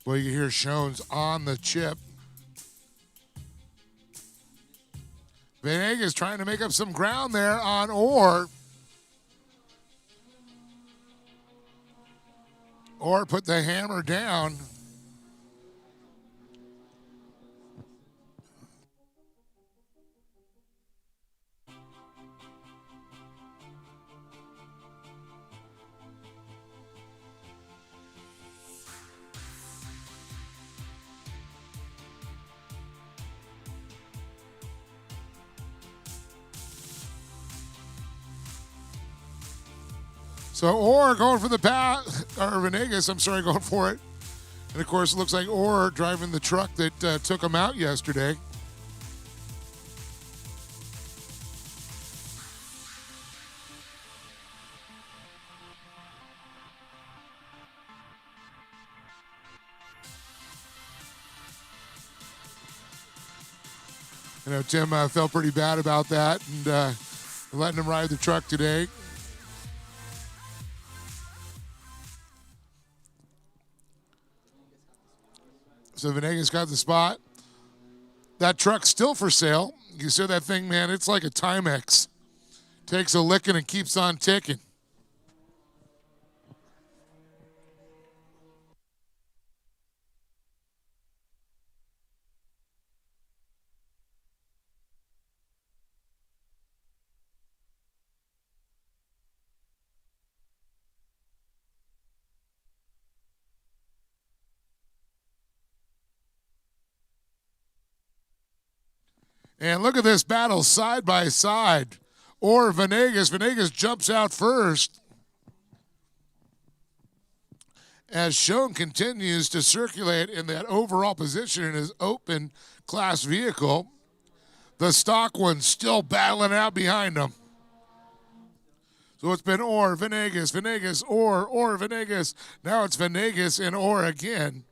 S12: Well, you hear Shones on the chip. Venegas trying to make up some ground there on Orr. Orr put the hammer down. So Orr going for the pass, or Venegas, I'm sorry, going for it. And of course, it looks like Orr driving the truck that took him out yesterday. You know, Tim felt pretty bad about that and letting him ride the truck today. So Venegas got the spot. That truck's still for sale. You see that thing, man, it's like a Timex. Takes a licking and keeps on ticking. And look at this battle side by side. Or Venegas. Venegas jumps out first. As Schoen continues to circulate in that overall position in his open class vehicle. The stock one still battling out behind him. So it's been Orr, Venegas, Venegas, Orr, Venegas. Now it's Venegas and Orr again.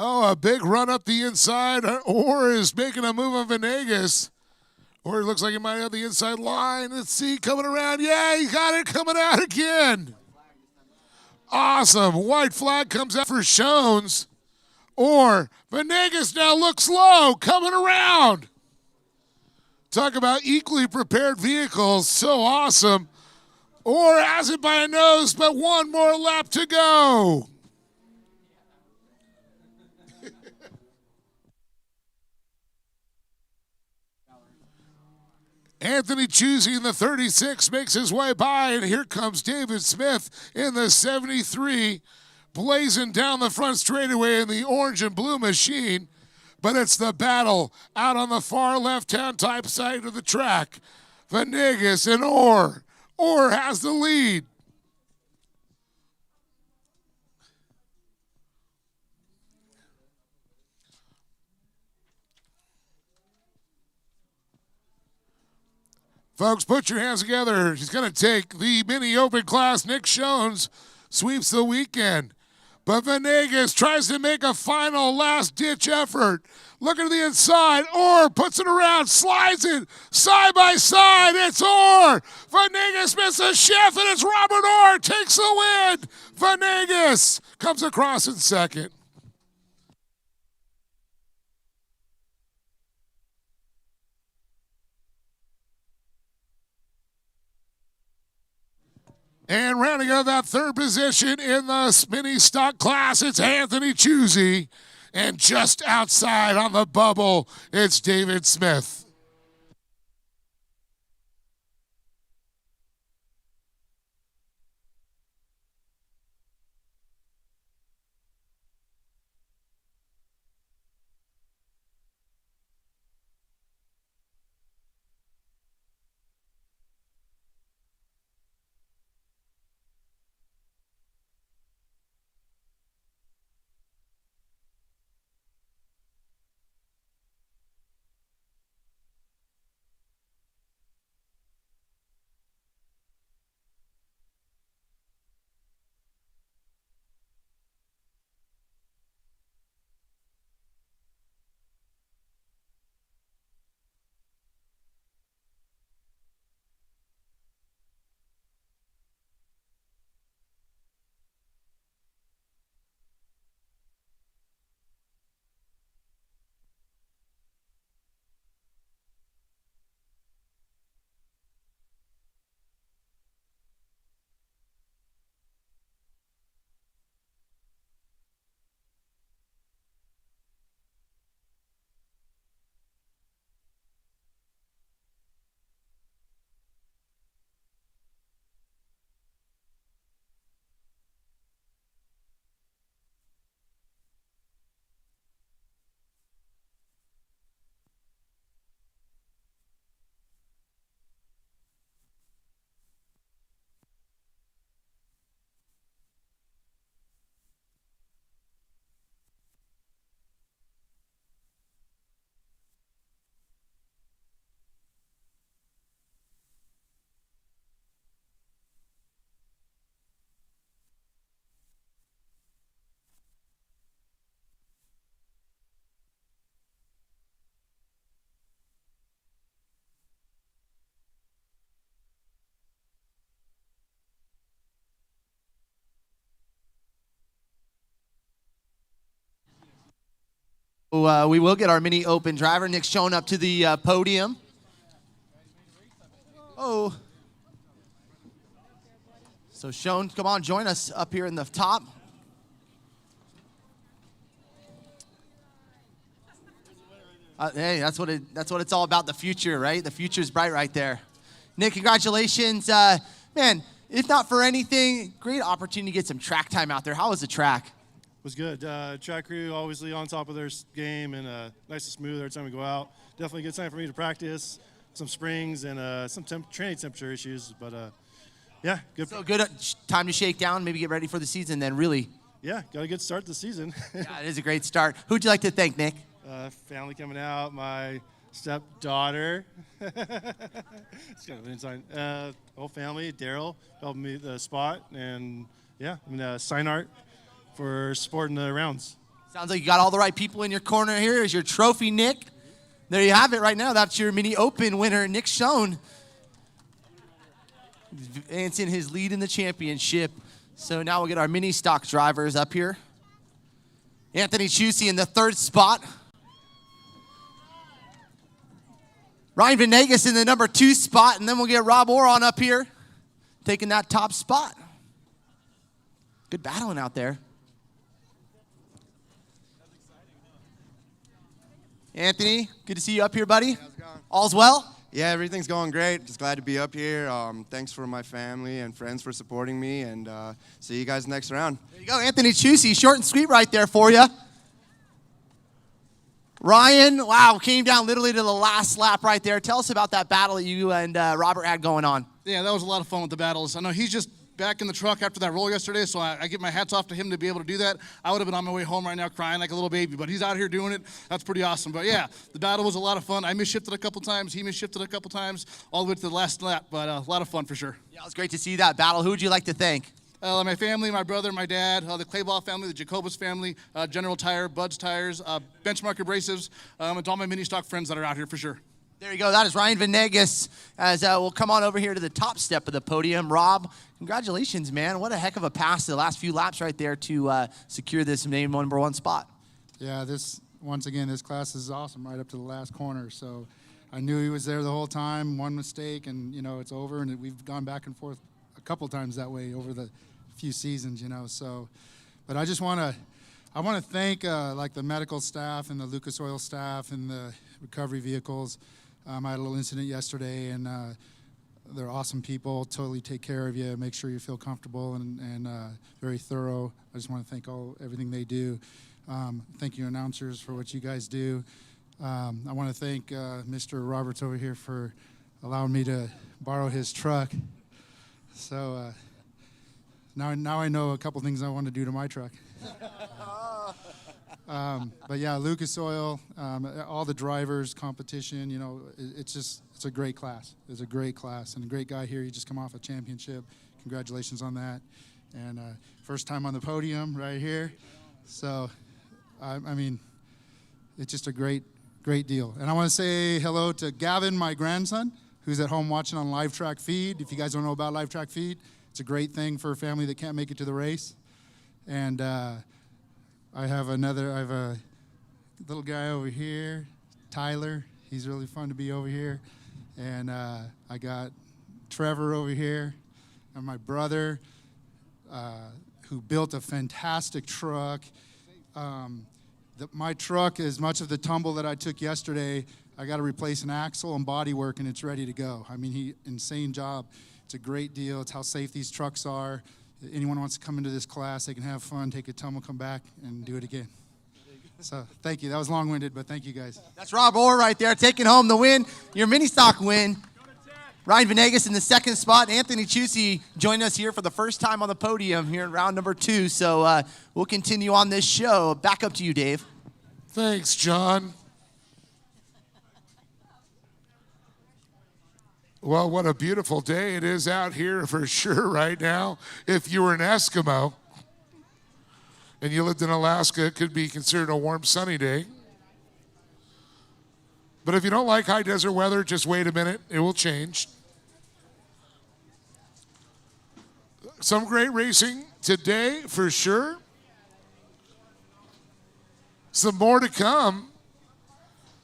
S4: Oh, a big run up the inside. Orr is making a move on Venegas. Or it looks like he might have the inside line. Let's see, coming around. Yeah, he got it coming out again. Awesome. White flag comes out for Shones. Or Venegas now looks low, coming around. Talk about equally prepared vehicles. So awesome. Or has it by a nose, but one more lap to go. Anthony Chusey in the 36 makes his way by, and here comes David Smith in the 73, blazing down the front straightaway in the orange and blue machine. But it's the battle out on the far left-hand type side of the track. Venegas and Orr. Orr has the lead. Folks, put your hands together. He's going to take the mini open class. Nick Shones sweeps the weekend. But Venegas tries to make a final last-ditch effort. Looking to the inside. Orr puts it around, slides it side by side. It's Orr. Venegas misses a shift, and it's Robert Orr takes the win. Venegas comes across in second. And rounding out that third position in the mini stock class, it's Anthony Chusey. And just outside on the bubble, it's David Smith.
S6: We will get our mini open driver, Nick Schoen, up to the podium. Oh. So Schoen, come on, join us up here in the top. Hey, that's what it's all about, the future, right? The future's bright right there. Nick, congratulations. Man, if not for anything, great opportunity to get some track time out there. How was the track?
S20: Was good. Track crew obviously on top of their game and nice and smooth every time we go out. Definitely a good time for me to practice some springs and some training temperature issues. But yeah, good.
S6: So good time to shake down, maybe get ready for the season then, really.
S20: Yeah, got a good start to the season.
S6: Yeah, it is a great start. Who'd you like to thank, Nick?
S20: Family coming out, my stepdaughter. It's kind of an inside. Whole family, Daryl helping me the spot, and yeah, I mean, sign art for supporting the rounds.
S6: Sounds like you got all the right people in your corner. Here is your trophy, Nick. There you have it right now. That's your mini open winner, Nick Schoen. Advancing his lead in the championship. So now we'll get our mini stock drivers up here. Anthony Chusey in the 3rd spot. Ryan Venegas in the number 2 spot, and then we'll get Rob Oron up here, taking that top spot. Good battling out there. Anthony, good to see you up here, buddy.
S21: How's it going?
S6: All's well?
S21: Yeah, everything's going great. Just glad to be up here. Thanks for my family and friends for supporting me, and see you guys next round.
S6: There you go, Anthony Chusey, short and sweet right there for you. Ryan, wow, came down literally to the last lap right there. Tell us about that battle that you and Robert had going on.
S22: Yeah, that was a lot of fun with the battles. I know he's just back in the truck after that roll yesterday, so I give my hats off to him to be able to do that. I would have been on my way home right now crying like a little baby, but he's out here doing it. That's pretty awesome. But yeah, the battle was a lot of fun. I misshifted a couple times. He misshifted a couple times, all the way to the last lap, but a lot of fun for sure.
S6: Yeah, it was great to see that battle. Who would you like to thank?
S22: My family, my brother, my dad, the Clayball family, the Jacobus family, General Tire, Bud's Tires, Benchmark Abrasives, and all my mini stock friends that are out here for sure.
S6: There you go. That is Ryan Venegas. As we'll come on over here to the top step of the podium. Rob, congratulations, man. What a heck of a pass the last few laps right there to secure this number 1 spot.
S23: Yeah, once again, this class is awesome right up to the last corner. So I knew he was there the whole time. One mistake, and, it's over. And we've gone back and forth a couple times that way over the few seasons, So, but I just want to thank like the medical staff and the Lucas Oil staff and the recovery vehicles. I had a little incident yesterday, and they're awesome people, totally take care of you, make sure you feel comfortable and very thorough. I just want to thank everything they do. Thank you, announcers, for what you guys do. I want to thank Mr. Roberts over here for allowing me to borrow his truck. So now I know a couple things I want to do to my truck. But yeah, Lucas Oil, all the drivers, competition, it's a great class. It's a great class, and a great guy here. He just come off a championship. Congratulations on that. And first time on the podium right here. So, I mean, it's just a great deal. And I want to say hello to Gavin, my grandson, who's at home watching on Live Track Feed. If you guys don't know about Live Track Feed, it's a great thing for a family that can't make it to the race. And I have a little guy over here, Tyler. He's really fun to be over here. And I got Trevor over here, and my brother, who built a fantastic truck. My truck, as much of the tumble that I took yesterday, I got to replace an axle and body work, and it's ready to go. I mean, insane job. It's a great deal. It's how safe these trucks are. Anyone wants to come into this class, they can have fun, take a tumble, come back, and do it again. So thank you. That was long-winded, but thank you, guys.
S6: That's Rob Orr right there, taking home the win, your mini stock win. Ryan Venegas in the 2nd spot. Anthony Chusey joined us here for the first time on the podium here in round number 2. So we'll continue on this show. Back up to you, Dave.
S4: Thanks, John. Well, what a beautiful day it is out here for sure right now. If you were an Eskimo and you lived in Alaska, it could be considered a warm, sunny day. But if you don't like high desert weather, just wait a minute. It will change. Some great racing today for sure. Some more to come.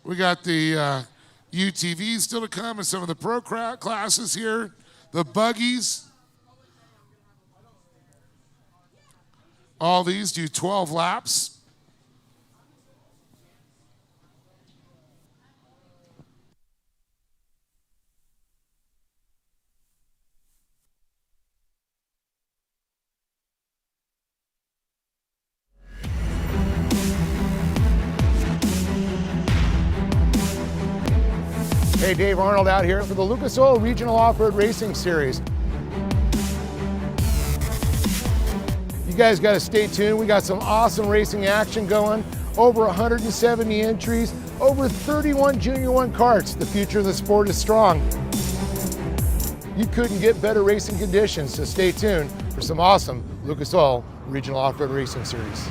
S4: We got the UTVs still to come and some of the pro classes here. The buggies. All these do 12 laps. Hey, Dave Arnold out here for the Lucas Oil Regional Off-Road Racing Series. You guys got to stay tuned. We got some awesome racing action going. Over 170 entries, over 31 Junior 1 karts. The future of the sport is strong. You couldn't get better racing conditions, so stay tuned for some awesome Lucas Oil Regional Off-Road Racing Series.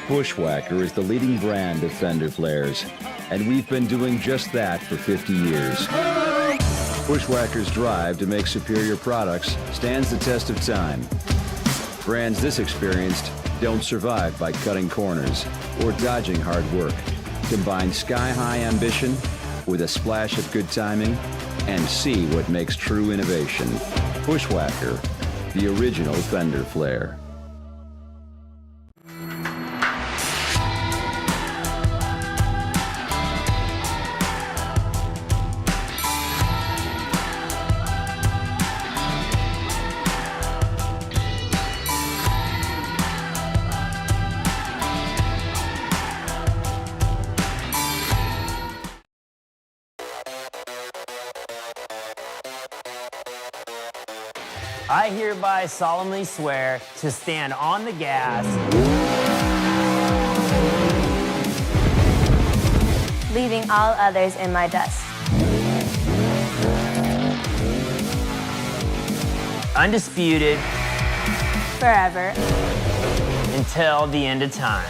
S5: Bushwhacker is the leading brand of fender flares, and we've been doing just that for 50 years. Bushwhacker's drive to make superior products stands the test of time. Brands this experienced don't survive by cutting corners or dodging hard work. Combine sky-high ambition with a splash of good timing and see what makes true innovation. Bushwhacker, the original fender flare.
S1: I hereby solemnly swear to stand on the gas,
S2: leaving all others in my dust.
S1: undisputed,
S2: forever,
S1: until the end of time.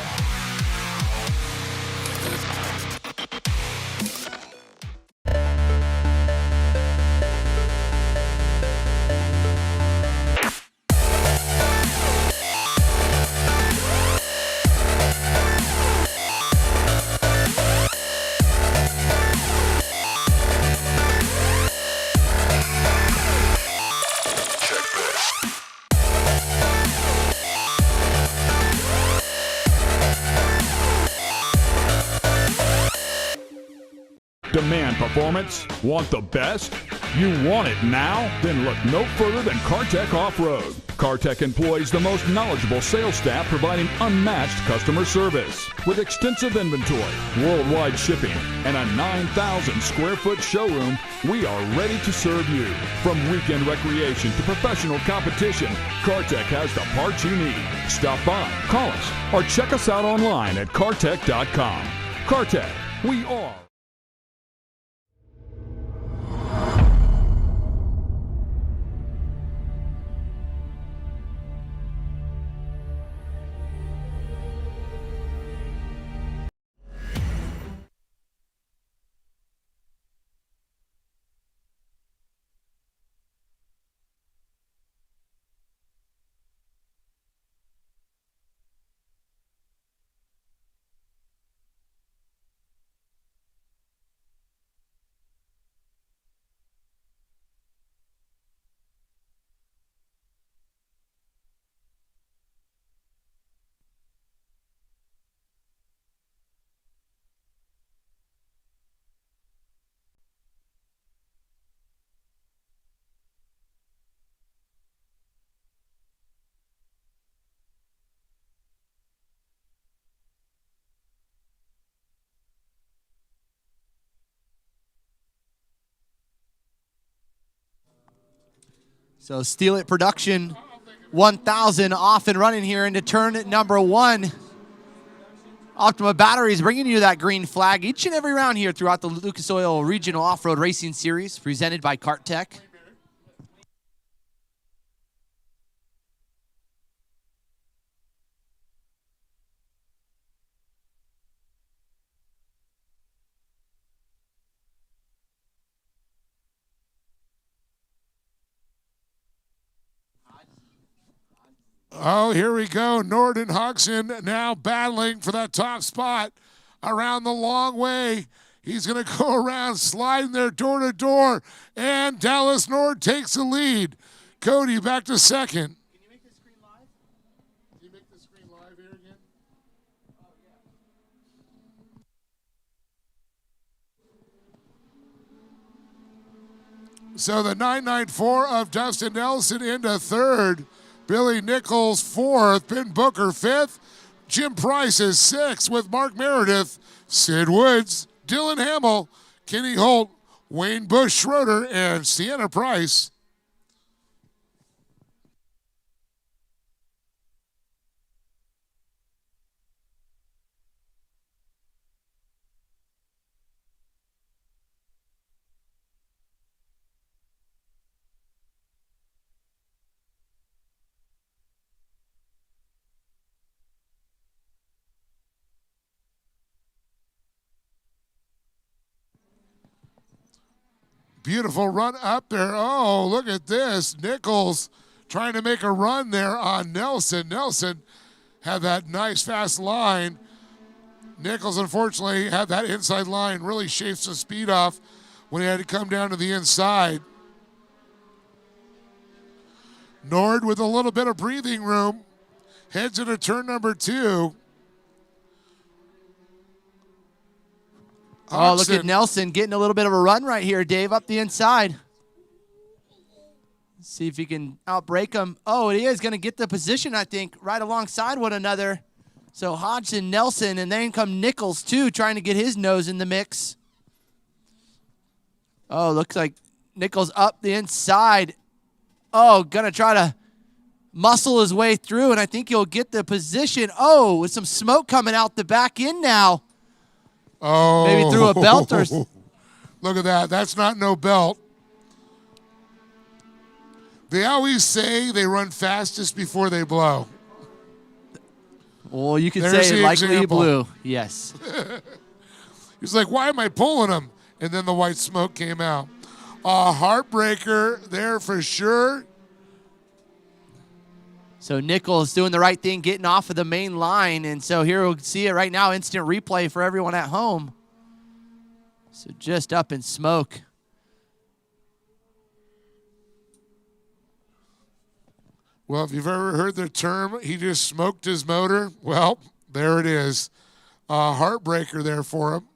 S3: Demand performance? Want the best? You want it now? Then look no further than Kartech Off-Road. Kartech employs the most knowledgeable sales staff providing unmatched customer service. With extensive inventory, worldwide shipping, and a 9,000 square foot showroom, we are ready to serve you. From weekend recreation to professional competition, Kartech has the parts you need. Stop by, call us, or check us out online at kartech.com. Kartech, we are.
S6: So Steel It Production 1000 off and running here into turn number 1. Optima Batteries bringing you that green flag each and every round here throughout the Lucas Oil Regional Off-Road Racing Series presented by Kartech.
S12: Oh, here we go. Norden Hodgson now battling for that top spot around the long way. He's going to go around sliding there door to door, and Dallas Nord takes the lead. Cody back to second.
S4: Can you make the screen live? Can you make the screen live here again? So the 994 of Dustin Nelson into third. Billy Nichols fourth. Ben Booker fifth. Jim Price is sixth with Mark Meredith, Sid Woods, Dylan Hamill, Kenny Holt, Wayne Bush Schroeder, and Sienna Price. Beautiful run up there. Oh, look at this. Nichols trying to make a run there on Nelson. Nelson had that nice fast line. Nichols, unfortunately, had that inside line, really shaved some speed off when he had to come down to the inside. Nord with a little bit of breathing room heads into turn number 2.
S6: Oh, look at Nelson getting a little bit of a run right here, Dave, up the inside. See if he can outbreak him. Oh, he is going to get the position, I think, right alongside one another. So Hodgson, Nelson, and then come Nichols, too, trying to get his nose in the mix. Oh, looks like Nichols up the inside. Oh, going to try to muscle his way through, and I think he'll get the position. Oh, with some smoke coming out the back end now.
S4: Oh.
S6: Maybe through a belt or...
S4: Look at that. That's not no belt. They always say they run fastest before they blow.
S6: Well, you could
S4: There's
S6: say
S4: the
S6: likely
S4: example.
S6: blue. Yes.
S4: He's like, why am I pulling him? And then the white smoke came out. A heartbreaker there for sure.
S6: So Nichols doing the right thing, getting off of the main line. And so here we'll see it right now, instant replay for everyone at home. So just up in smoke.
S4: Well, if you've ever heard the term, he just smoked his motor, well, there it is. A heartbreaker there for him.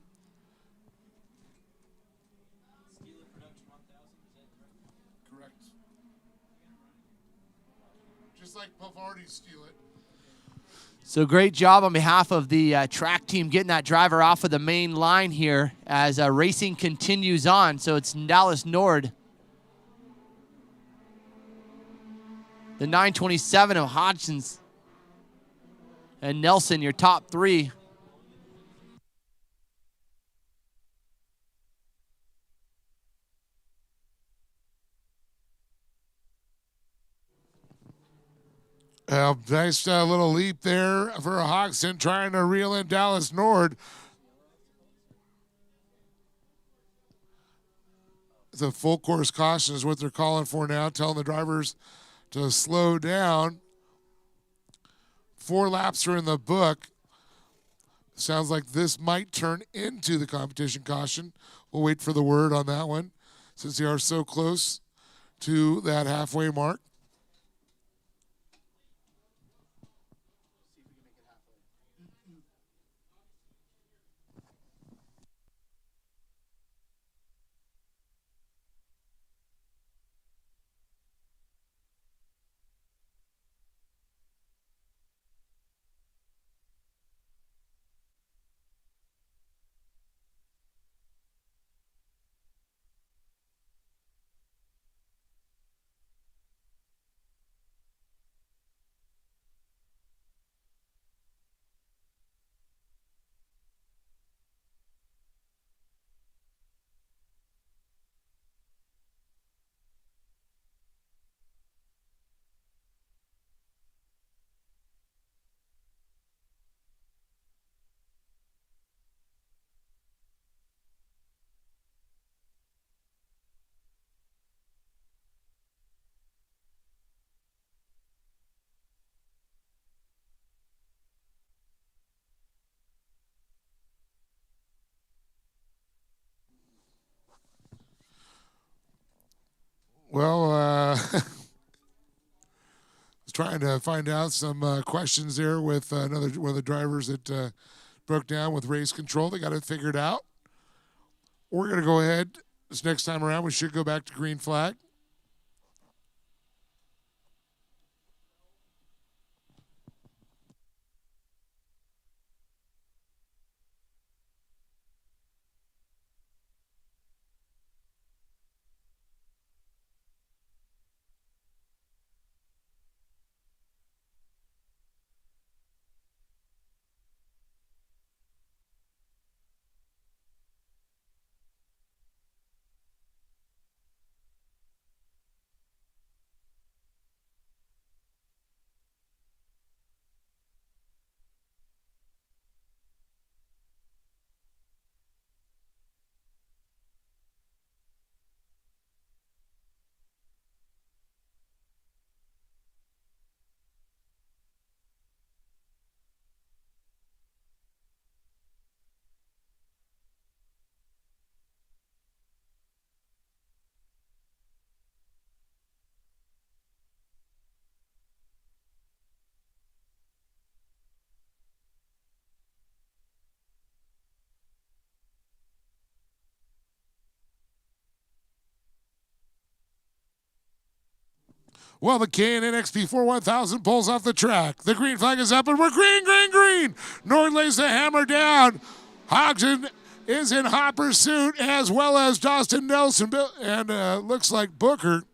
S4: Correct. Just like Pavardi's steal it.
S6: So great job on behalf of the track team getting that driver off of the main line here as racing continues on. So it's Dallas Nord. The 927 of Hodgson's and Nelson, your top 3.
S4: Nice little leap there for Hodgson trying to reel in Dallas Nord. The full course caution is what they're calling for now, telling the drivers to slow down. 4 laps are in the book. Sounds like this might turn into the competition caution. We'll wait for the word on that one since they are so close to that halfway mark. Well, was trying to find out some questions there with another one of the drivers that broke down with race control. They got it figured out. We're going to go ahead. This next time around, we should go back to green flag. Well, the K&N XP4 1000 pulls off the track. The green flag is up, and we're green, green, green. Nord lays the hammer down. Hodgson is in hot pursuit, as well as Dustin Nelson, and looks like Booker.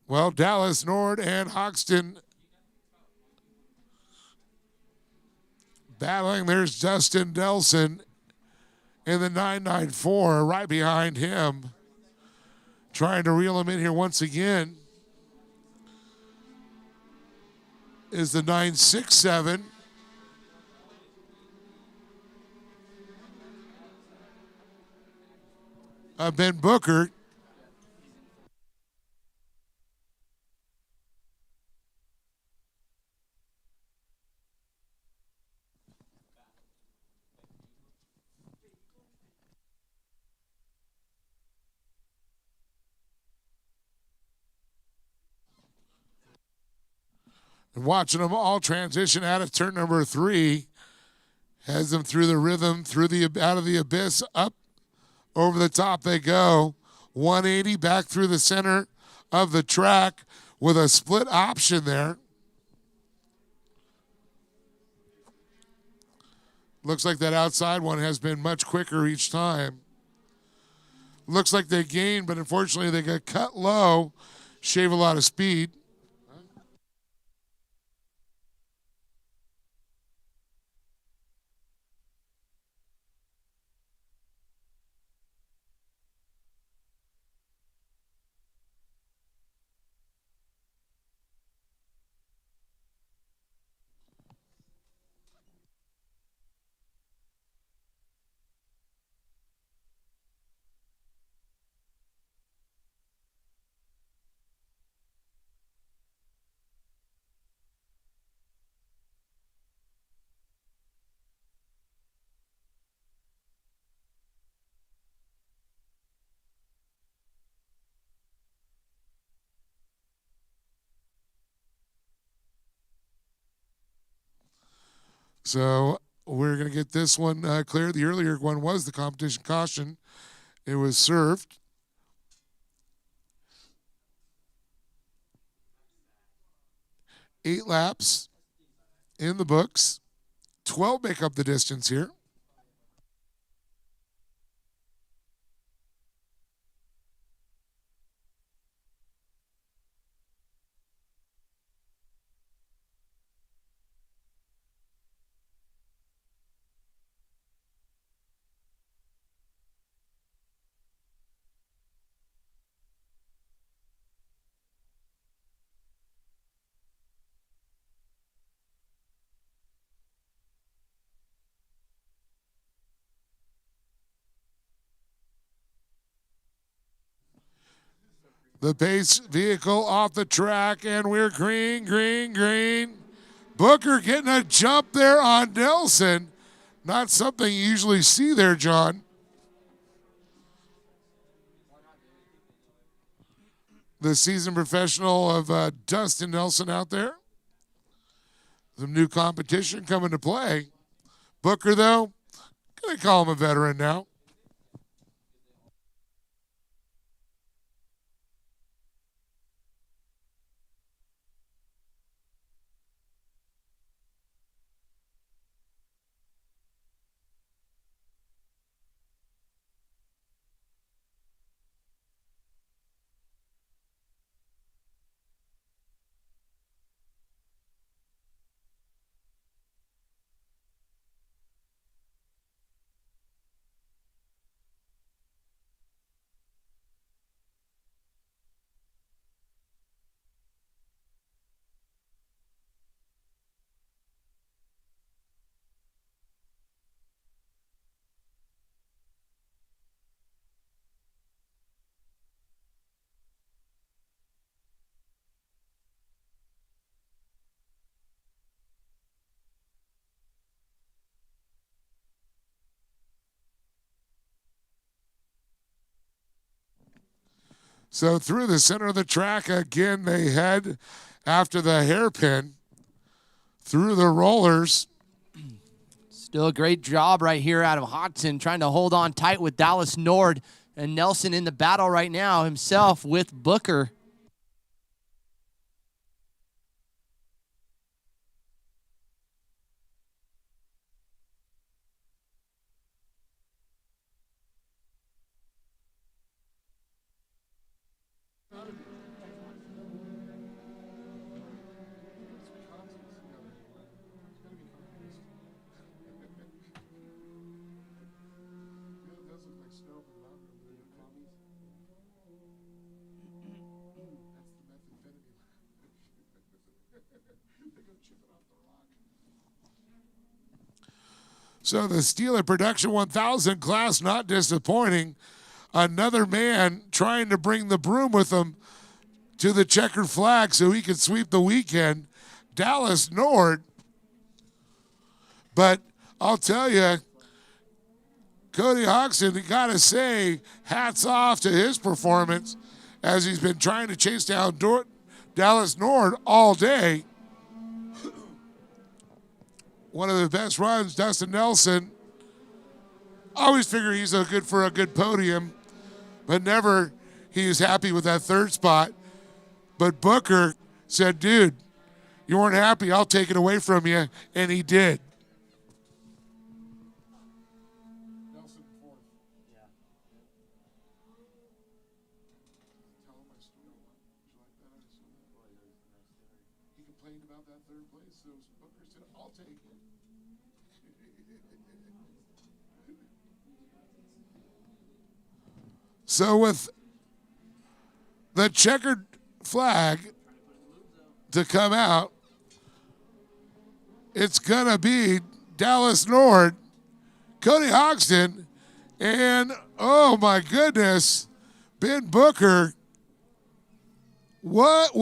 S4: Well, Dallas, Nord, and Hoxton battling. There's Dustin Nelson in the 994 right behind him, trying to reel him in here once again is the 967. Ben Booker. And watching them all transition out of turn number 3, has them through the rhythm, out of the abyss, up over the top they go. 180 back through the center of the track with a split option there. Looks like that outside one has been much quicker each time. Looks like they gained, but unfortunately they got cut low, shave a lot of speed. So we're going to get this one cleared. The earlier one was the competition caution. It was served. Eight laps in the books. 12 make up the distance here. The base vehicle off the track, and we're green, green, green. Booker getting a jump there on Nelson. Not something you usually see there, John. The seasoned professional of Dustin Nelson out there. Some new competition coming to play. Booker, though, gonna call him a veteran now. So through the center of the track, again, they head after the hairpin through the rollers.
S6: Still a great job right here out of Hodson, trying to hold on tight with Dallas Nord, and Nelson in the battle right now himself with Booker.
S4: So the Steeler Production 1000 class, not disappointing. Another man trying to bring the broom with him to the checkered flag so he could sweep the weekend. Dallas Nord. But I'll tell you, Cody Hodgson, you got to say, hats off to his performance as he's been trying to chase down Dallas Nord all day. One of the best runs, Dustin Nelson. Always figure he's good for a good podium, but never he was happy with that third spot. But Booker said, dude, you weren't happy, I'll take it away from you, and he did. So with the checkered flag to come out, it's going to be Dallas Nord, Cody Hodgson, and, oh my goodness, Ben Booker. What?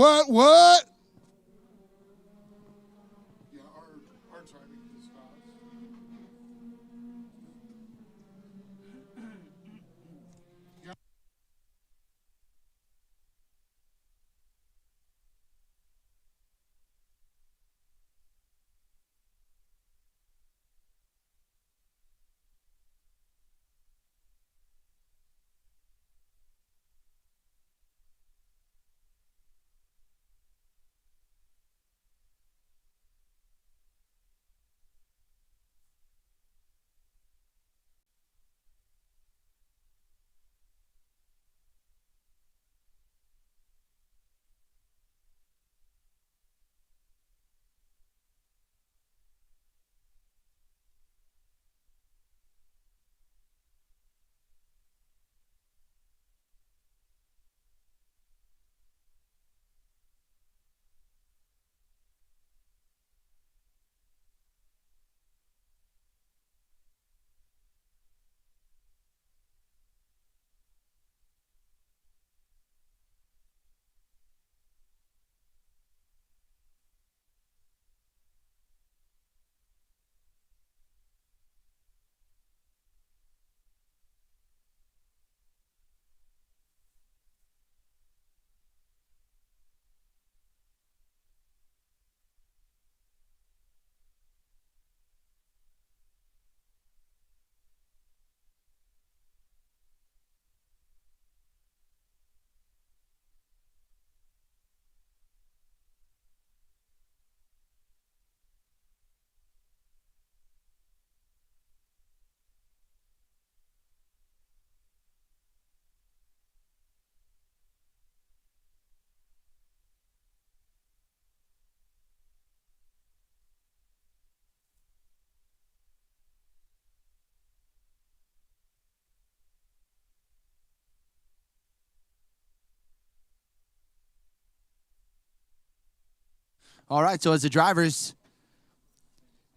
S6: All right, so as the drivers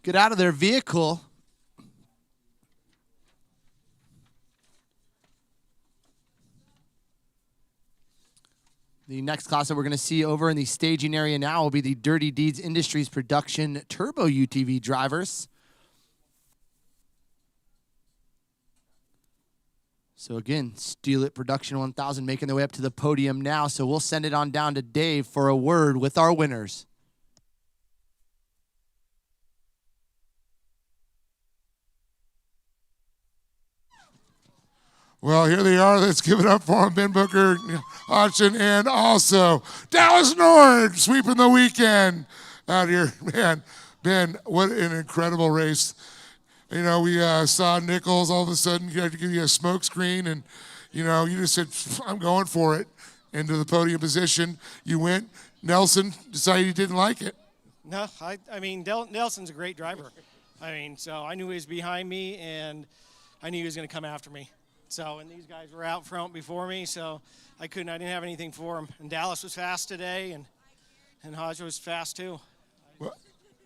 S6: get out of their vehicle, the next class that we're going to see over in the staging area now will be the Dirty Deeds Industries Production Turbo UTV drivers. So again, Steal It Production 1000 making their way up to the podium now. So we'll send it on down to Dave for a word with our winners.
S4: Well, here they are. Let's give it up for them. Ben Booker, Hodgson, and also Dallas Nord sweeping the weekend out here. Man, Ben, what an incredible race. You know, we saw Nichols all of a sudden had to give you a smoke screen, and, you know, you just said, I'm going for it, into the podium position. You went. Nelson decided he didn't like it.
S7: No, I mean, Nelson's a great driver. I mean, so I knew he was behind me, and I knew he was going to come after me. So, and these guys were out front before me, so I didn't have anything for him. And Dallas was fast today, and Hodge was fast too.
S4: Well,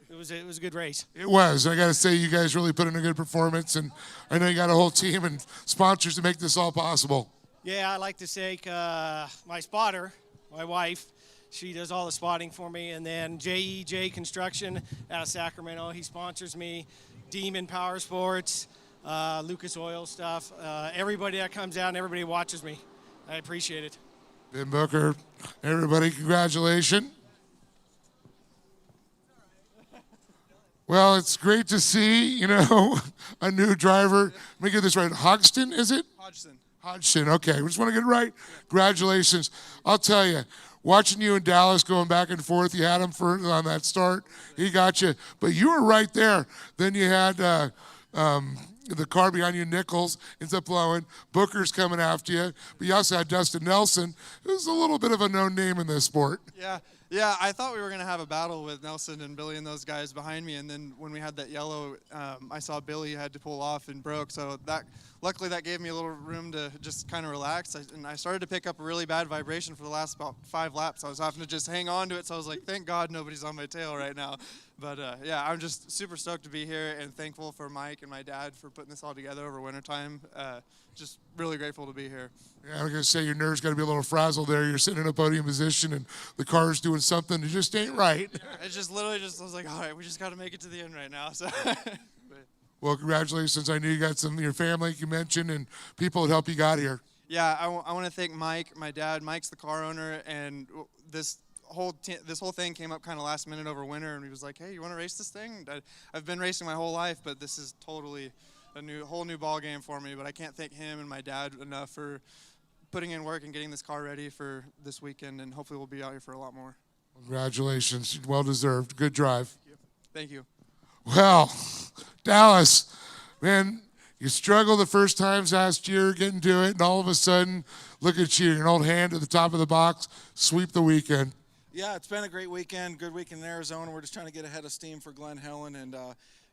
S7: it was a good race.
S4: It was. I got to say, you guys really put in a good performance, and I know you got a whole team and sponsors to make this all possible.
S7: Yeah, I like to thank my spotter, my wife. She does all the spotting for me, and then JEJ Construction out of Sacramento. He sponsors me. Demon Power Sports. Lucas Oil stuff. Everybody that comes out and everybody watches me. I appreciate it.
S4: Ben Booker, everybody, congratulations. Well, it's great to see, you know, a new driver. Let me get this right. Hodgson, is it? Hodgson, okay. We just want to get it right. Congratulations. I'll tell you, watching you in Dallas going back and forth, you had him on that start. He got you. But you were right there. Then you had the car behind you, Nichols, ends up blowing. Booker's coming after you. But you also had Dustin Nelson, who's a little bit of a known name in this sport.
S8: Yeah, I thought we were going to have a battle with Nelson and Billy and those guys behind me. And then when we had that yellow, I saw Billy had to pull off and broke. So luckily that gave me a little room to just kind of relax. And I started to pick up a really bad vibration for the last about 5 laps. I was having to just hang on to it. So I was like, thank God nobody's on my tail right now. But yeah, I'm just super stoked to be here and thankful for Mike and my dad for putting this all together over wintertime. Just really grateful to be here.
S4: Yeah, I was going to say your nerves got to be a little frazzled there. You're sitting in a podium position and the car's doing something that just ain't right.
S8: Yeah, it's just literally I was like, all right, we just got to make it to the end right now. So.
S4: Well, congratulations. I knew you got some of your family you mentioned and people that helped you got here.
S8: Yeah, I want to thank Mike, my dad. Mike's the car owner, and this whole thing came up kind of last minute over winter, and he was like, hey, you want to race this thing? I've been racing my whole life, but this is totally a whole new ball game for me. But I can't thank him and my dad enough for putting in work and getting this car ready for this weekend, and hopefully we'll be out here for a lot more.
S4: Congratulations. Well deserved. Good drive.
S8: Thank you.
S4: Well, Dallas, man, you struggled the first times last year getting to it, and all of a sudden, look at you, an old hand at the top of the box, sweep the weekend.
S9: Yeah, it's been a great weekend, good weekend in Arizona. We're just trying to get ahead of steam for Glen Helen, and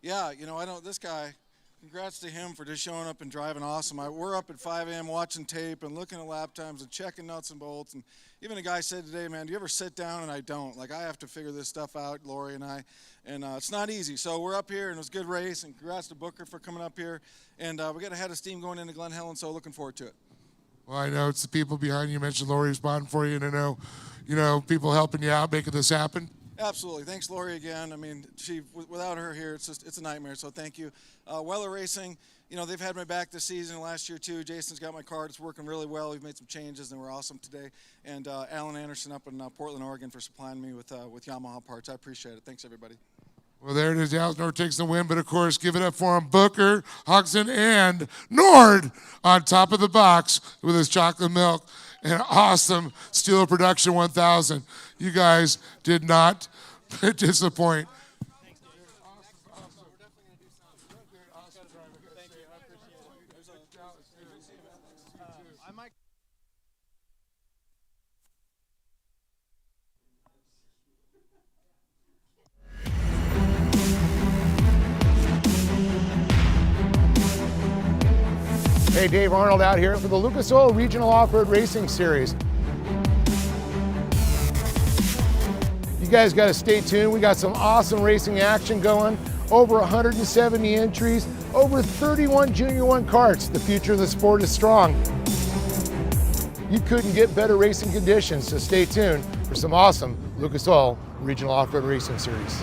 S9: yeah, you know, this guy, congrats to him for just showing up and driving awesome. We're up at 5 a.m. watching tape and looking at lap times and checking nuts and bolts, and even a guy said today, man, do you ever sit down? And I don't. Like, I have to figure this stuff out, Lori and I, and it's not easy. So we're up here, and it was a good race, and congrats to Booker for coming up here, and we got ahead of steam going into Glen Helen, so looking forward to it.
S4: Well, I know it's the people behind you. You mentioned Lori responding for you, and I know, you know, people helping you out, making this happen.
S9: Absolutely. Thanks, Lori, again. I mean, without her here, it's a nightmare, so thank you. Weller Racing, you know, they've had my back this season, last year too. Jason's got my car. It's working really well. We've made some changes, and we're awesome today. And Alan Anderson up in Portland, Oregon for supplying me with Yamaha parts. I appreciate it. Thanks, everybody.
S4: Well, there it is. Dallas Nord takes the win, but of course, give it up for him. Booker, Hodgson, and Nord on top of the box with his chocolate milk. An awesome Steal It Production 1000. You guys did not disappoint. Hey, Dave Arnold out here for the Lucas Oil Regional Off-Road Racing Series. You guys got to stay tuned. We got some awesome racing action going. Over 170 entries, over 31 Junior 1 karts. The future of the sport is strong. You couldn't get better racing conditions, so stay tuned for some awesome Lucas Oil Regional Off-Road Racing Series.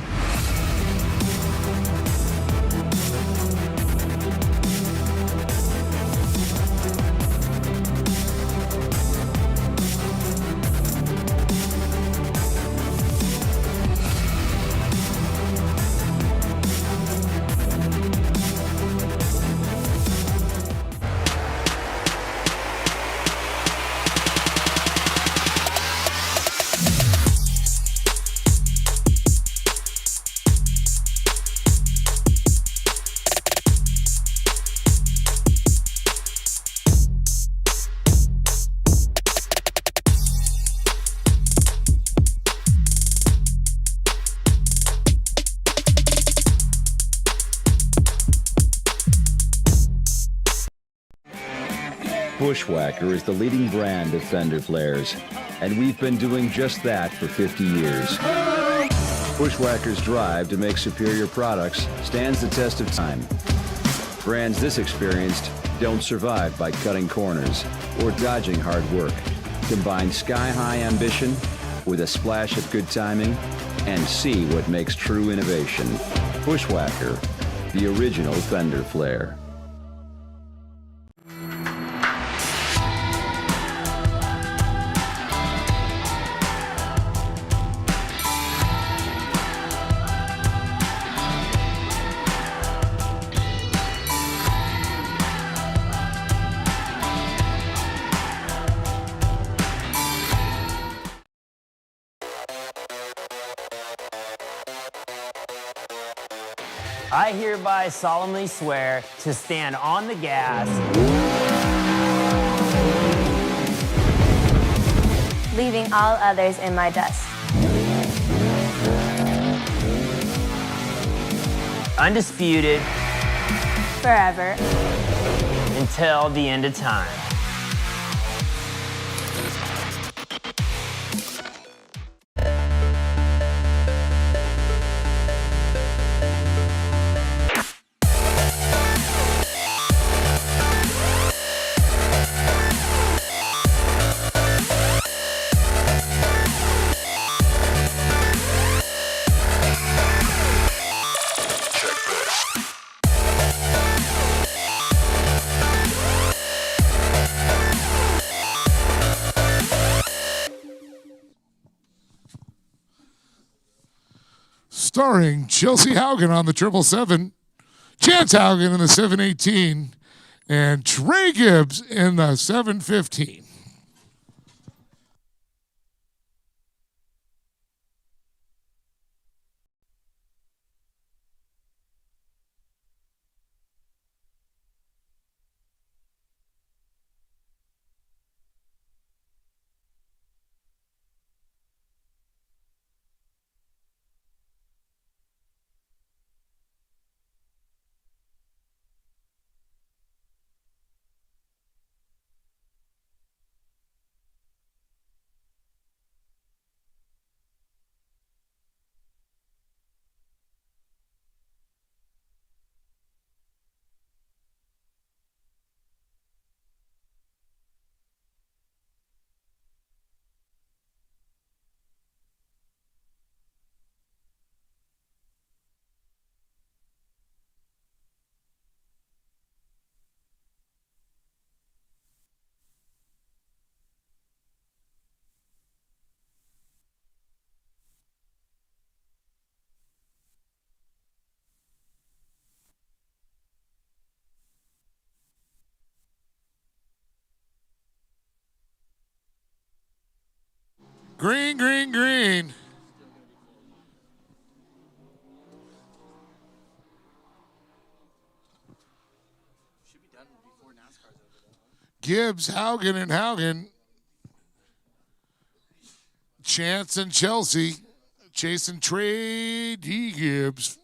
S5: Bushwhacker is the leading brand of fender flares, and we've been doing just that for 50 years. Bushwhacker's drive to make superior products stands the test of time. Brands this experienced don't survive by cutting corners or dodging hard work. Combine sky-high ambition with a splash of good timing and see what makes true innovation. Bushwhacker, the original fender flare.
S1: I hereby solemnly swear to stand on the gas,
S2: leaving all others in my dust.
S1: undisputed,
S2: forever,
S1: until the end of time.
S4: Starring Chelsea Haugen on the 777, Chance Haugen in the 718, and Trey Gibbs in the 715. Green, green, green. Gibbs, Haugen, and Haugen. Chance and Chelsea chasing Trey D. Gibbs.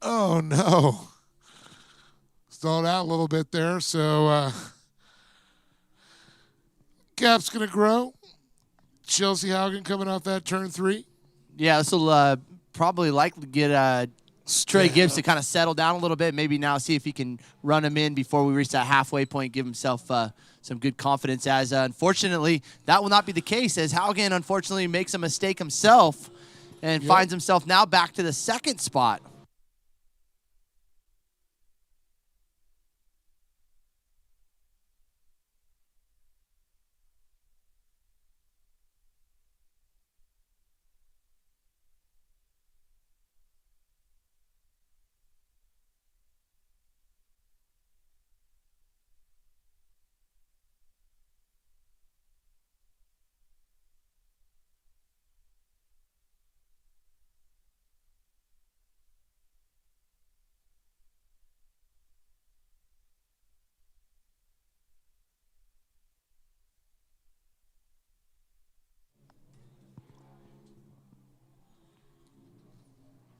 S4: Oh, no. Stalled out a little bit there, so gap's going to grow. Chelsea Haugen coming off that turn 3.
S6: Yeah, this will probably likely get Trey Gibbs to kind of settle down a little bit. Maybe now see if he can run him in before we reach that halfway point, give himself some good confidence. As unfortunately, that will not be the case, as Haugen unfortunately makes a mistake himself and finds himself now back to the 2nd spot.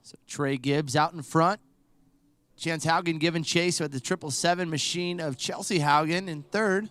S6: So Trey Gibbs out in front. Chance Haugen giving chase with the 777 machine of Chelsea Haugen in 3rd.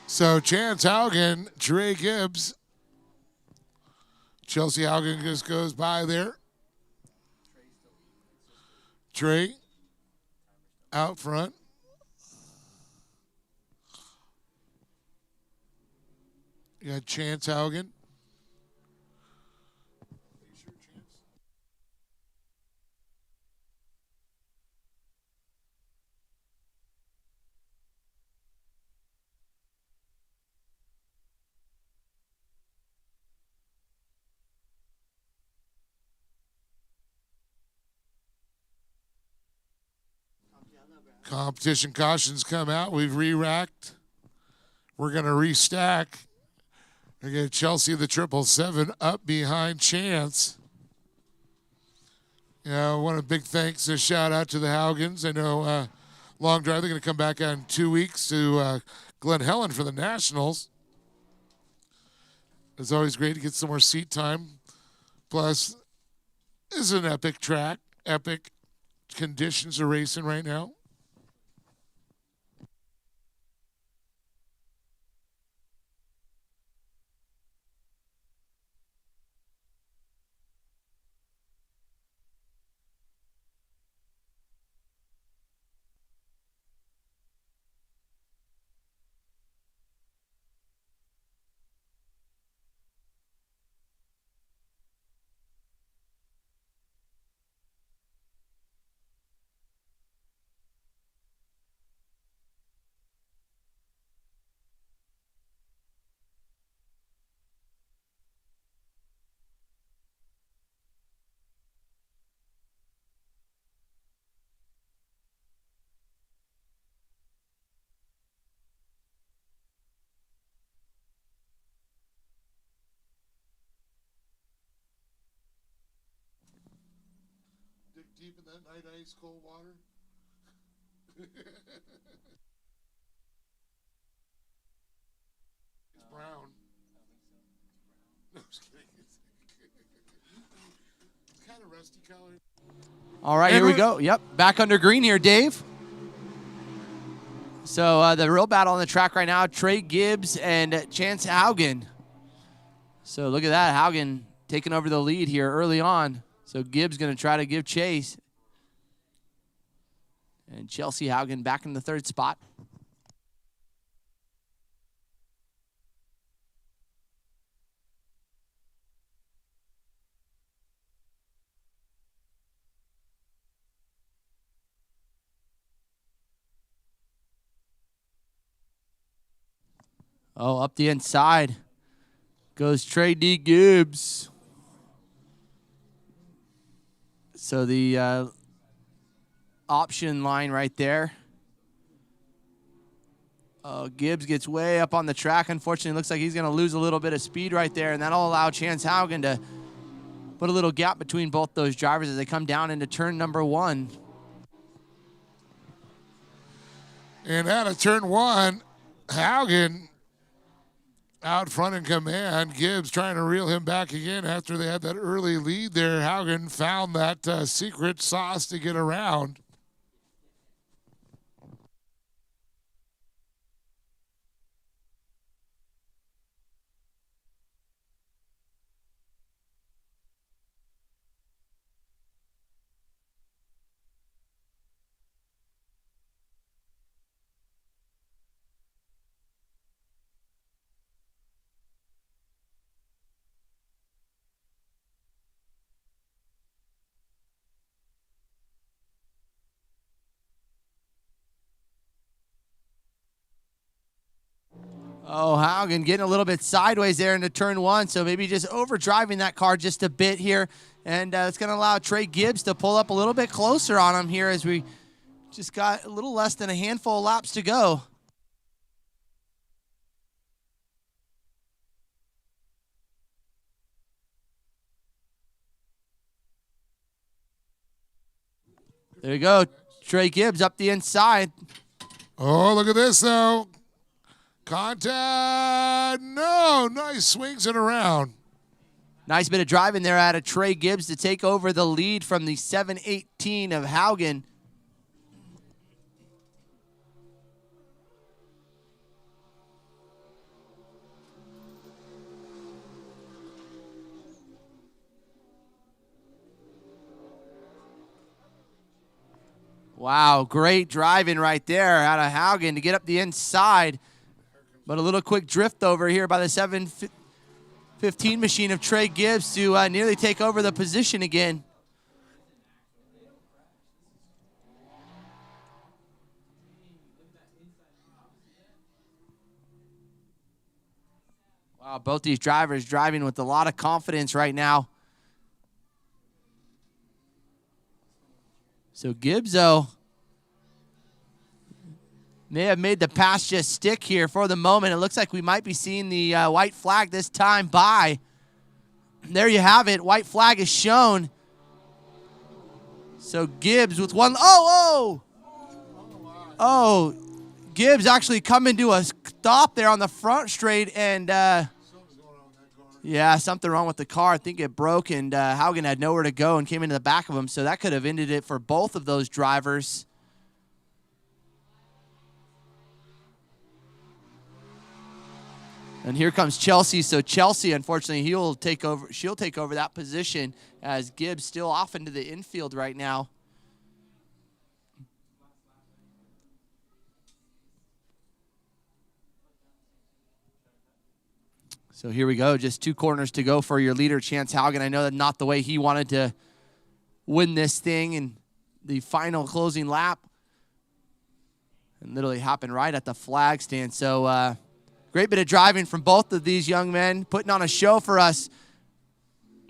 S4: So Chance Haugen, Trey Gibbs. Chelsea Haugen just goes by there. Trey out front. You got Chance Haugen. Competition cautions come out. We've re-racked. We're going to restack. We're going to Chelsea the 777 up behind Chance. You know, one of the big thanks, a shout out to the Haugens. I know Long Drive, they're going to come back out in 2 weeks to Glen Helen for the Nationals. It's always great to get some more seat time. Plus, this is an epic track, epic conditions of racing right now. Deep in that night ice cold water. It's brown. No, I'm just kidding. It's
S6: All right, here we go. Yep, back under green here, Dave. So the real battle on the track right now, Trey Gibbs and Chance Haugen. So look at that, Haugen taking over the lead here early on. So Gibbs going to try to give chase. And Chelsea Haugen back in the third spot. Oh, up the inside goes Trey D. Gibbs. So the option line right there. Gibbs gets way up on the track. Unfortunately, looks like he's going to lose a little bit of speed right there, and that'll allow Chance Haugen to put a little gap between both those drivers as they come down into turn number 1.
S4: And out of turn 1, Haugen out front in command. Gibbs trying to reel him back again after they had that early lead there. Haugen found that secret sauce to get around.
S6: Oh, Haugen getting a little bit sideways there into turn 1, so maybe just overdriving that car just a bit here. And it's going to allow Trey Gibbs to pull up a little bit closer on him here as we just got a little less than a handful of laps to go. There you go. Trey Gibbs up the inside.
S4: Oh, look at this, though. Contact. No, nice swings it around.
S6: Nice bit of driving there out of Trey Gibbs to take over the lead from the 718 of Haugen. Wow, great driving right there out of Haugen to get up the inside. But a little quick drift over here by the 715 machine of Trey Gibbs to nearly take over the position again. Wow, both these drivers driving with a lot of confidence right now. So Gibbs, though, may have made the pass just stick here for the moment. It looks like we might be seeing the white flag this time by. There you have it. White flag is shown. So Gibbs with one. Oh, Gibbs actually coming to a stop there on the front straight, and yeah, something wrong with the car. I think it broke, and Haugen had nowhere to go and came into the back of him, so that could have ended it for both of those drivers. And here comes Chelsea. So Chelsea, unfortunately, she'll take over that position as Gibbs still off into the infield right now. So here we go. Just 2 corners to go for your leader, Chance Haugen. I know that's not the way he wanted to win this thing in the final closing lap. And literally happened right at the flag stand. So great bit of driving from both of these young men, putting on a show for us.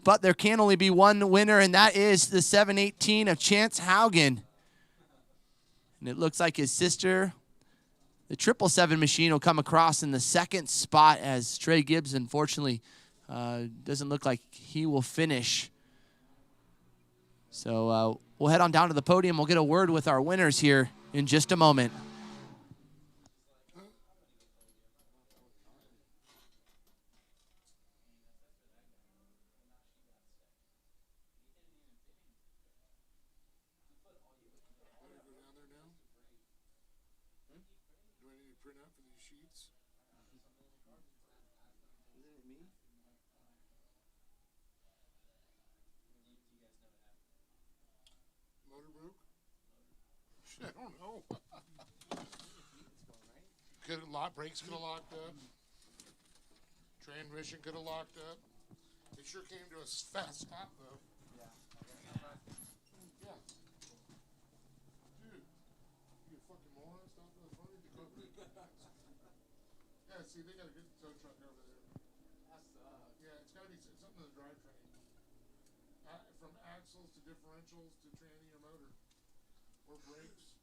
S6: But there can only be one winner, and that is the 718 of Chance Haugen. And it looks like his sister, the 777 machine, will come across in the second spot as Trey Gibbs, unfortunately, doesn't look like he will finish. So we'll head on down to the podium. We'll get a word with our winners here in just a moment.
S12: print out for these sheets? Motor broke? I don't know. Brakes could have locked up. Transmission could have locked up. It sure came to a fast stop, though. Yeah. Dude, you fucking moron. Stop in the front of the car. Yeah, see, they got a good tow truck over there. Yeah, it's got to be something in the drivetrain. From axles to differentials to tranny or motor. Or brakes.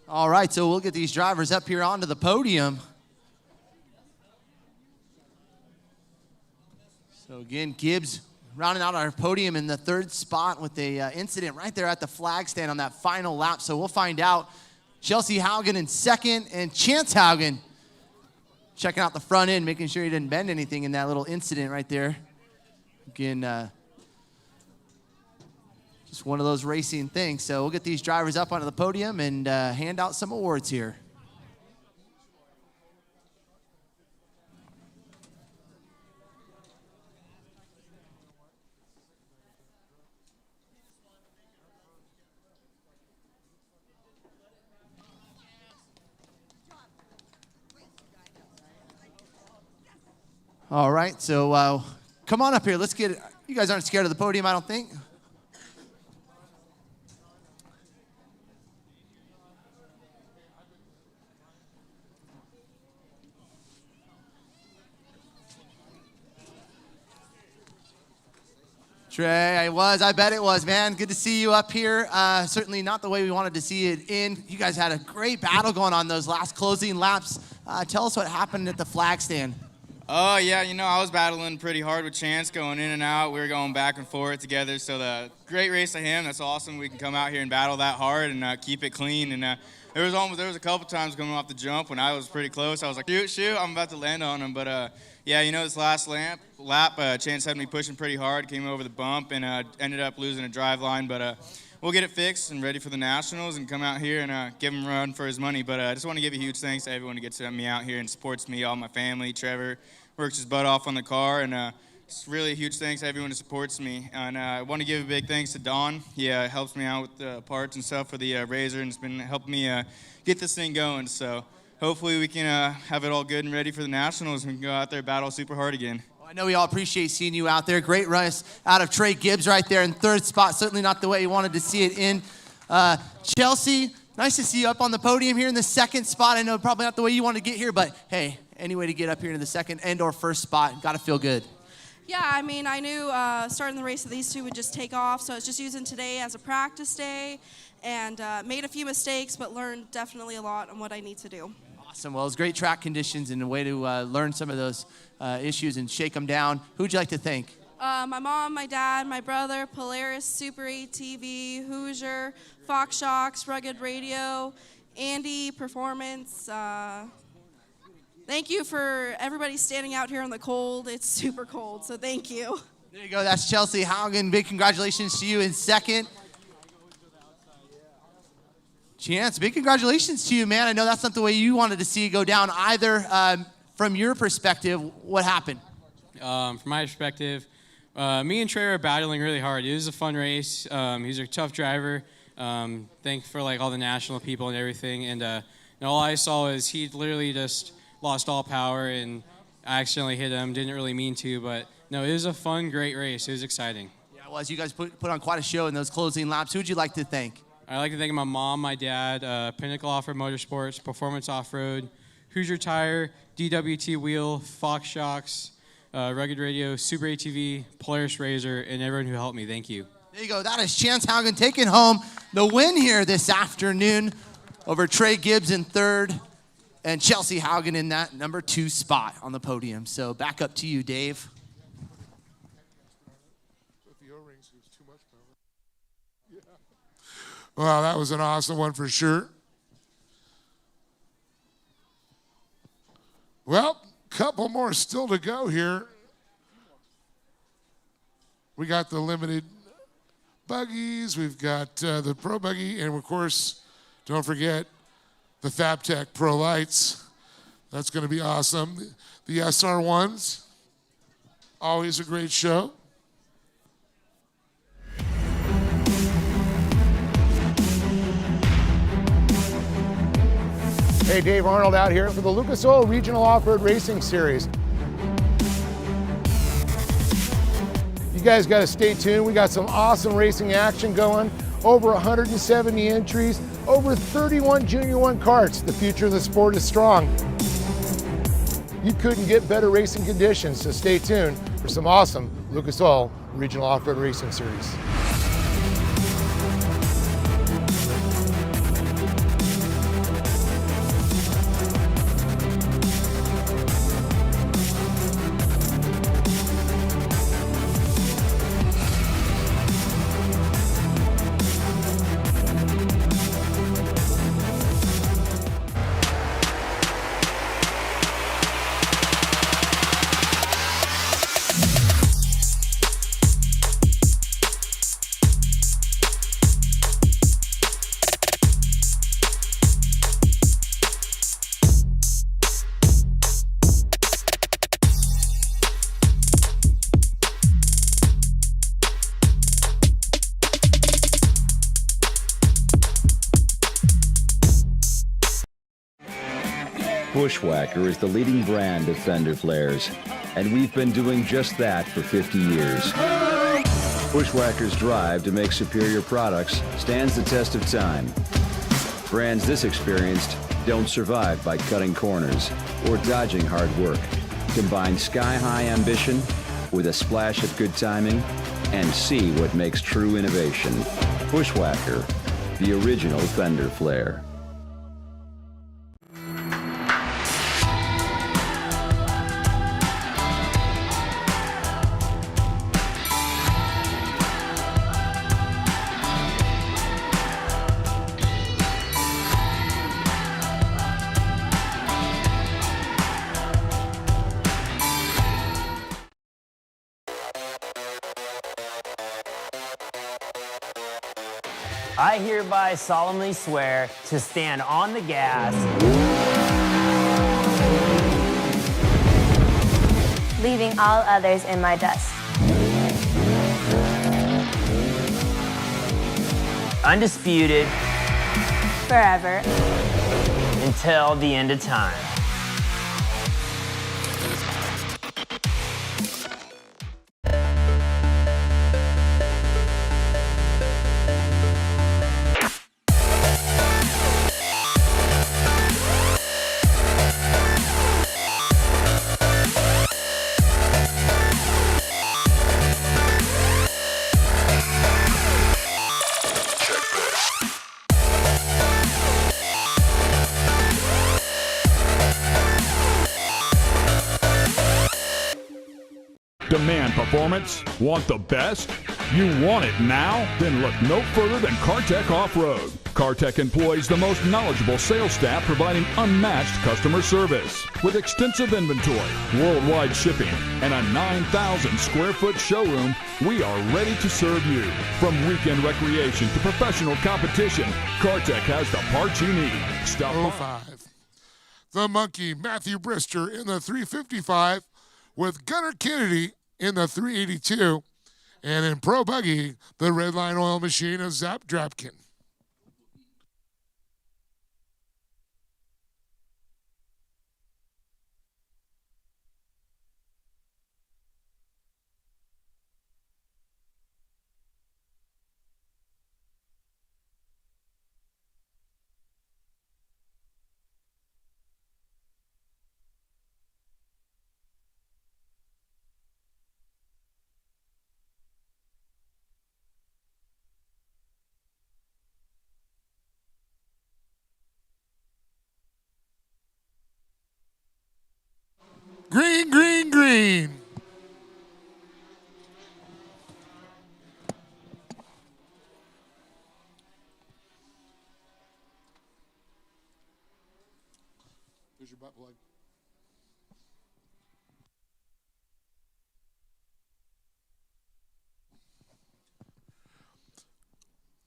S6: All right, so we'll get these drivers up here onto the podium. So again, Gibbs rounding out our podium in the third spot with a incident right there at the flag stand on that final lap. So we'll find out. Chelsea Haugen in second, and Chance Haugen checking out the front end, making sure he didn't bend anything in that little incident right there. Again, just one of those racing things. So we'll get these drivers up onto the podium and hand out some awards here. All right, so come on up here. Let's get it. You guys aren't scared of the podium, I don't think. Trey, I bet it was, man. Good to see you up here. Certainly not the way we wanted to see it in. You guys had a great battle going on those last closing laps. Tell us what happened at the flag stand.
S11: Oh, yeah, I was battling pretty hard with Chance, going in and out. We were going back and forth together, so the great race to him. That's awesome. We can come out here and battle that hard and keep it clean. And there was a couple times coming off the jump when I was pretty close. I was like, shoot, I'm about to land on him. But, this last lap, Chance had me pushing pretty hard, came over the bump, and ended up losing a drive line. But we'll get it fixed and ready for the Nationals and come out here and give him a run for his money. But I just want to give a huge thanks to everyone who gets me out here and supports me, all my family. Trevor works his butt off on the car, and it's really a huge thanks to everyone who supports me. And I want to give a big thanks to Don. He helps me out with the parts and stuff for the RZR, and it's been helping me get this thing going. So hopefully we can have it all good and ready for the Nationals and go out there and battle super hard again.
S6: I know we all appreciate seeing you out there. Great race out of Trey Gibbs right there in third spot. Certainly not the way you wanted to see it in. Chelsea, nice to see you up on the podium here in the second spot. I know probably not the way you want to get here, but hey, any way to get up here into the second and or first spot, got to feel good.
S14: Yeah, I mean, I knew starting the race that these two would just take off, so I was just using today as a practice day and made a few mistakes, but learned definitely a lot on what I need to do.
S6: Awesome. Well, it was great track conditions and a way to learn some of those issues and shake them down. Who'd you like to thank?
S14: My mom, my dad, my brother, Polaris Super ATV, Hoosier, Fox Shocks, Rugged Radio, Andy Performance. Thank you for everybody standing out here in the cold. It's super cold, so thank you.
S6: There you go. That's Chelsea Haugen. Big congratulations to you in second. Chance, big congratulations to you, man. I know that's not the way you wanted to see it go down either. From your perspective, what happened?
S15: From my perspective, me and Trey were battling really hard. It was a fun race. He's a tough driver.
S10: Thank for like all the national people and everything. And all I saw is he literally just lost all power, and I accidentally hit him. Didn't really mean to, but no, it was a fun, great race. It was exciting.
S6: Yeah, well, as you guys put on quite a show in those closing laps, who would you like to thank?
S10: I'd like to thank my mom, my dad, Pinnacle Off-Road Motorsports, Performance Off-Road, Hoosier Tire, DWT Wheel, Fox Shocks, Rugged Radio, Super ATV, Polaris RZR, and everyone who helped me. Thank you.
S6: There you go. That is Chance Haugen taking home the win here this afternoon over Trey Gibbs in third and Chelsea Haugen in that number 2 spot on the podium. So back up to you, Dave.
S12: Well, that was an awesome one for sure. Well, couple more still to go here. We got the limited buggies, we've got the Pro Buggy, and of course, don't forget the FabTech Pro Lights. That's going to be awesome. The SR1s, always a great show.
S4: Hey, Dave Arnold out here for the Lucas Oil Regional Off-Road Racing Series. You guys got to stay tuned. We got some awesome racing action going. Over 170 entries, over 31 Junior 1 karts. The future of the sport is strong. You couldn't get better racing conditions, so stay tuned for some awesome Lucas Oil Regional Off-Road Racing Series.
S5: Bushwhacker is the leading brand of fender flares, and we've been doing just that for 50 years. Bushwhacker's drive to make superior products stands the test of time. Brands this experienced don't survive by cutting corners or dodging hard work. Combine sky-high ambition with a splash of good timing and see what makes true innovation. Bushwhacker, the original fender flare.
S1: I hereby solemnly swear to stand on the gas,
S2: leaving all others in my dust.
S1: undisputed,
S2: forever,
S1: until the end of time.
S3: Demand performance? Want the best? You want it now? Then look no further than Kartech Off-Road. Kartech employs the most knowledgeable sales staff providing unmatched customer service. With extensive inventory, worldwide shipping, and a 9,000 square foot showroom, we are ready to serve you. From weekend recreation to professional competition, Kartech has the parts you need. Stop by.
S12: 05. The Monkey, Matthew Brister in the 355 with Gunnar Kennedy in the 382. And in Pro Buggy, the Redline Oil Machine of Zap Drapkin.
S4: butt plug.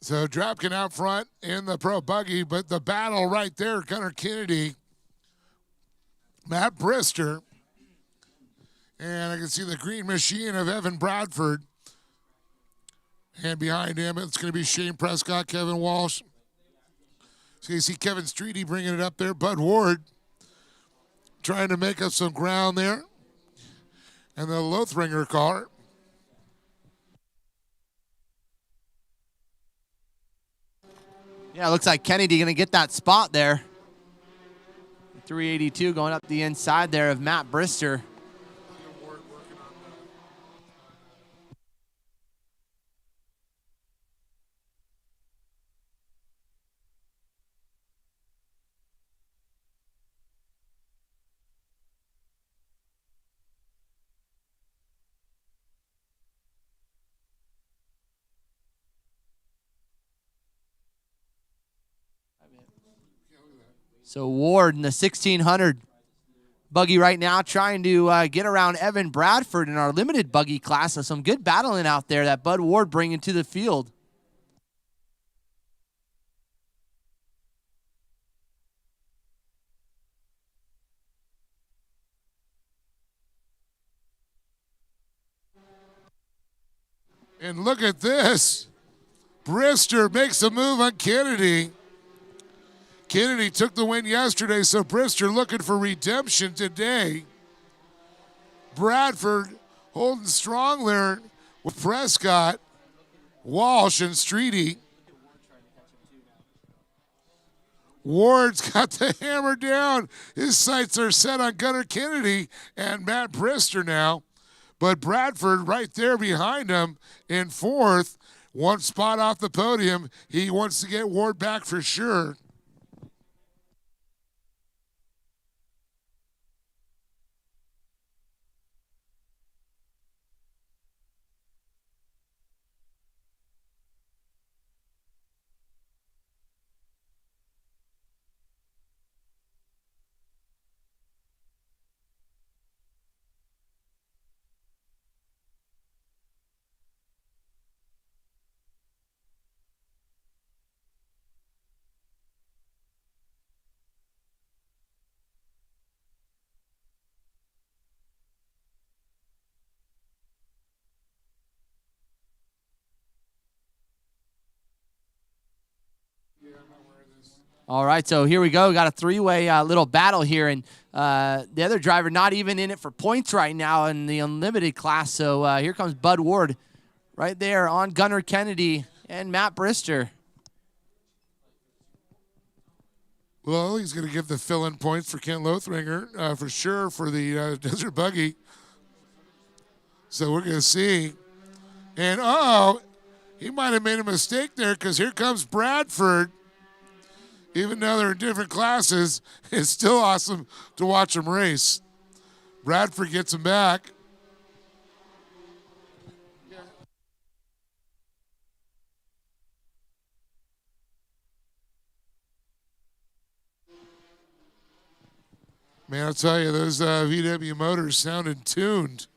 S4: So Drapkin out front in the pro buggy, but the battle right there, Gunnar Kennedy, Matt Brister, and I can see the green machine of Evan Bradford. And behind him, it's going to be Shane Prescott, Kevin Walsh. So you see Kevin Streety bringing it up there. Bud Ward trying to make up some ground there. And the Lothringer car.
S6: Yeah, it looks like Kennedy going to get that spot there. 382 going up the inside there of Matt Brister. So Ward in the 1600 buggy right now trying to get around Evan Bradford in our limited buggy class. So some good battling out there that Bud Ward bringing to the field.
S4: And look at this. Brister makes a move on Kennedy. Kennedy took the win yesterday, so Brister looking for redemption today. Bradford holding strong there with Prescott, Walsh, and Streety. Ward's got the hammer down. His sights are set on Gunnar Kennedy and Matt Brister now. But Bradford right there behind him in fourth. One spot off the podium. He wants to get Ward back for sure.
S6: All right, so here we go. Got a three-way little battle here, and the other driver not even in it for points right now in the unlimited class. So here comes Bud Ward right there on Gunnar Kennedy and Matt Brister.
S4: Well, he's going to give the fill-in points for Kent Lothringer for sure for the Desert Buggy. So we're going to see. And, he might have made a mistake there because here comes Bradford. Even though they're in different classes, it's still awesome to watch them race. Bradford gets him back. Man, I'll tell you, those VW motors sounded tuned.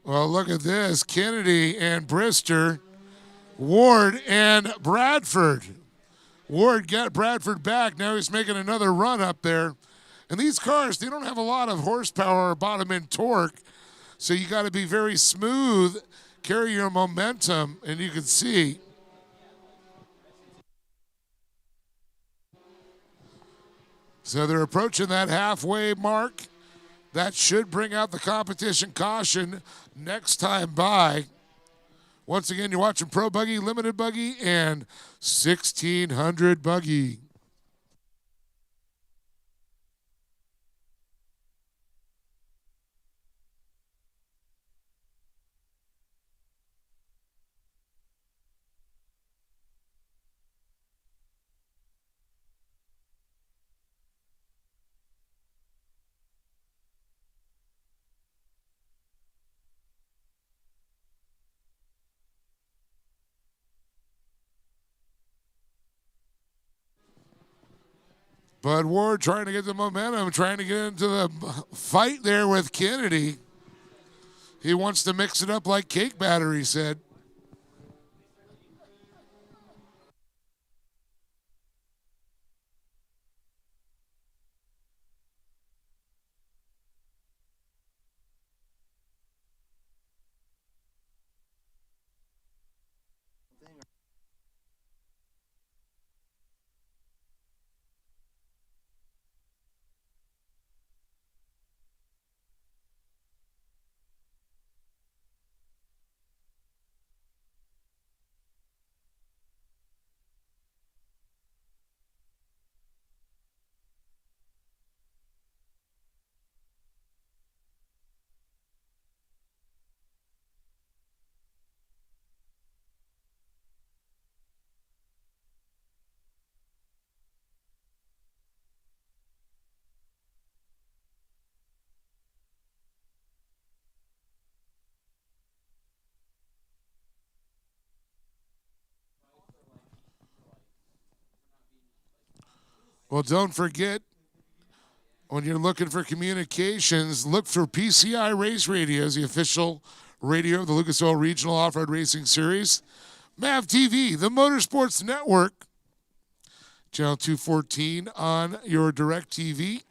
S4: Well, look at this. Kennedy and Brister, Ward and Bradford. Ward got Bradford back. Now he's making another run up there. And these cars, they don't have a lot of horsepower or bottom end torque. So you got to be very smooth, carry your momentum, and you can see. So they're approaching that halfway mark. That should bring out the competition caution next time by. Once again, you're watching Pro Buggy, Limited Buggy, and 1600 Buggy.
S12: Bud Ward trying to get the momentum, trying to get into the fight there with Kennedy. He wants to mix it up like cake batter, he said. Well, don't forget, when you're looking for communications, look for PCI Race Radio as the official radio of the Lucas Oil Regional Off-Road Racing Series. MAV TV, the Motorsports Network, channel 214 on your Direct TV.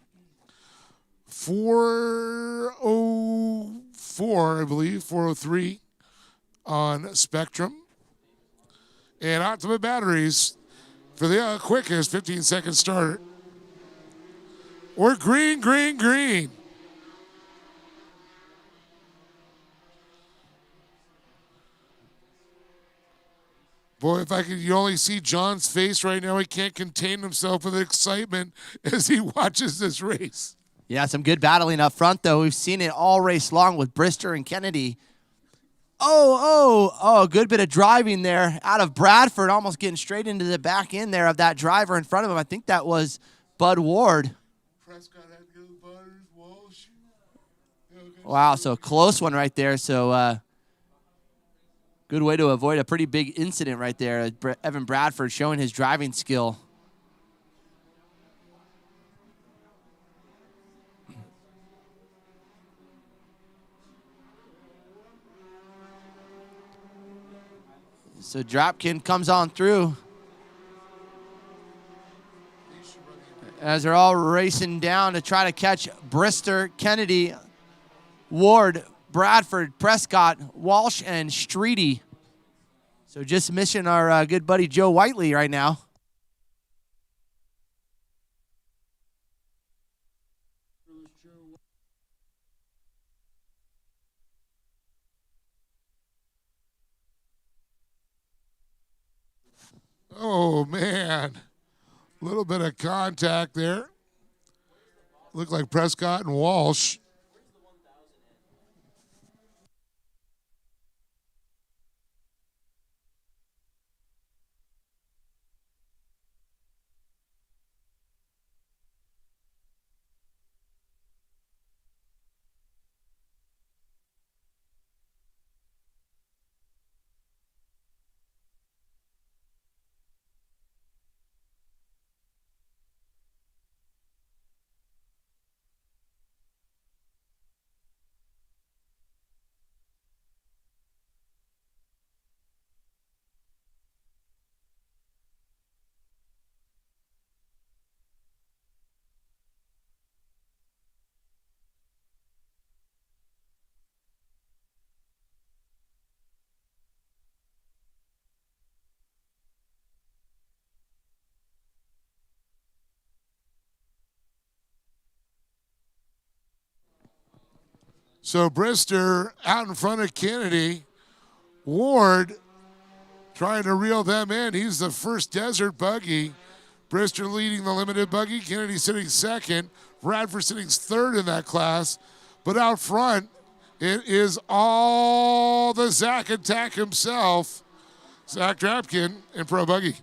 S12: 404, I believe, 403 on Spectrum. And Optima Batteries for the quickest 15-second starter. We're green, green, green. Boy, if I could, you only see John's face right now. He can't contain himself with excitement as he watches this race.
S6: Yeah, some good battling up front, though. We've seen it all race long with Brister and Kennedy. A good bit of driving there out of Bradford, almost getting straight into the back end there of that driver in front of him. I think that was Bud Ward. Wow, so a close one right there. So good way to avoid a pretty big incident right there. Evan Bradford showing his driving skill. So Dropkin comes on through as they're all racing down to try to catch Brister, Kennedy, Ward, Bradford, Prescott, Walsh, and Streety. So just missing our good buddy Joe Whiteley right now.
S12: Oh, man. A little bit of contact there. Looked like Prescott and Walsh. So Brister out in front of Kennedy. Ward trying to reel them in. He's the first desert buggy. Brister leading the limited buggy. Kennedy sitting second. Bradford sitting third in that class. But out front, it is all the Zach Attack himself. Zach Drapkin in Pro Buggy.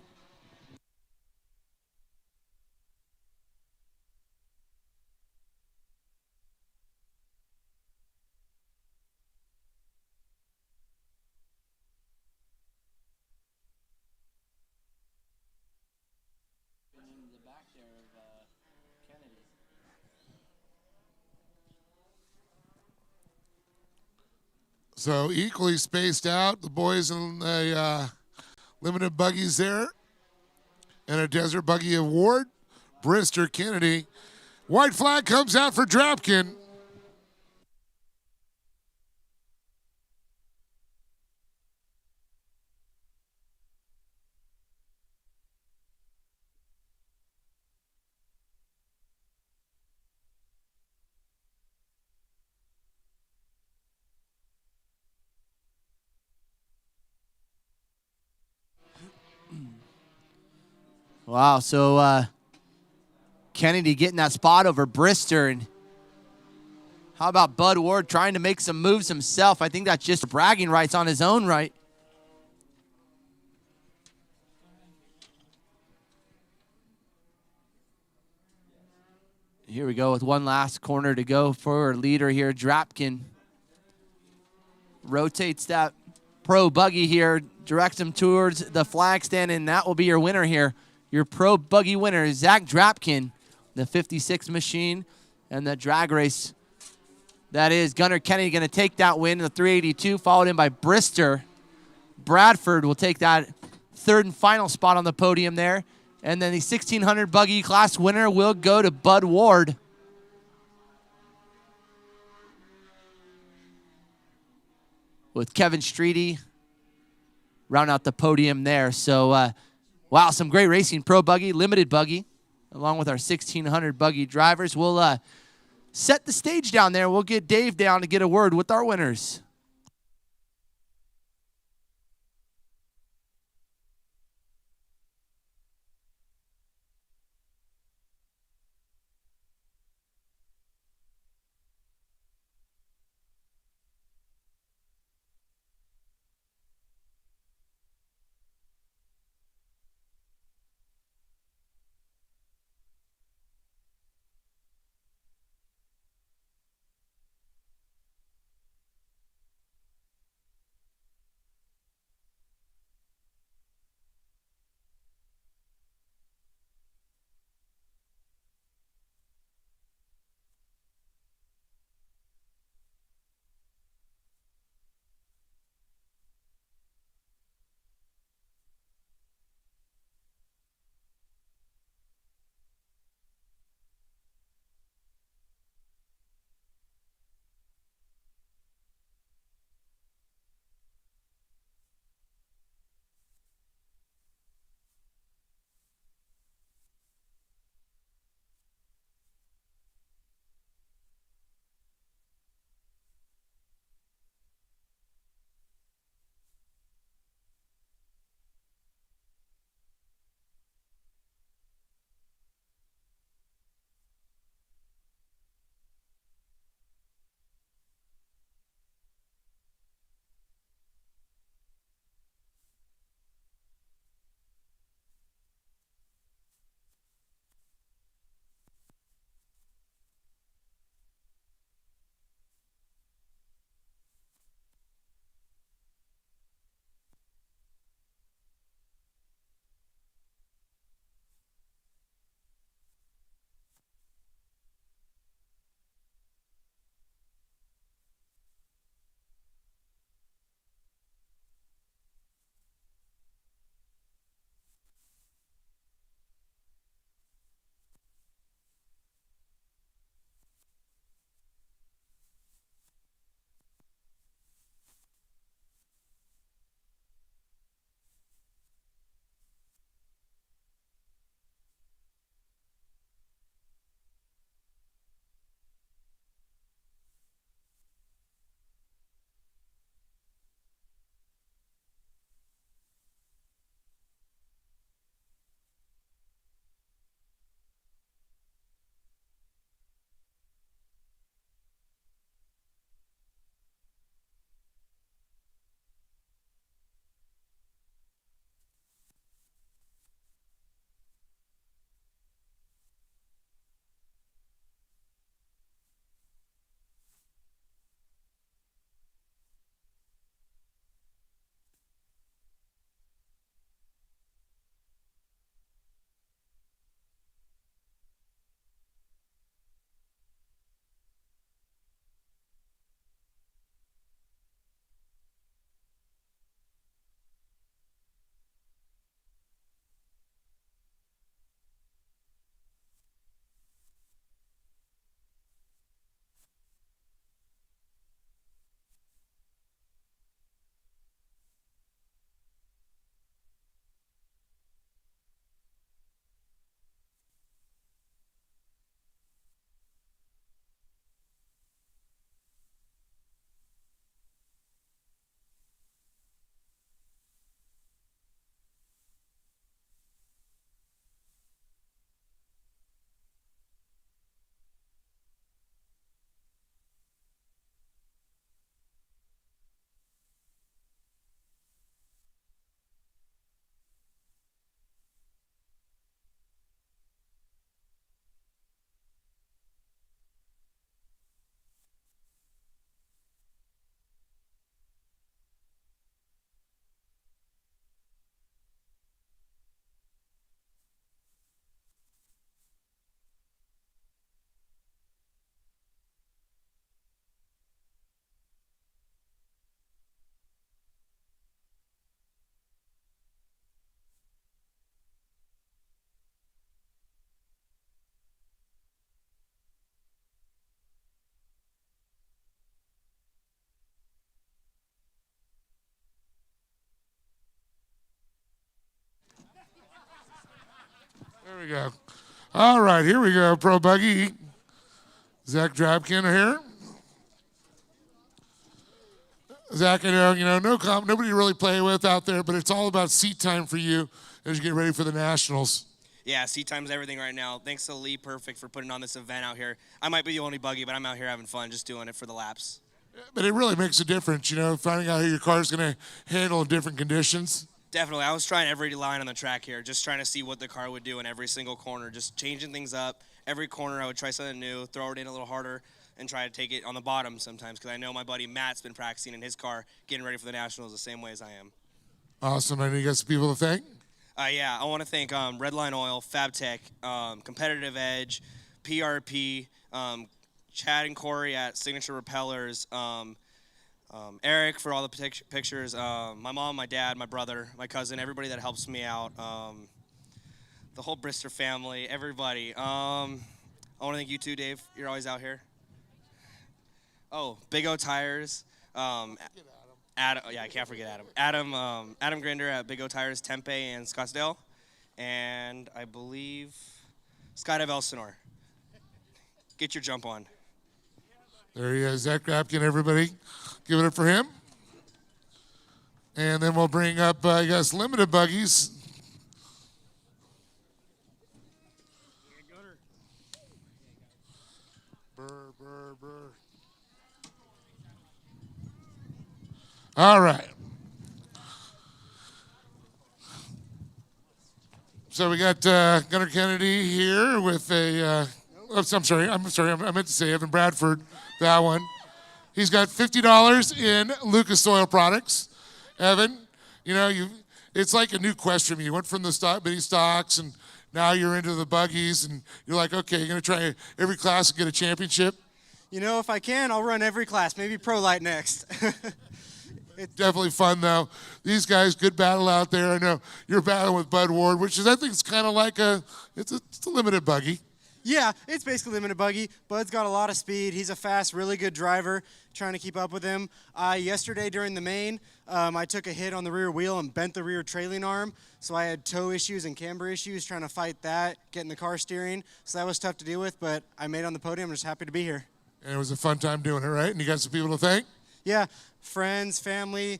S12: So equally spaced out, the boys in the limited buggies there. And a desert buggy award, Brister Kennedy. White flag comes out for Drapkin.
S6: Wow, so Kennedy getting that spot over Brister. And how about Bud Ward trying to make some moves himself? I think that's just bragging rights on his own right. Here we go with one last corner to go for our leader here, Drapkin. Rotates that pro buggy here, directs him towards the flag stand, and that will be your winner here. Your pro buggy winner, Zach Drapkin, the 56 machine, and the drag race. That is Gunnar Kennedy going to take that win in the 382, followed in by Brister. Bradford will take that third and final spot on the podium there. And then the 1600 buggy class winner will go to Bud Ward. With Kevin Streety round out the podium there. So, wow, some great racing. Pro buggy, limited buggy, along with our 1600 buggy drivers. We'll set the stage down there. We'll get Dave down to get a word with our winners.
S12: we go. All right, here we go. Pro buggy. Zach Drabkin here. Zach, I know, nobody to really play with out there, but it's all about seat time for you as you get ready for the Nationals.
S13: Yeah, seat time is everything right now. Thanks to Lee Perfect for putting on this event out here. I might be the only buggy, but I'm out here having fun, just doing it for the laps.
S12: But it really makes a difference, finding out how your car's going to handle in different conditions.
S13: Definitely. I was trying every line on the track here, just trying to see what the car would do in every single corner, just changing things up. Every corner I would try something new, throw it in a little harder, and try to take it on the bottom sometimes, because I know my buddy Matt's been practicing in his car, getting ready for the Nationals the same way as I am.
S12: Awesome. I know you got some people to thank.
S13: Yeah, I want to thank Redline Oil, FabTech, Competitive Edge, PRP, Chad and Corey at Signature Repellers, Eric for all the pictures, my mom, my dad, my brother, my cousin, everybody that helps me out, the whole Brister family, everybody. I want to thank you too, Dave. You're always out here. Oh, Big O Tires. Adam, yeah, I can't forget Adam. Adam Grinder at Big O Tires, Tempe and Scottsdale. And I believe Skydive Elsinore. Get your jump on.
S12: There he is, Zach Grapkin, everybody. Give it up for him. And then we'll bring up, I guess, limited buggies. Burr. All right. So we got Gunnar Kennedy here with a, I'm sorry, I meant to say Evan Bradford, that one. He's got $50 in Lucas Oil products. Evan, it's like a new quest from you. You went from the mini stocks, and now you're into the buggies, and you're like, okay, you're going to try every class and get a championship?
S15: If I can, I'll run every class, maybe Pro Lite next.
S12: It's definitely fun, though. These guys, good battle out there. I know you're battling with Bud Ward, which is, I think, it's kind of like it's a limited buggy.
S15: Yeah, it's basically limited buggy. Bud's got a lot of speed. He's a fast, really good driver. Trying to keep up with him. Yesterday during the main, I took a hit on the rear wheel and bent the rear trailing arm. So I had toe issues and camber issues, trying to fight that, getting the car steering. So that was tough to deal with, but I made it on the podium. I'm just happy to be here.
S12: And it was a fun time doing it, right? And you got some people to thank?
S15: Yeah, friends, family,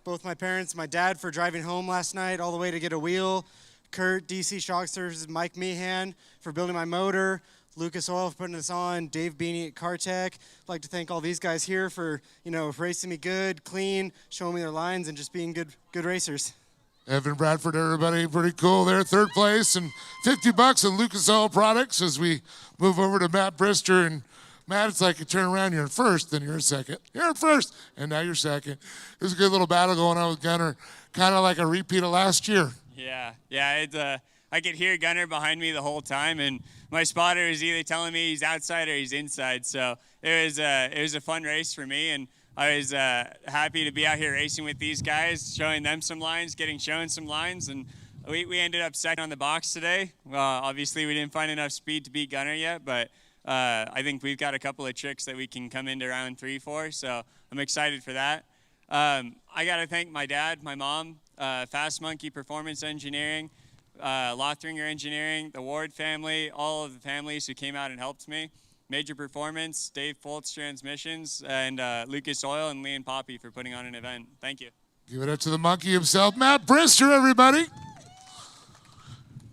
S15: both my parents, my dad for driving home last night all the way to get a wheel. Kurt, DC Shock Services, Mike Meehan for building my motor, Lucas Oil for putting us on, Dave Beanie at Kartech. I'd like to thank all these guys here for, racing me good, clean, showing me their lines, and just being good racers.
S12: Evan Bradford, everybody, pretty cool there, third place, and $50 in Lucas Oil products as we move over to Matt Brister. And Matt, it's like you turn around, you're in first, then you're in second. You're in first, and now you're second. There's a good little battle going on with Gunnar, kind of like a repeat of last year.
S16: Yeah. I could hear Gunnar behind me the whole time, and my spotter is either telling me he's outside or he's inside. So it was a fun race for me, and I was happy to be out here racing with these guys, showing them some lines, getting shown some lines, and we ended up second on the box today. Well, obviously we didn't find enough speed to beat Gunnar yet, but I think we've got a couple of tricks that we can come into round 3 for, so I'm excited for that. I got to thank my dad, my mom, Fast Monkey Performance Engineering, Lothringer Engineering, the Ward family, all of the families who came out and helped me. Major Performance, Dave Foltz Transmissions, and Lucas Oil and Lee and Poppy for putting on an event. Thank you.
S12: Give it up to the monkey himself, Matt Brister, everybody.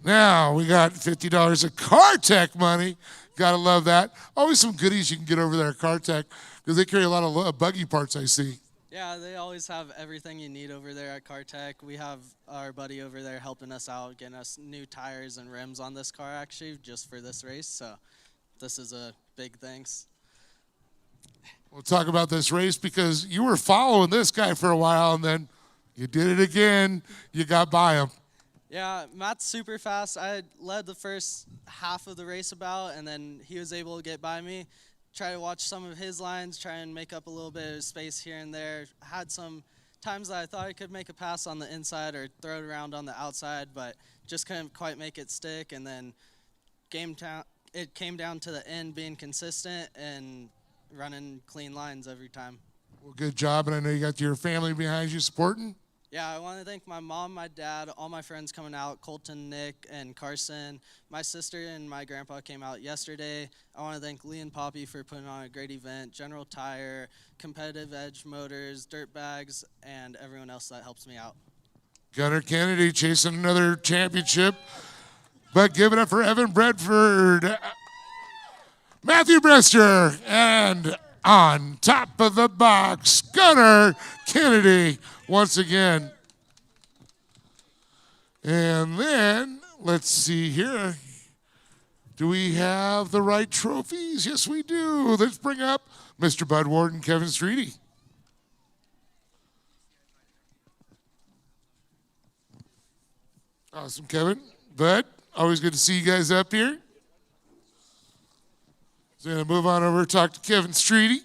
S12: Now we got $50 of Kartech money. Gotta love that. Always some goodies you can get over there at Kartech because they carry a lot of buggy parts, I see.
S24: Yeah, they always have everything you need over there at Kartech. We have our buddy over there helping us out, getting us new tires and rims on this car, actually, just for this race. So this is a big thanks.
S12: We'll talk about this race because you were following this guy for a while, and then you did it again. You got by him.
S24: Yeah, Matt's super fast. I led the first half of the race about, and then he was able to get by me. Try to watch some of his lines, try and make up a little bit of space here and there. Had some times that I thought I could make a pass on the inside or throw it around on the outside, but just couldn't quite make it stick. And then it came down to the end being consistent and running clean lines every time.
S12: Well, good job, and I know you got your family behind you supporting.
S24: Yeah, I want to thank my mom, my dad, all my friends coming out, Colton, Nick, and Carson. My sister and my grandpa came out yesterday. I want to thank Lee and Poppy for putting on a great event, General Tire, Competitive Edge Motors, Dirt Bags, and everyone else that helps me out.
S12: Gunnar Kennedy chasing another championship, but give it up for Evan Bradford, Matthew Brester, and on top of the box, Gunnar Kennedy once again. And then, let's see here. Do we have the right trophies? Yes, we do. Let's bring up Mr. Bud Ward and Kevin Streety. Awesome, Kevin. Bud, always good to see you guys up here. So I'm going to move on over and talk to Kevin Streety.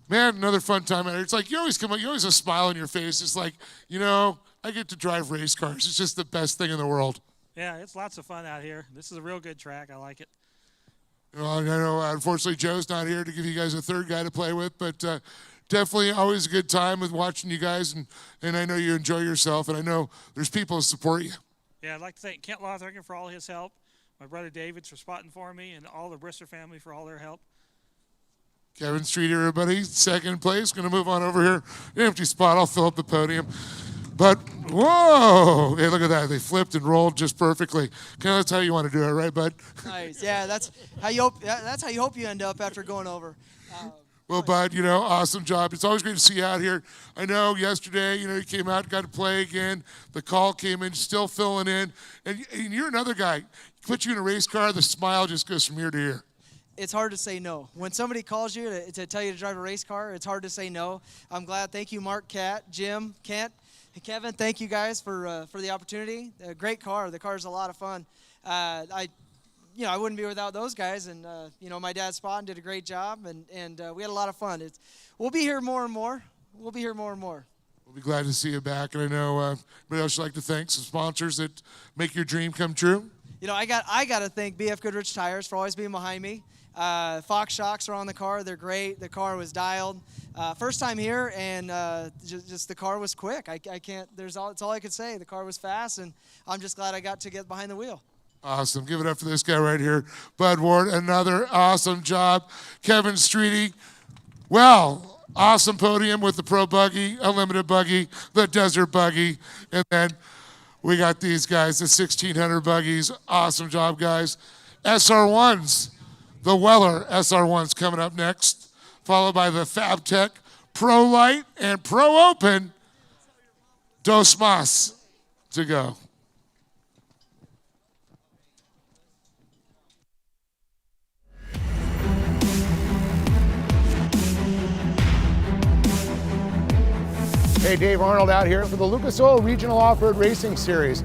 S12: Man, another fun time out here. It's like you always come out, you always have a smile on your face. It's like, you know, I get to drive race cars. It's just the best thing in the world.
S17: Yeah, it's lots of fun out here. This is a real good track. I like it.
S12: Well, I know, unfortunately, Joe's not here to give you guys a third guy to play with, but definitely always a good time with watching you guys, and I know you enjoy yourself, and I know there's people who support you.
S17: Yeah, I'd like to thank Kent Lothringen for all his help, my brother David for spotting for me, and all the Brister family for all their help.
S12: Kevin Street, everybody, second place. Going to move on over here. Empty spot. I'll fill up the podium. But, whoa! Hey, look at that. They flipped and rolled just perfectly. That's how you want to do it, right, bud?
S18: Nice. Yeah, that's how you hope you end up after going over.
S12: Well, Bud, you know, awesome job. It's always great to see you out here. I know yesterday, you know, you came out, got to play again. The call came in, still filling in. And you're another guy. Put you in a race car, the smile just goes from ear to ear.
S18: It's hard to say no. When somebody calls you to tell you to drive a race car, it's hard to say no. I'm glad. Thank you, Mark, Kat, Jim, Kent, Kevin. Thank you guys for the opportunity. A great car. The car is a lot of fun. I wouldn't be without those guys. And my dad Spot and did a great job, and we had a lot of fun. We'll be here more and more. We'll be here more and more.
S12: We'll be glad to see you back. And I know anybody else would like to thank some sponsors that make your dream come true.
S18: You know, I got to thank BF Goodrich Tires for always being behind me. Fox shocks are on the car. They're great. The car was dialed. First time here, and just the car was quick. I can't. That's all I could say. The car was fast, and I'm just glad I got to get behind the wheel.
S12: Awesome. Give it up for this guy right here, Bud Ward. Another awesome job. Kevin Streety. Well, awesome podium with the Pro Buggy, Unlimited Buggy, the Desert Buggy, and then we got these guys, the 1600 buggies. Awesome job, guys. SR1s. The Weller SR1's coming up next, followed by the FabTech Pro Lite and Pro Open. Dos más to go.
S4: Hey, Dave Arnold out here for the Lucas Oil Regional Off-Road Racing Series.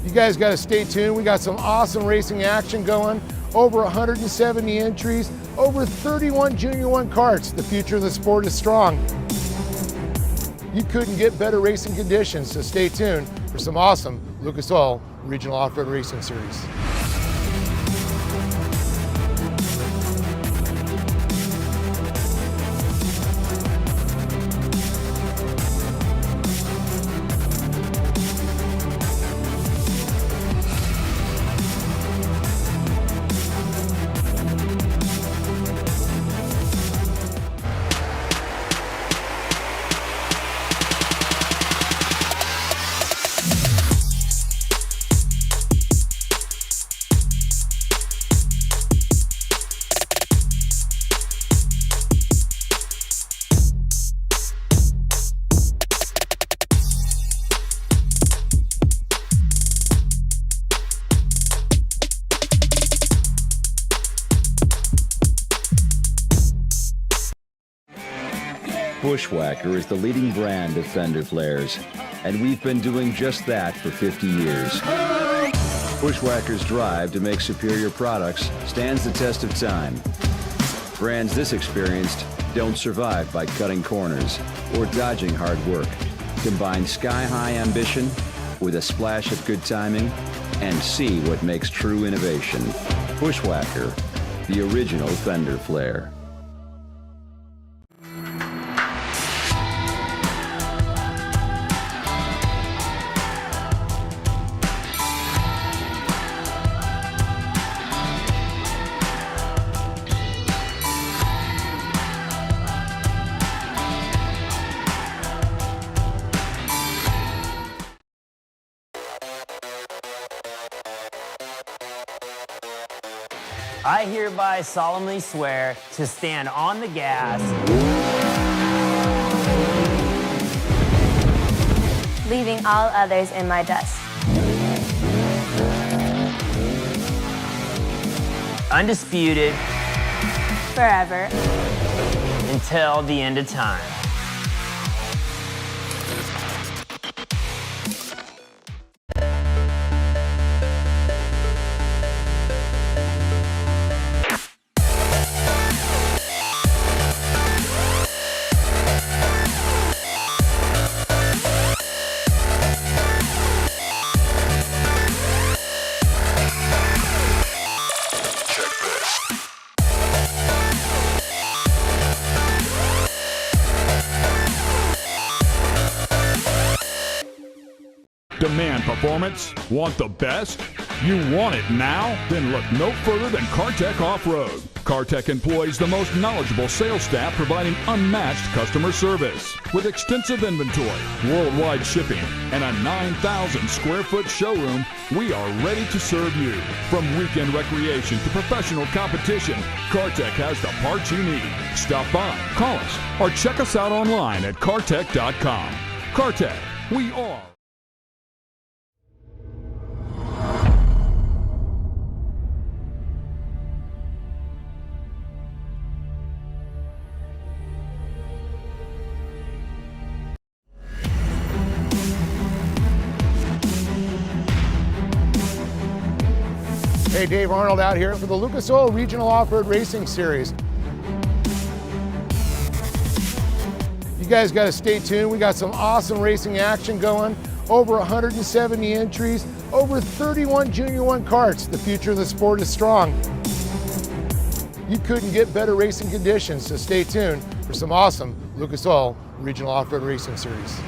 S4: You guys got to stay tuned. We got some awesome racing action going. Over 170 entries, over 31 Junior 1 karts. The future of the sport is strong. You couldn't get better racing conditions, so stay tuned for some awesome Lucas Oil Regional Off-Road Racing Series.
S5: Bushwhacker is the leading brand of fender flares, and we've been doing just that for 50 years. Bushwhacker's drive to make superior products stands the test of time. Brands this experienced don't survive by cutting corners or dodging hard work. Combine sky-high ambition with a splash of good timing and see what makes true innovation. Bushwhacker, the original fender flare.
S1: I hereby solemnly swear to stand on the gas,
S2: leaving all others in my dust.
S1: undisputed,
S2: Forever.
S1: until the end of time.
S3: Demand performance? Want the best? You want it now? Then look no further than Kartech Off-Road. Kartech employs the most knowledgeable sales staff providing unmatched customer service. With extensive inventory, worldwide shipping, and a 9,000 square foot showroom, we are ready to serve you. From weekend recreation to professional competition, Kartech has the parts you need. Stop by, call us, or check us out online at kartech.com. Kartech, we are.
S4: Hey, Dave Arnold out here for the Lucas Oil Regional Off-Road Racing Series. You guys got to stay tuned. We got some awesome racing action going. Over 170 entries, over 31 Junior 1 karts. The future of the sport is strong. You couldn't get better racing conditions, so stay tuned for some awesome Lucas Oil Regional Off-Road Racing Series.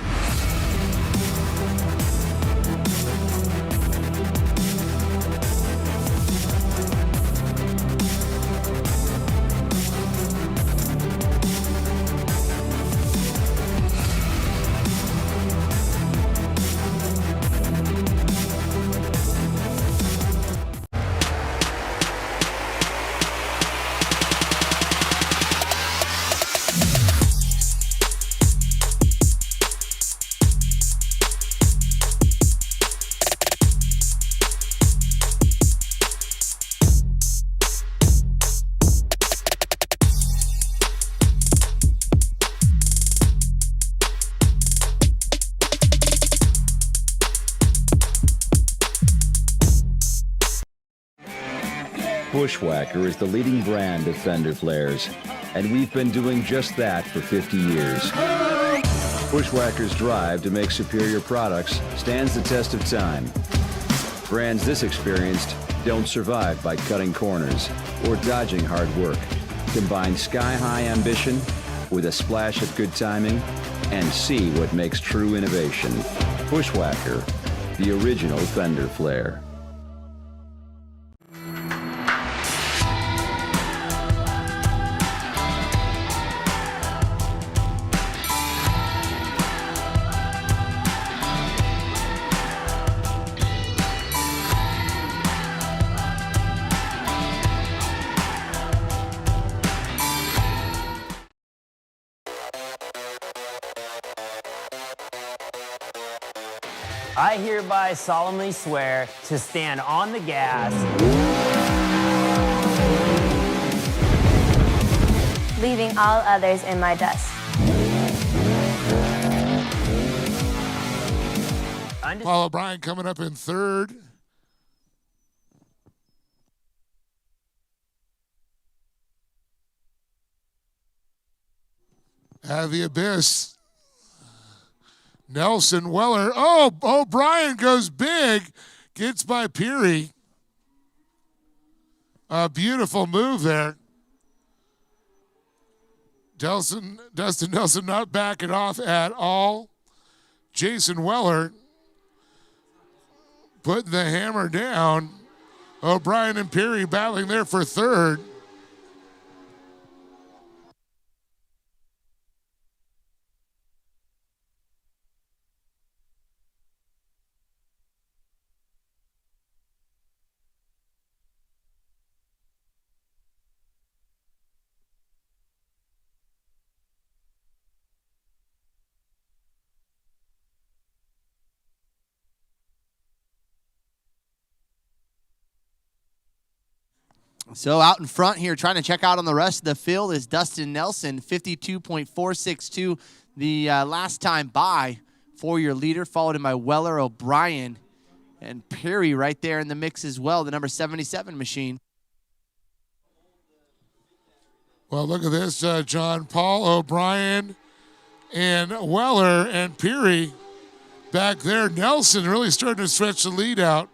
S5: Bushwhacker is the leading brand of fender flares, and we've been doing just that for 50 years. Bushwhacker's drive to make superior products stands the test of time. Brands this experienced don't survive by cutting corners or dodging hard work. Combine sky-high ambition with a splash of good timing and see what makes true innovation. Bushwhacker, the original fender flare.
S1: I hereby solemnly swear to stand on the gas,
S2: leaving all others in my dust.
S12: Paul O'Brien coming up in third. The Abyss. Nelson Weller. Oh, O'Brien goes big. Gets by Peary. A beautiful move there. Dustin Nelson not backing off at all. Jason Weller putting the hammer down. O'Brien and Peary battling there for third.
S6: So out in front here, trying to check out on the rest of the field is Dustin Nelson, 52.462 the last time by for your leader, followed in by Weller, O'Brien, and Perry right there in the mix as well, the number 77 machine.
S12: Well, look at this, John. Paul, O'Brien, and Weller, and Peary back there. Nelson really starting to stretch the lead out.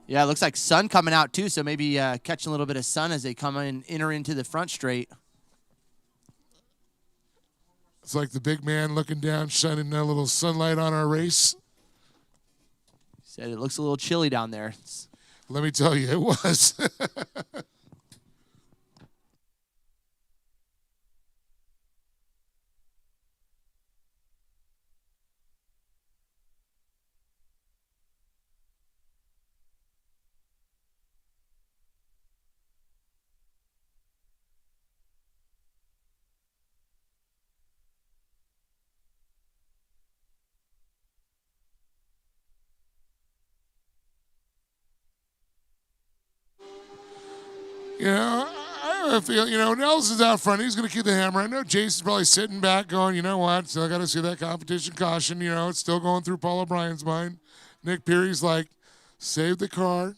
S6: Yeah, it looks like sun coming out too, so maybe catching a little bit of sun as they come in, enter into the front straight.
S12: It's like the big man looking down, shining a little sunlight on our race.
S6: Said it looks a little chilly down there.
S12: Let me tell you, it was. You know, I feel, Nelson's out front. He's going to keep the hammer. I know Jason's probably sitting back going, you know what, still got to see that competition caution. It's still going through Paul O'Brien's mind. Nick Peary's like, save the car.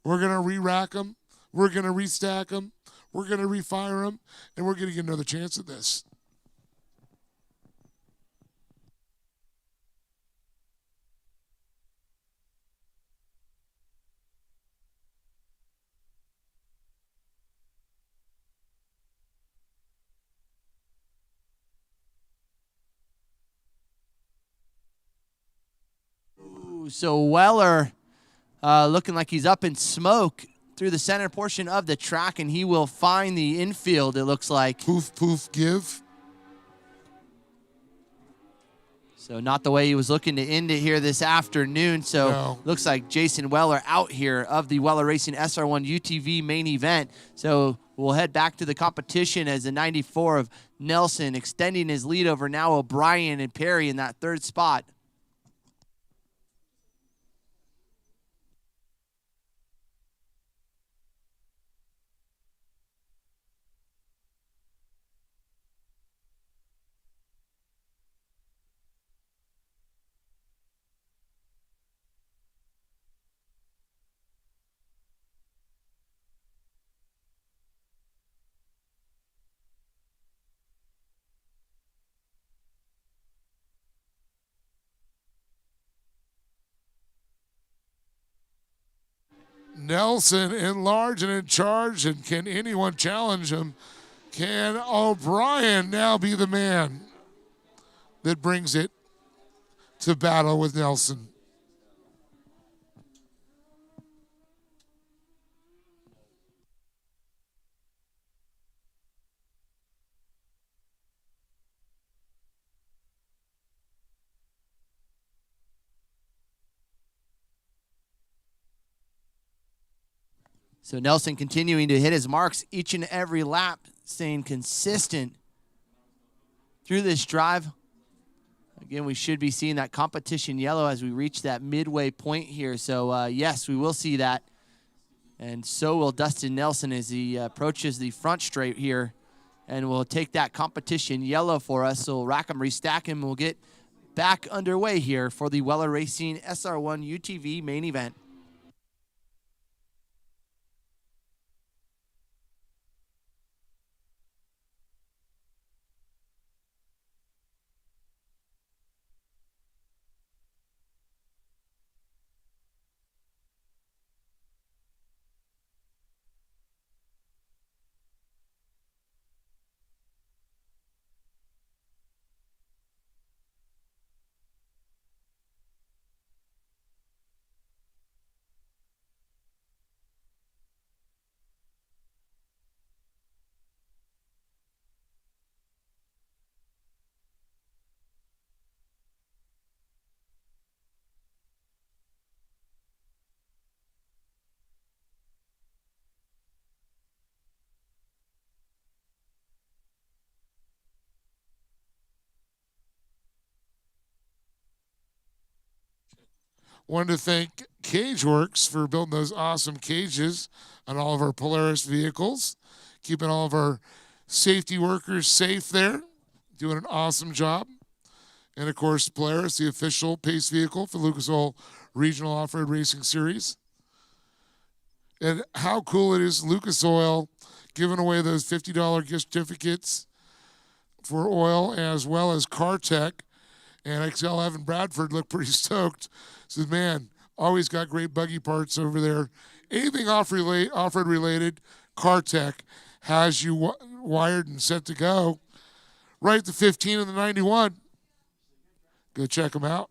S12: We're going to re-rack them. We're going to restack them. We're going to refire them. And we're going to get another chance at this.
S6: So Weller looking like he's up in smoke through the center portion of the track, and he will find the infield, it looks like.
S12: Poof, poof, give.
S6: So not the way he was looking to end it here this afternoon. So
S12: no.
S6: Looks like Jason Weller out here of the Weller Racing SR1 UTV main event. So we'll head back to the competition as the 94 of Nelson extending his lead over now O'Brien and Perry in that third spot.
S12: Nelson in large and in charge, and can anyone challenge him? Can O'Brien now be the man that brings it to battle with Nelson?
S6: So Nelson continuing to hit his marks each and every lap, staying consistent through this drive. Again, we should be seeing that competition yellow as we reach that midway point here. So, yes, we will see that. And so will Dustin Nelson as he approaches the front straight here. And we'll take that competition yellow for us. So we'll rack him, restack him. We'll get back underway here for the Weller Racing SR1 UTV main event.
S12: Wanted to thank Cage Works for building those awesome cages on all of our Polaris vehicles, keeping all of our safety workers safe there, doing an awesome job. And, of course, Polaris, the official pace vehicle for Lucas Oil Regional Off-Road Racing Series. And how cool it is, Lucas Oil giving away those $50 gift certificates for oil, as well as Kartech. And I can tell Evan Bradford looked pretty stoked. Says, man, always got great buggy parts over there. Anything off-road related, Kartech has you wired and set to go. Right at the 15 and the 91. Go check them out.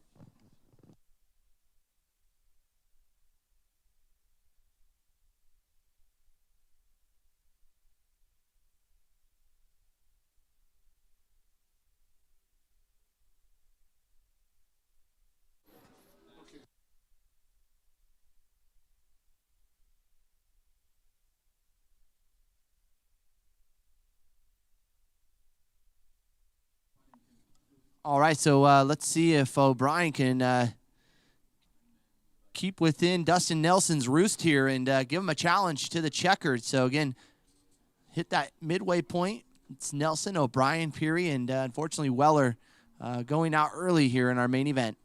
S6: All right, so let's see if O'Brien can keep within Dustin Nelson's roost here and give him a challenge to the checkered. So, again, hit that midway point. It's Nelson, O'Brien, Peary, and unfortunately Weller going out early here in our main event.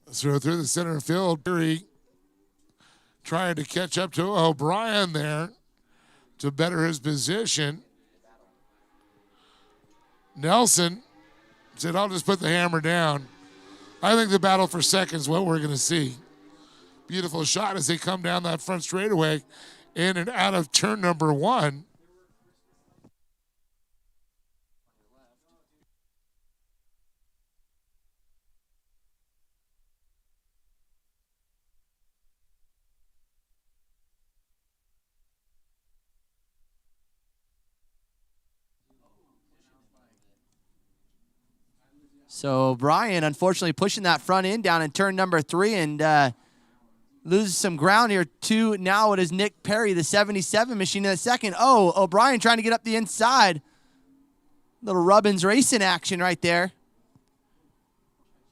S12: So through the center field, Peary trying to catch up to O'Brien there to better his position. Nelson said, I'll just put the hammer down. I think the battle for second is what we're going to see. Beautiful shot as they come down that front straightaway in and out of turn number 1.
S6: So O'Brien, unfortunately, pushing that front end down in turn number 3 and loses some ground here. Now it is Nick Perry, the 77 machine in the second. Oh, O'Brien trying to get up the inside. Little Rubbins racing action right there.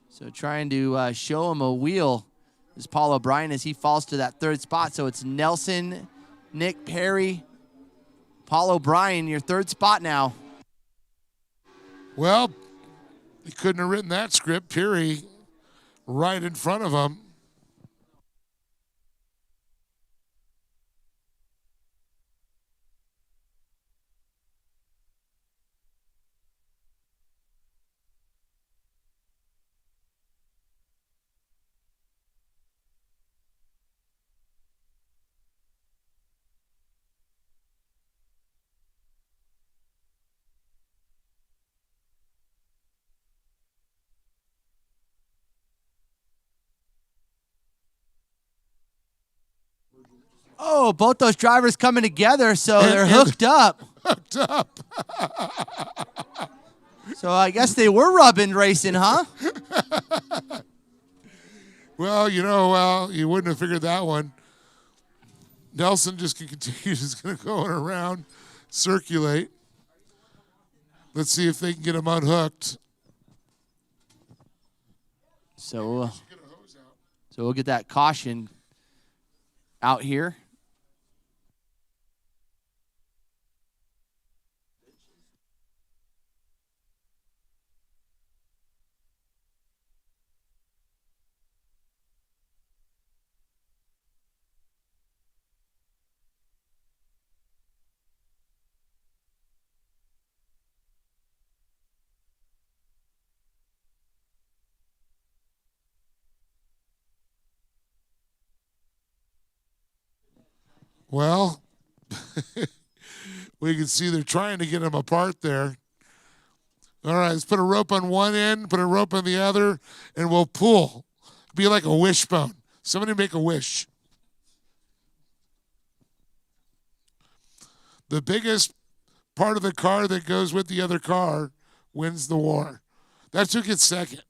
S6: So trying to show him a wheel is Paul O'Brien as he falls to that 3rd spot. So it's Nelson, Nick Perry, Paul O'Brien, your 3rd spot now.
S12: Well, he couldn't have written that script. Peary right in front of him.
S6: Oh, both those drivers coming together, so they're hooked up.
S12: Hooked up.
S6: So I guess they were rubbing racing, huh?
S12: Well, you wouldn't have figured that one. Nelson just can continue, just going to go around, circulate. Let's see if they can get him unhooked.
S6: So we'll get that caution out here.
S12: Well, we can see they're trying to get them apart there. All right, let's put a rope on one end, put a rope on the other, and we'll pull. Be like a wishbone. Somebody make a wish. The biggest part of the car that goes with the other car wins the war. That's who gets second.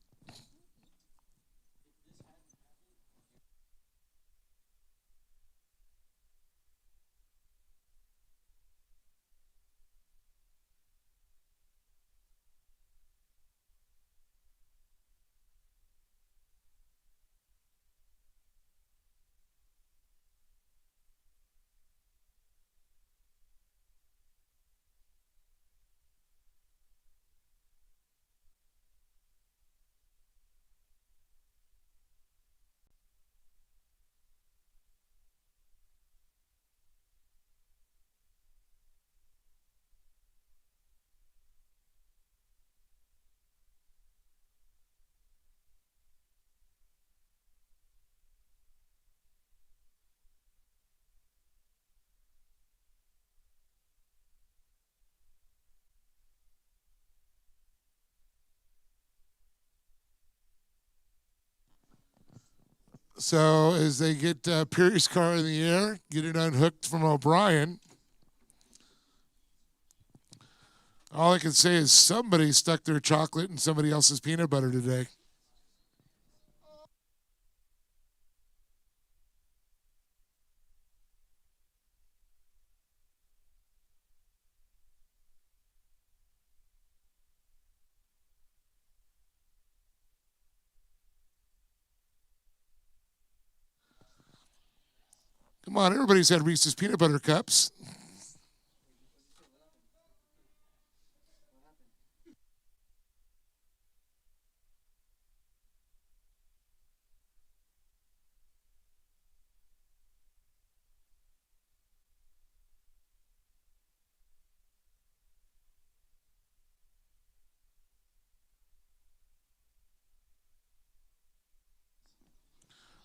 S12: So as they get Perry's car in the air, get it unhooked from O'Brien, all I can say is somebody stuck their chocolate in somebody else's peanut butter today. Come on, everybody's had Reese's peanut butter cups.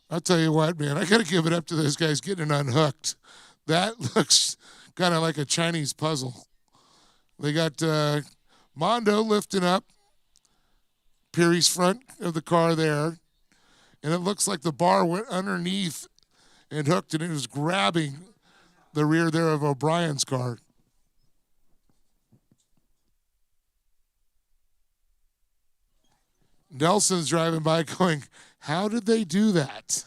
S12: I'll tell you what, man, I got to give it up to those guys getting unhooked. That looks kind of like a Chinese puzzle. They got Mondo lifting up Perry's front of the car there, and it looks like the bar went underneath and hooked, and it was grabbing the rear there of O'Brien's car. Nelson's driving by going, how did they do that?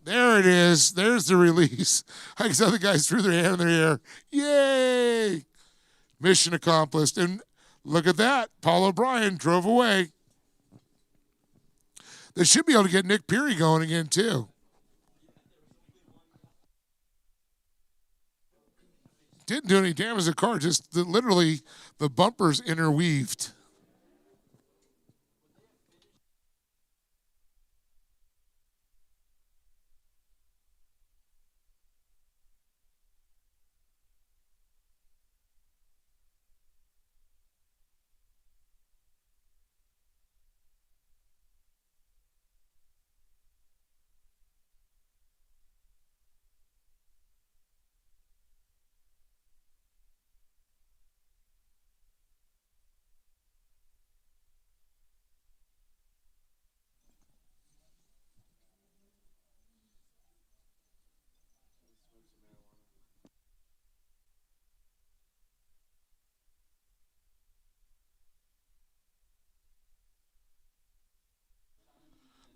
S12: There it is. There's the release. I saw the guys threw their hand in the air. Yay! Mission accomplished. And look at that. Paul O'Brien drove away. They should be able to get Nick Peary going again, too. Didn't do any damage to the car. Just literally the bumpers interweaved.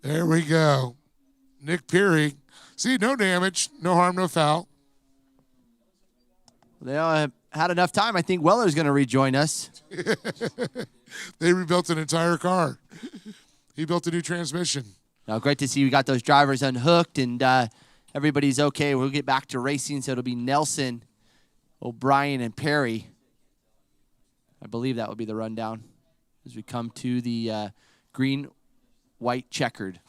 S12: There we go. Nick Peary. See, no damage, no harm, no foul.
S6: They had enough time. I think Weller's going to rejoin us.
S12: They rebuilt an entire car. He built a new transmission.
S6: Now, great to see we got those drivers unhooked and everybody's okay. We'll get back to racing, so it'll be Nelson, O'Brien, and Perry. I believe that will be the rundown as we come to the green, white, checkered.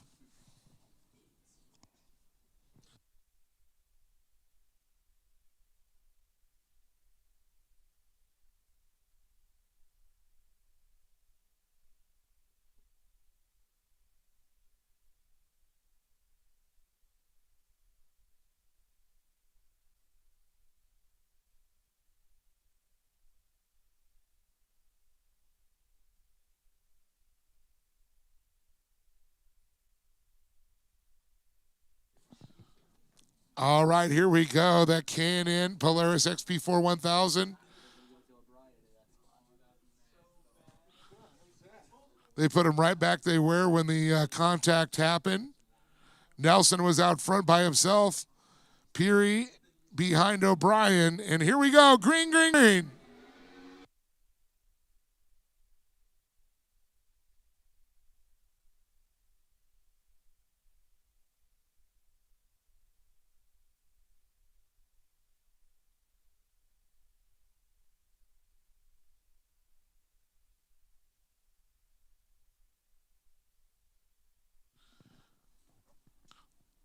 S12: All right, here we go. That K&N Polaris XP4 1000. They put them right back they were when the contact happened. Nelson was out front by himself. Peary behind O'Brien. And here we go. Green, green, green.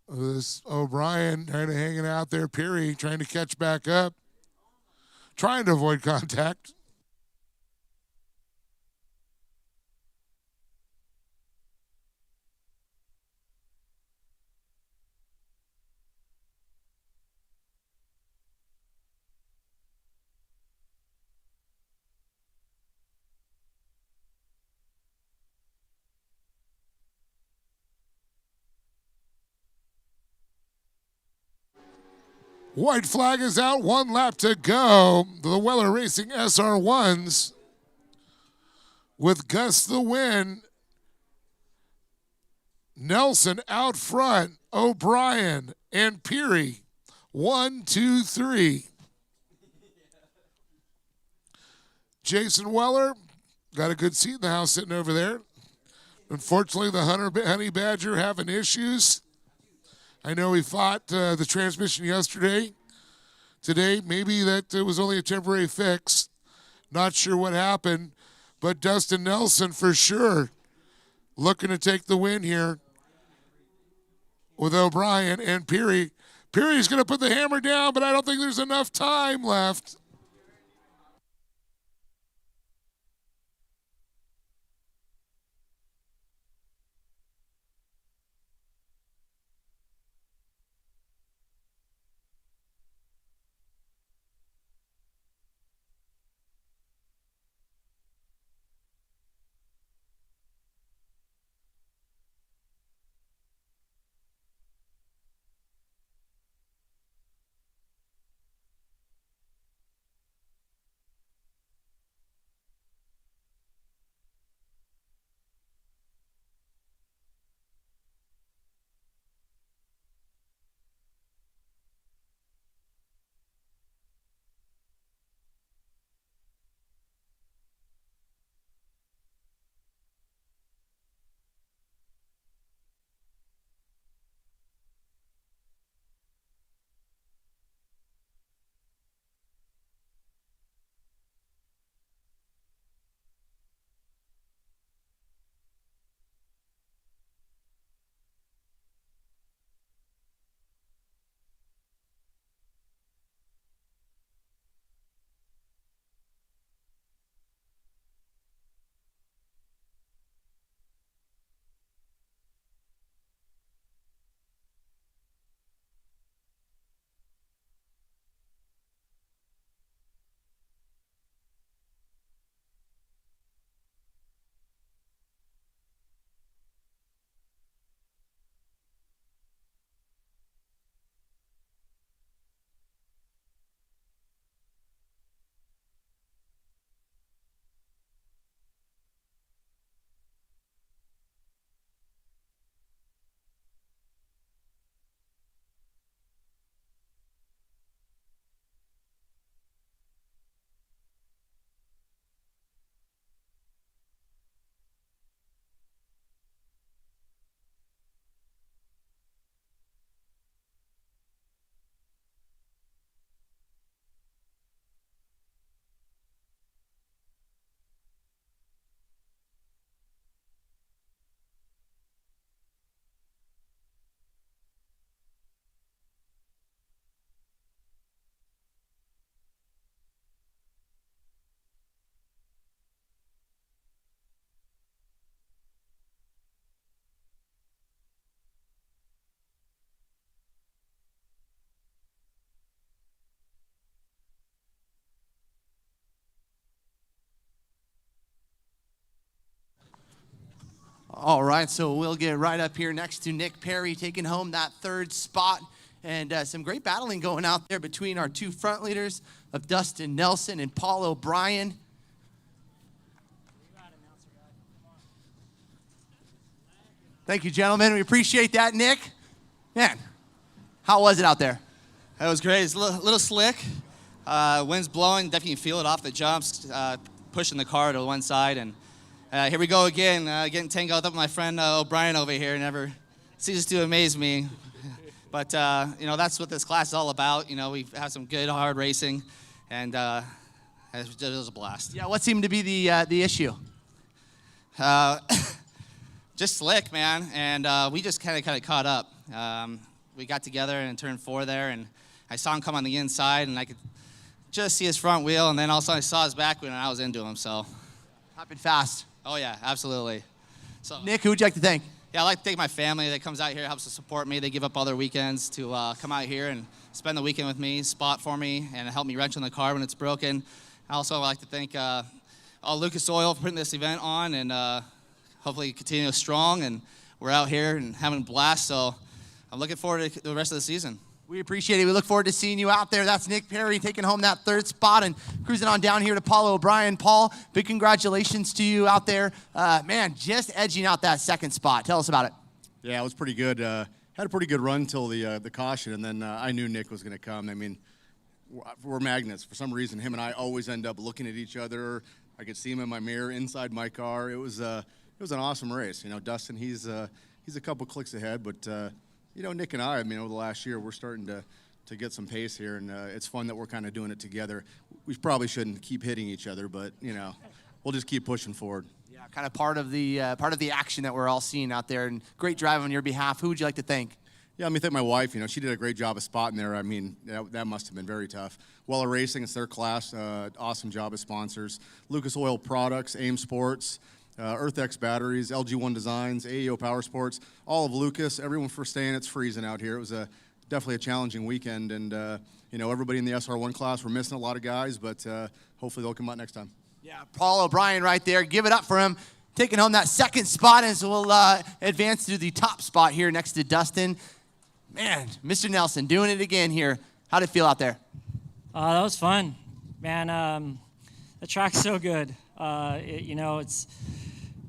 S12: This O'Brien kind of hanging out there. Peary trying to catch back up. Trying to avoid contact. White flag is out, 1 lap to go. The Weller Racing SR1s with Gus the win. Nelson out front, O'Brien and Peary. 1, 2, 3. Jason Weller got a good seat in the house sitting over there. Unfortunately, the Honey Badger having issues. I know he fought the transmission yesterday. Today, maybe that it was only a temporary fix. Not sure what happened, but Dustin Nelson for sure looking to take the win here with O'Brien and Peary. Peary's going to put the hammer down, but I don't think there's enough time left.
S6: All right, so we'll get right up here next to Nick Perry taking home that 3rd spot. And some great battling going out there between our 2 front leaders of Dustin Nelson and Paul O'Brien. Thank you, gentlemen. We appreciate that, Nick. Man, how was it out there?
S19: It was great. It's a little slick. Wind's blowing. Definitely feel it off the jumps, pushing the car to one side. And here we go again, getting tangled up with my friend O'Brien over here. Never ceases to amaze me. But, that's what this class is all about. We've had some good, hard racing, and it was a blast.
S6: Yeah, what seemed to be the issue?
S19: Just slick, man, and we just kind of caught up. We got together in turn 4 there, and I saw him come on the inside, and I could just see his front wheel, and then all of a sudden I saw his back wheel, and I was into him, so.
S6: Happened fast.
S19: Oh, yeah, absolutely. So,
S6: Nick, who would you like to thank?
S19: Yeah, I like to thank my family that comes out here, helps to support me. They give up all their weekends to come out here and spend the weekend with me, spot for me, and help me wrench on the car when it's broken. I also like to thank Lucas Oil for putting this event on, and hopefully continue strong. And we're out here and having a blast, so I'm looking forward to the rest of the season.
S6: We appreciate it. We look forward to seeing you out there. That's Nick Perry taking home that 3rd spot and cruising on down here to Paul O'Brien. Paul, big congratulations to you out there. Man, just edging out that 2nd spot. Tell us about it.
S20: Yeah, it was pretty good. Had a pretty good run till the caution, and then I knew Nick was going to come. I mean, we're magnets. For some reason, him and I always end up looking at each other. I could see him in my mirror inside my car. It was an awesome race. Dustin, he's a couple clicks ahead, but Nick and I mean, over the last year, we're starting to get some pace here, and it's fun that we're kind of doing it together. We probably shouldn't keep hitting each other, but we'll just keep pushing forward.
S6: Yeah, kind of part of the action that we're all seeing out there, and great drive on your behalf. Who would you like to thank?
S20: Yeah, I mean, thank my wife. She did a great job of spotting there. I mean, that must have been very tough. Weller Racing, it's their class. Awesome job as sponsors. Lucas Oil Products, AIM Sports, EarthX Batteries, LG1 Designs, AEO Power Sports, all of Lucas, everyone for staying. It's freezing out here. It was definitely a challenging weekend, and everybody in the SR1 class, we're missing a lot of guys, but hopefully they'll come out next time.
S6: Yeah, Paul O'Brien right there. Give it up for him, taking home that 2nd spot as we'll advance to the top spot here next to Dustin. Man, Mr. Nelson doing it again here. How'd it feel out there?
S21: That was fun, man. The track's so good.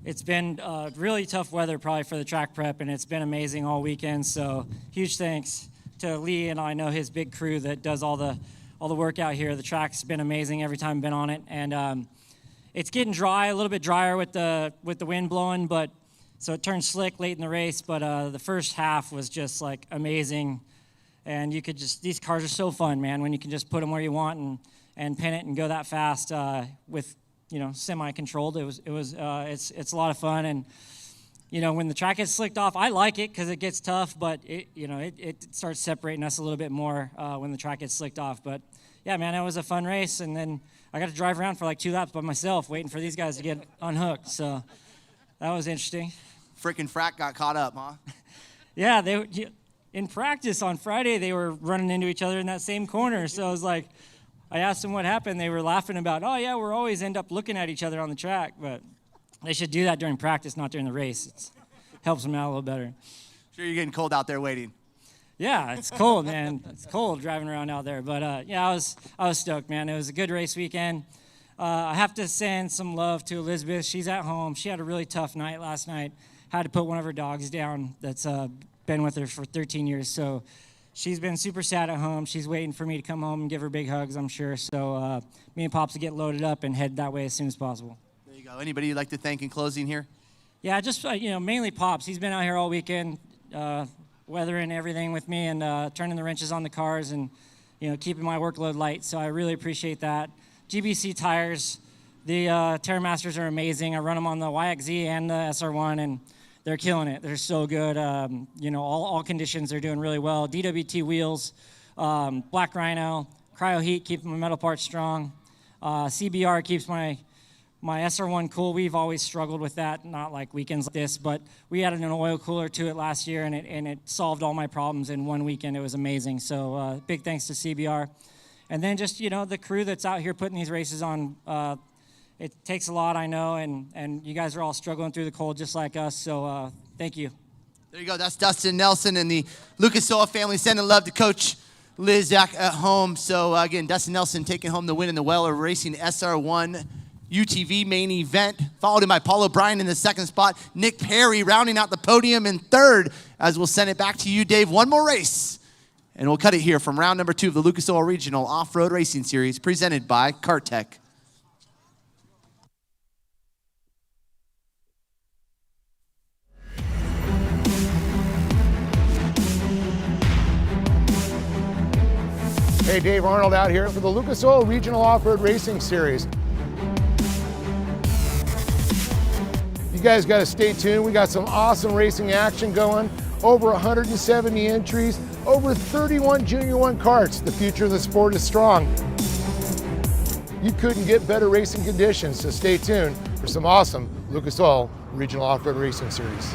S21: It's been really tough weather probably for the track prep, and it's been amazing all weekend. So huge thanks to Lee and I know his big crew that does all the work out here. The track's been amazing every time I've been on it, and it's getting dry, a little bit drier with the wind blowing, but so it turned slick late in the race. But the first half was just like amazing, and you could these cars are so fun, man. When you can just put them where you want and pin it and go that fast with semi-controlled. It's a lot of fun, and when the track gets slicked off, I like it because it gets tough, but it starts separating us a little bit more when the track gets slicked off. But yeah, man, it was a fun race, and then I got to drive around for like 2 laps by myself, waiting for these guys to get unhooked. So that was interesting.
S6: Frickin' Frack got caught up, huh?
S21: Yeah, in practice on Friday they were running into each other in that same corner. So I was like, I asked them what happened. They were laughing about, oh yeah, we're always end up looking at each other on the track, but they should do that during practice, not during the race. It helps them out a little better.
S6: Sure, you're getting cold out there waiting.
S21: Yeah, it's cold, man. It's cold driving around out there, but yeah, I was stoked, man. It was a good race weekend. I have to send some love to Elizabeth. She's at home. She had a really tough night last night. Had to put one of her dogs down that's been with her for 13 years, so she's been super sad at home. She's waiting for me to come home and give her big hugs, I'm sure. So me and Pops will get loaded up and head that way as soon as possible.
S6: There you go. Anybody you'd like to thank in closing here?
S21: Yeah, just mainly Pops. He's been out here all weekend, weathering everything with me and turning the wrenches on the cars and keeping my workload light. So I really appreciate that. GBC tires, the TerraMasters are amazing. I run them on the YXZ and the SR1, and they're killing it. They're so good. All conditions they're doing really well. DWT wheels, Black Rhino, Cryo Heat keeping my metal parts strong. CBR keeps my SR1 cool. We've always struggled with that, not like weekends like this, but we added an oil cooler to it last year, and it solved all my problems in one weekend. It was amazing. So big thanks to CBR. And then just, the crew that's out here putting these races on, it takes a lot, I know, and you guys are all struggling through the cold just like us, so thank you.
S6: There you go. That's Dustin Nelson and the Lucas Oil family sending love to Coach Liz at home. So, again, Dustin Nelson taking home the win in the Weller Racing SR1
S7: UTV main event, followed in by Paul O'Brien in the second spot. Nick Perry rounding out the podium in third, as we'll send it back to you, Dave. One more race, and we'll cut it here from round number 2 of the Lucas Oil Regional Off-Road Racing Series, presented by Kart Tech.
S4: Hey, Dave Arnold out here for the Lucas Oil Regional Off-Road Racing Series. You guys got to stay tuned. We got some awesome racing action going. Over 170 entries, over 31 Junior 1 karts. The future of the sport is strong. You couldn't get better racing conditions, so stay tuned for some awesome Lucas Oil Regional Off-Road Racing Series.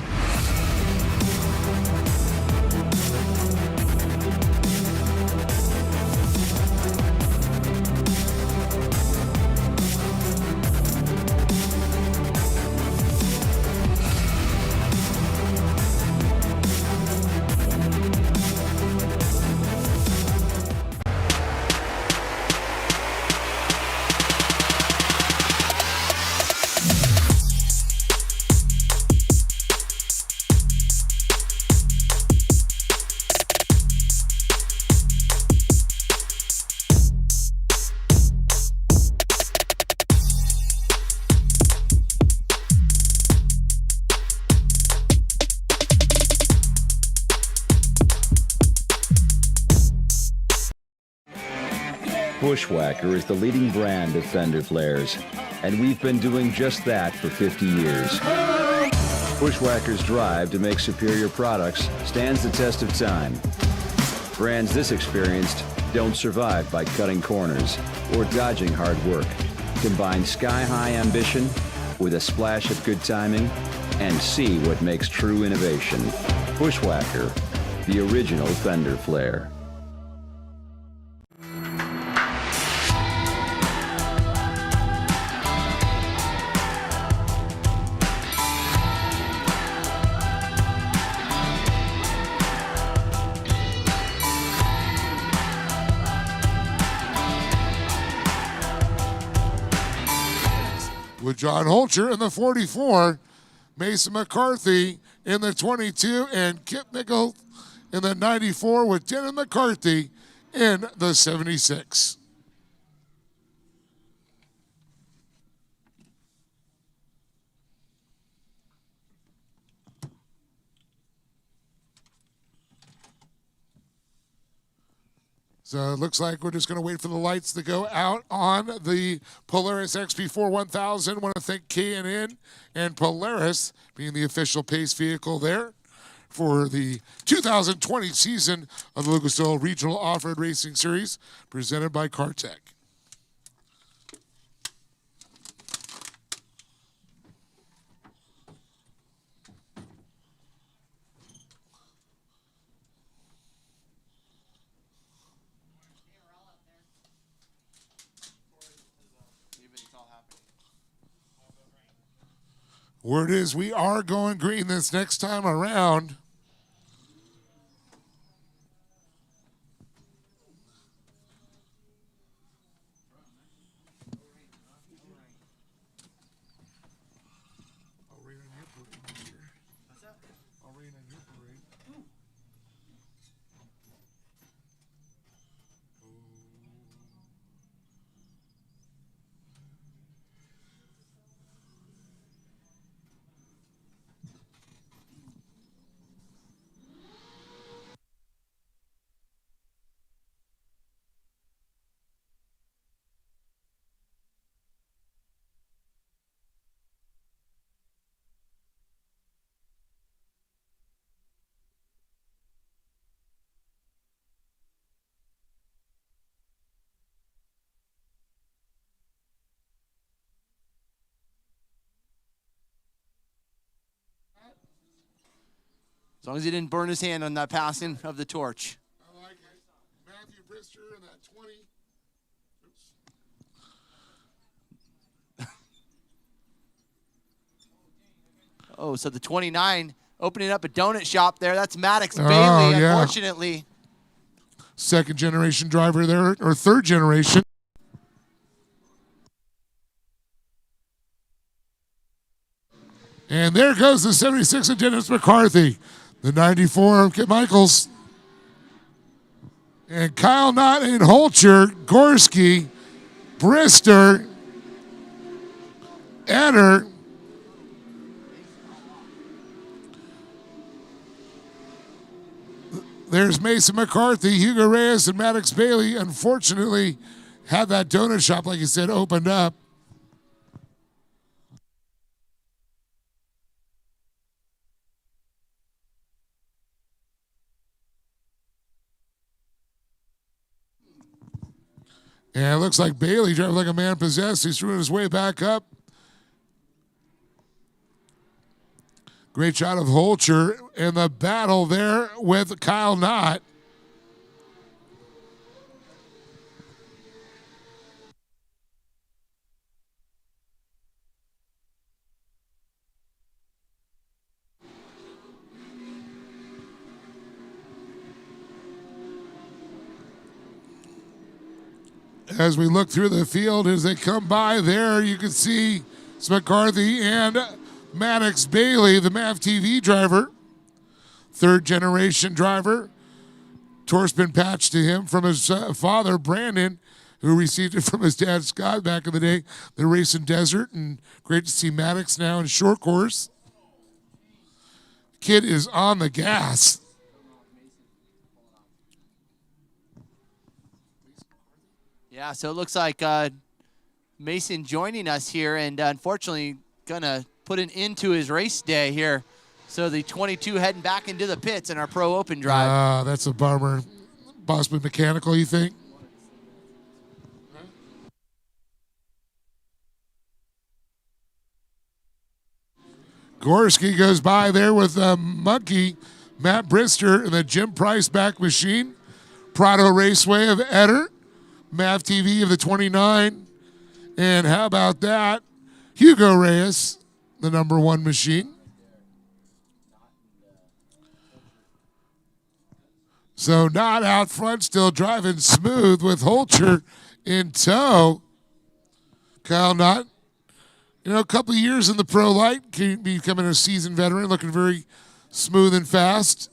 S5: Bushwhacker is the leading brand of fender flares, and we've been doing just that for 50 years. Bushwhacker's drive to make superior products stands the test of time. Brands this experienced don't survive by cutting corners or dodging hard work. Combine sky-high ambition with a splash of good timing and see what makes true innovation. Bushwhacker, the original fender flare.
S12: With John Holcher in the 44, Mason McCarthy in the 22, and Kip Nichols in the 94 with Dennis McCarthy in the 76. So it looks like we're just going to wait for the lights to go out on the Polaris XP4 1000. I want to thank K&N and Polaris being the official pace vehicle there for the 2020 season of the Lucas Oil Regional Off-Road Racing Series, presented by Kart Tech. Word is we are going green this next time around.
S7: As long as he didn't burn his hand on that passing of the torch.
S12: I like it. Matthew Brister in that 20.
S7: Oh, so the 29 opening up a donut shop there. That's Maddox Bailey,
S12: yeah.
S7: unfortunately.
S12: Second generation driver there, or third generation.
S4: And there goes the 76 of Dennis McCarthy. The 94 of Kit Michaels. And Kyle Knott and Holcher, Gorski, Brister, Eder, there's Mason McCarthy, Hugo Reyes, and Maddox Bailey. Unfortunately, had that donut shop, like you said, opened up. And it looks like Bailey driving like a man possessed. He's throwing his way back up. Great shot of Holcher in the battle there with Kyle Knott. As we look through the field, as they come by there, you can see it's McCarthy and Maddox Bailey, the MAV TV driver, third generation driver. Torque's been patched to him from his father, Brandon, who received it from his dad, Scott, back in the day. The Racing Desert, and great to see Maddox now in short course. Kid is on the gas.
S7: Yeah, so it looks like Mason joining us here, and unfortunately gonna put an end to his race day here. So the 22 heading back into the pits in our Pro Open drive.
S4: That's a bummer. Possibly mechanical, you think? Gorski goes by there with Monkey, Matt Brister, and the Jim Price back machine. Prado Raceway of Eder. MAV TV of the 29. And how about that? Hugo Reyes, the number 1 machine. So not out front, still driving smooth with Holcher in tow. Kyle Knott, a couple of years in the pro light, becoming a seasoned veteran, looking very smooth and fast.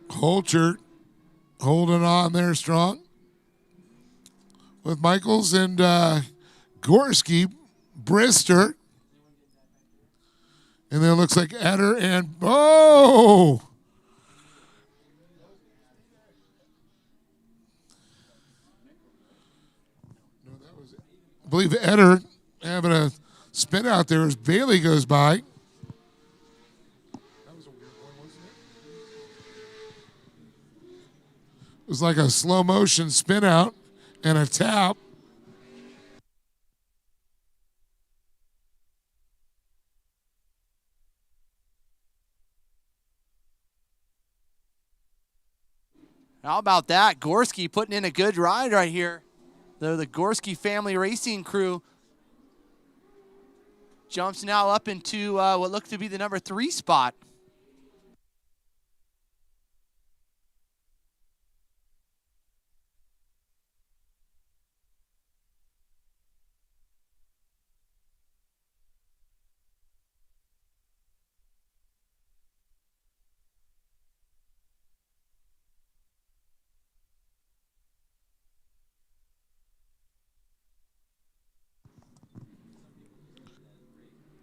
S4: Holcher holding on there strong with Michaels and Gorski, Brister. And then it looks like Eder and, I believe Eder having a spin out there as Bailey goes by. It was like a slow motion spin out and a tap.
S7: How about that? Gorski putting in a good ride right here. The Gorski family racing crew jumps now up into what looked to be the number 3 spot.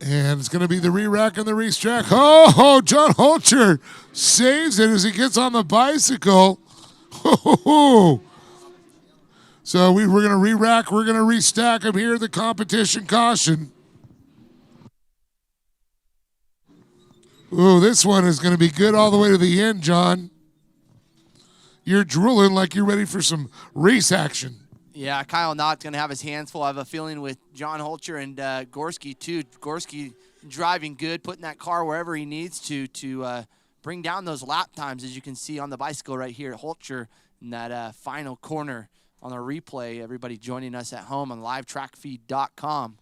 S4: And it's going to be the re-rack and the racetrack. Oh, John Holcher saves it as he gets on the bicycle. So we're going to re-rack. We're going to restack him here at the competition caution. Ooh, this one is going to be good all the way to the end, John. You're drooling like you're ready for some race action.
S7: Yeah, Kyle Knott's going to have his hands full. I have a feeling with John Holcher and Gorski, too. Gorski driving good, putting that car wherever he needs to bring down those lap times, as you can see on the bicycle right here at Holcher in that final corner on the replay. Everybody joining us at home on livetrackfeed.com.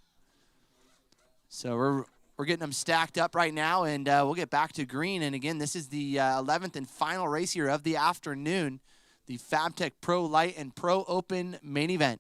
S7: So we're getting them stacked up right now, and we'll get back to green. And, again, this is the 11th and final race here of the afternoon, the FabTech Pro Lite and Pro Open main event.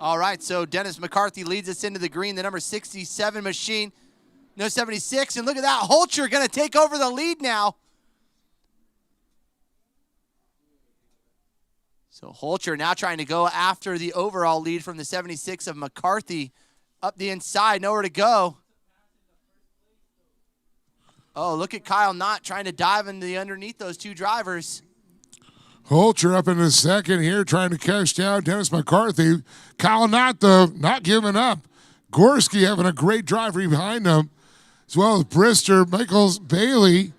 S7: All right, so Dennis McCarthy leads us into the green, the number 67 machine. No 76, and look at that. Holcher going to take over the lead now. So Holcher now trying to go after the overall lead from the 76 of McCarthy. Up the inside, nowhere to go. Oh, look at Kyle Knott trying to dive into the underneath those two drivers.
S4: Holcher up in the second here, trying to catch down Dennis McCarthy. Kyle Knott, though, not giving up. Gorski having a great driver behind him, as well as Brister, Michaels, Bailey.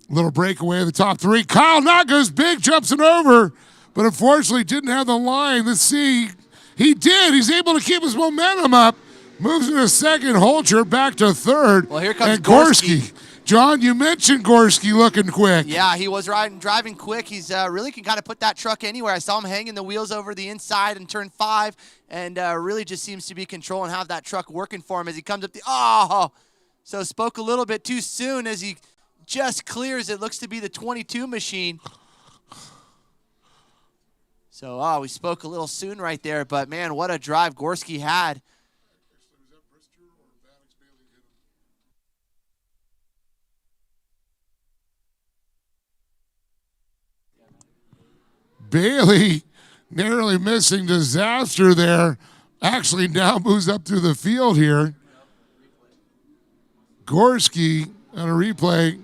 S4: Little breakaway of the top three. Kyle Knott goes big, jumps it over, but unfortunately didn't have the line. Let's see. He did. He's able to keep his momentum up. Moves into second. Holcher back to third.
S7: Well, here comes
S4: and Gorski. John, you mentioned Gorski looking quick.
S7: Yeah, he was driving quick. He's really can kind of put that truck anywhere. I saw him hanging the wheels over the inside in turn 5, and really just seems to be control and have that truck working for him as he comes up the, so spoke a little bit too soon as he just clears. It looks to be the 22 machine. So, we spoke a little soon right there, but man, what a drive Gorski had.
S4: Bailey narrowly missing disaster there. Actually now moves up through the field here. Gorski on a replay.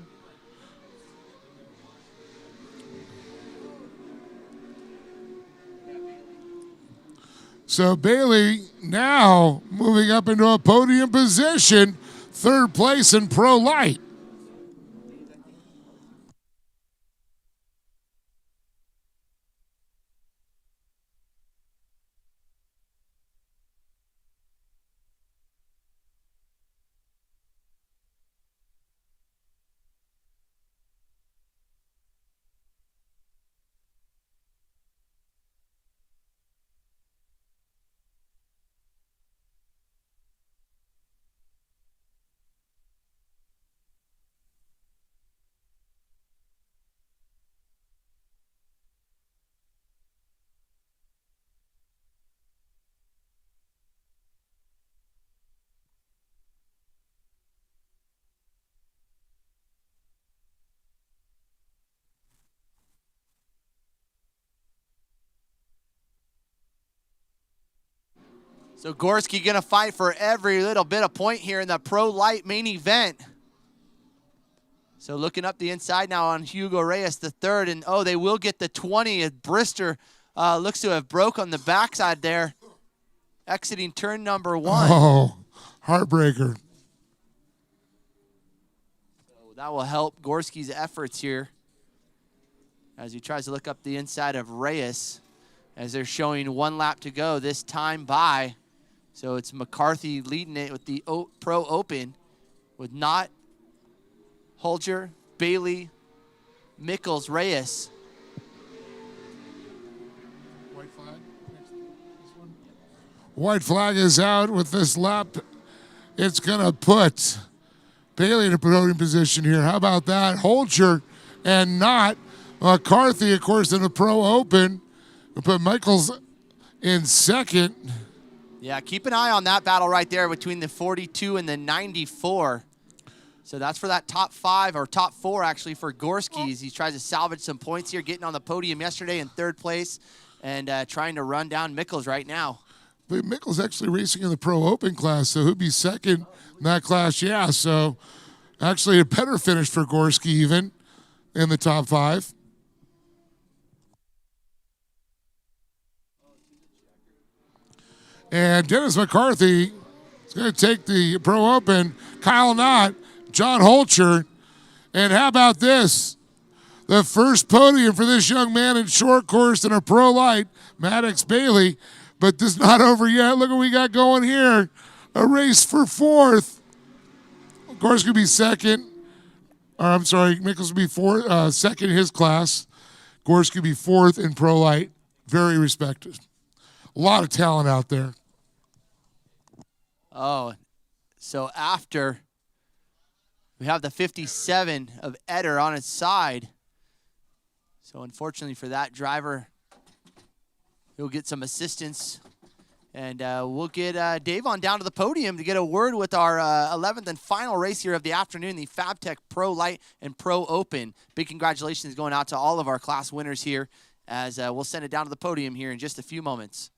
S4: So Bailey now moving up into a podium position, third place in Pro Lite.
S7: So Gorski going to fight for every little bit of point here in the Pro Lite main event. So looking up the inside now on Hugo Reyes, the third, and they will get the 20 as Brister looks to have broke on the backside there, exiting turn number 1.
S4: Oh, heartbreaker.
S7: So that will help Gorski's efforts here as he tries to look up the inside of Reyes as they're showing 1 lap to go this time by. So it's McCarthy leading it with the Pro Open. with Knott, Holger, Bailey, Mickles, Reyes.
S4: White flag is out with this lap. It's going to put Bailey in a podium position here. How about that? Holger and Knott. McCarthy, of course, in the Pro Open. We put Michaels in second.
S7: Yeah, keep an eye on that battle right there between the 42 and the 94. So that's for that top 5, or top 4 actually, for Gorski. He tries to salvage some points here, getting on the podium yesterday in 3rd place and trying to run down Mickles right now.
S4: But Mickles actually racing in the Pro Open class, so he'll be second in that class. Yeah, so actually a better finish for Gorski even in the top 5. And Dennis McCarthy is going to take the Pro Open. Kyle Knott, John Holcher. And how about this? The first podium for this young man in short course in a Pro Light, Maddox Bailey. But this is not over yet. Look what we got going here. A race for 4th. Of course, going to be second. Or I'm sorry, Mickles will be second in his class. Gorski will be 4th in Pro Light. Very respected. A lot of talent out there.
S7: Oh, so after we have the 57 of Eder on his side. So unfortunately for that driver, he'll get some assistance. And we'll get Dave on down to the podium to get a word with our 11th and final race here of the afternoon, the FabTech Pro Light and Pro Open. Big congratulations going out to all of our class winners here, as we'll send it down to the podium here in just a few moments.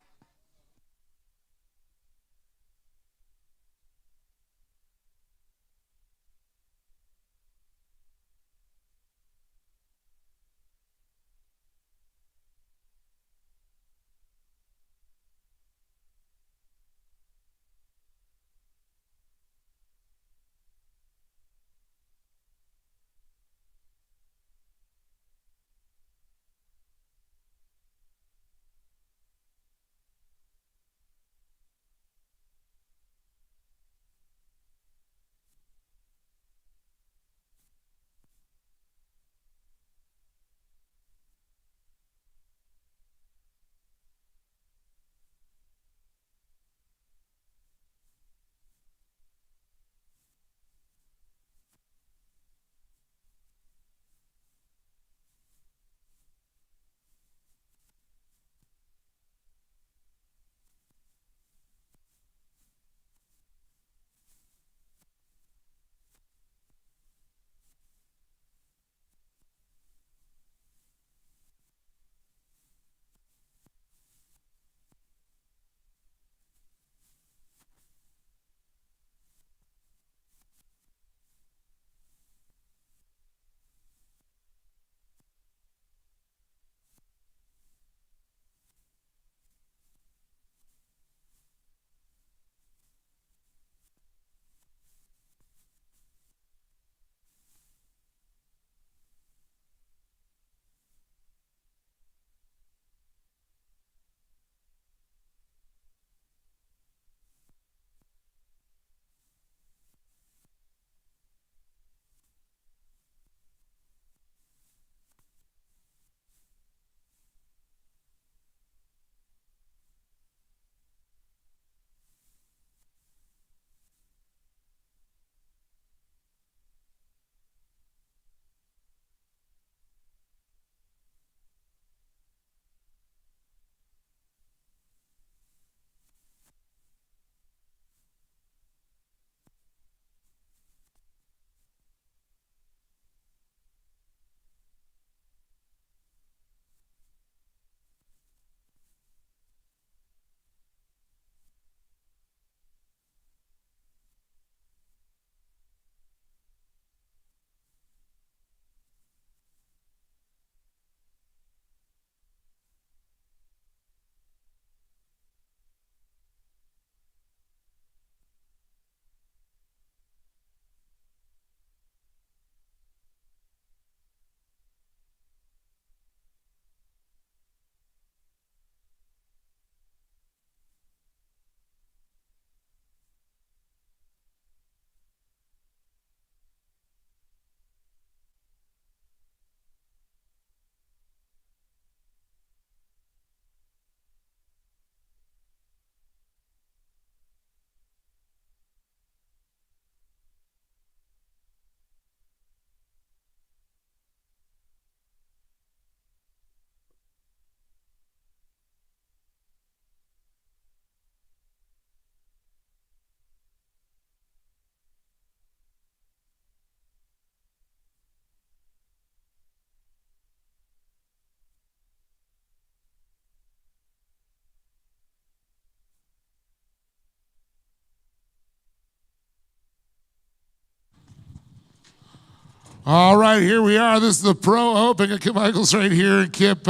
S4: All right, here we are. This is the Pro Open. Kip Michaels right here. And Kip,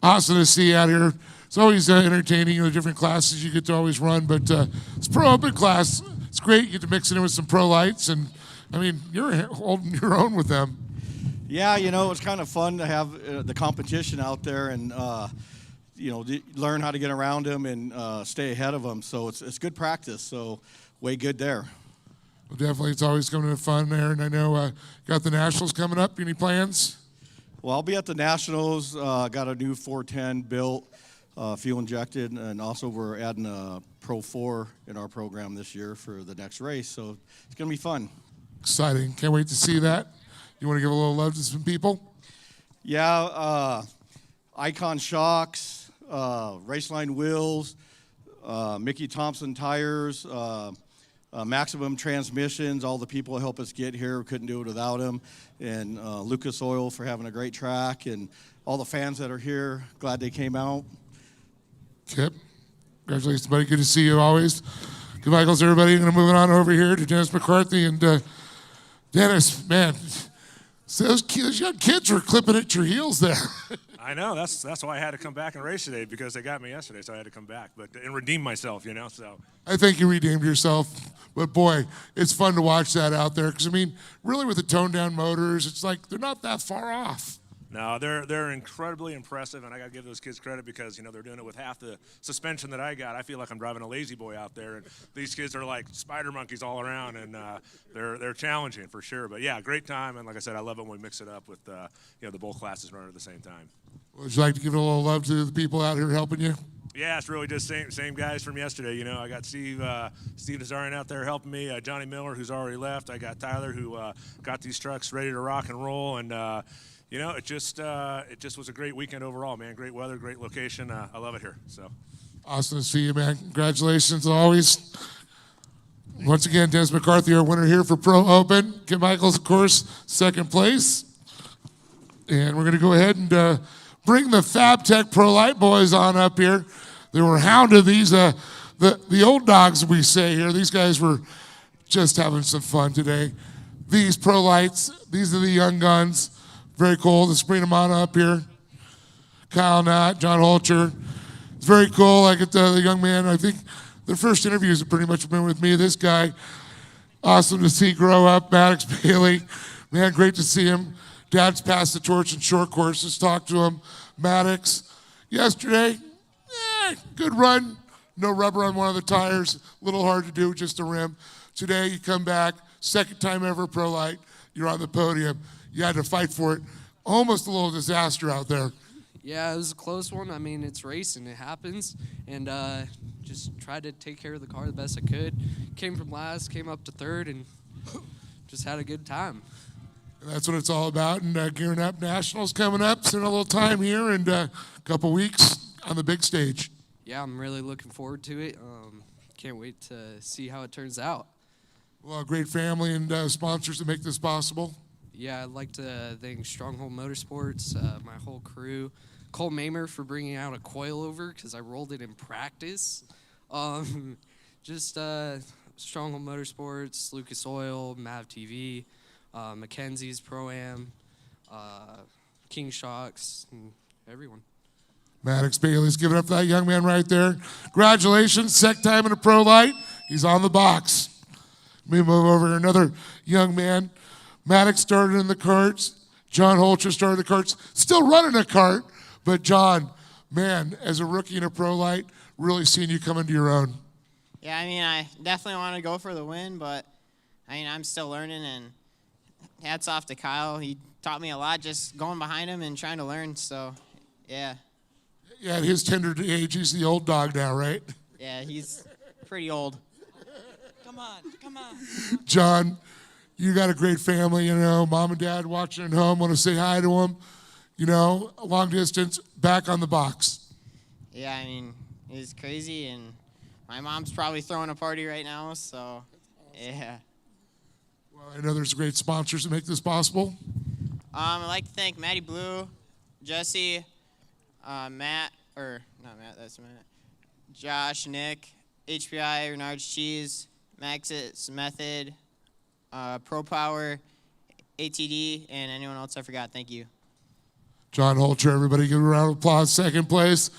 S4: awesome to see you out here. It's always entertaining, the different classes you get to always run, but it's Pro Open class. It's great. You get to mix it in with some Pro Lights, and, I mean, you're holding your own with them.
S8: Yeah, it was kind of fun to have the competition out there and, learn how to get around them and stay ahead of them. So it's good practice, so way good there.
S4: Well, definitely, it's always coming to fun there, and I know got the Nationals coming up. Any plans?
S8: Well, I'll be at the Nationals. Got a new 410 built, fuel injected, and also we're adding a Pro 4 in our program this year for the next race, so it's going to be fun.
S4: Exciting. Can't wait to see that. You want to give a little love to some people?
S8: Yeah, Icon Shocks, Raceline Wheels, Mickey Thompson Tires, Maximum Transmissions, all the people who help us get here. We couldn't do it without them. And Lucas Oil for having a great track. And all the fans that are here, glad they came out.
S4: Kip, congratulations, buddy. Good to see you always. Good, Michaels, everybody. I'm going to move on over here to Dennis McCarthy. And Dennis, man, so those young kids were clipping at your heels there.
S9: I know. That's why I had to come back and race today, because they got me yesterday, so I had to come back and redeem myself, So
S4: I think you redeemed yourself, but boy, it's fun to watch that out there. Because I mean, really, with the toned down motors, it's like they're not that far off.
S9: No, they're incredibly impressive, and I got to give those kids credit because they're doing it with half the suspension that I got. I feel like I'm driving a lazy boy out there, and these kids are like spider monkeys all around, and they're challenging for sure. But yeah, great time, and like I said, I love it when we mix it up with the both classes running at the same time.
S4: Would you like to give a little love to the people out here helping you?
S9: Yeah, it's really just same guys from yesterday. I got Steve Nazarian out there helping me, Johnny Miller, who's already left. I got Tyler, who got these trucks ready to rock and roll, and it just was a great weekend overall, man. Great weather, great location. I love it here. So
S4: awesome to see you, man. Congratulations, always. Once again, Dennis McCarthy, our winner here for Pro Open. Kip Michaels, of course, second place. And we're going to go ahead and bring the FabTech Pro Light boys on up here. They were hounded. These the old dogs, we say here. These guys were just having some fun today. These Pro Lights, these are the young guns. Very cool. Let's bring them on up here. Kyle Knott, John Holcher. It's very cool. I get the young man. I think the first interviews have pretty much been with me. This guy, awesome to see grow up. Maddox Bailey, man, great to see him. Dad's passed the torch in short course. Let's talk to him. Maddox, yesterday, good run. No rubber on one of the tires. A little hard to do, just a rim. Today, you come back, second time ever Pro Light. You're on the podium. You had to fight for it. Almost a little disaster out there.
S22: Yeah, it was a close one. I mean, it's racing. It happens. And just tried to take care of the car the best I could. Came from last, came up to third, and just had a good time.
S4: And that's what it's all about. And gearing up, Nationals coming up. Spend a little time here and a couple weeks on the big stage.
S22: Yeah, I'm really looking forward to it. Can't wait to see how it turns out.
S4: Well, a great family and sponsors that make this possible.
S22: Yeah, I'd like to thank Stronghold Motorsports, my whole crew, Cole Mamer for bringing out a coilover because I rolled it in practice. Stronghold Motorsports, Lucas Oil, Mav TV, Mackenzie's Pro-Am, King Shocks, and everyone.
S4: Maddox Bailey's giving up for that young man right there. Congratulations, second time in a Pro Light. He's on the box. Let me move over to another young man. Maddox started in the karts. John Holcher started the karts. Still running a kart, but John, man, as a rookie in a Pro Light, really seeing you come into your own.
S23: Yeah, I mean, I definitely want to go for the win, but I mean, I'm still learning, and hats off to Kyle. He taught me a lot just going behind him and trying to learn, so yeah.
S4: Yeah, at his tender age, he's the old dog now, right?
S23: Yeah, he's pretty old.
S22: Come on.
S4: John, you got a great family, mom and dad watching at home. Want to say hi to them, long distance, back on the box.
S23: Yeah, I mean, it's crazy, and my mom's probably throwing a party right now, so yeah.
S4: Well, I know there's great sponsors that make this possible.
S23: I'd like to thank Matty Blue, Jesse, Josh, Nick, HPI, Renard's Cheese, Max's Method, Pro Power, ATD, and anyone else I forgot. Thank you.
S12: John Holcher, everybody give a round of applause. Second place.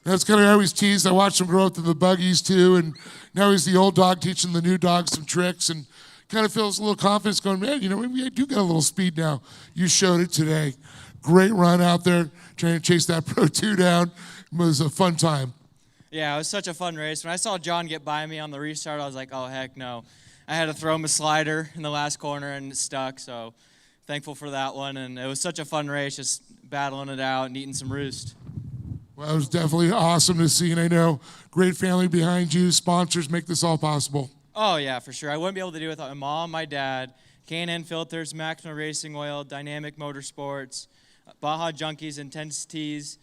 S12: That's kind of how he's teased. I watched him grow up to the buggies too, and now he's the old dog teaching the new dog some tricks, and kind of feels a little confidence going, man, you know, maybe I do got a little speed now. You showed it today. Great run out there trying to chase that Pro 2 down. It was a fun time.
S10: Yeah, it was such a fun race. When I saw John get by me on the restart, I was like, oh, heck no. I had to throw him a slider in the last corner, and it stuck, so thankful for that one. And it was such a fun race, just battling it out and eating some roost.
S12: Well, it was definitely awesome to see, and I know great family behind you, sponsors make this all possible.
S10: Oh, yeah, for sure. I wouldn't be able to do it without my mom, my dad, K&N Filters, Maxima Racing Oil, Dynamic Motorsports, Baja Junkies, Intensities,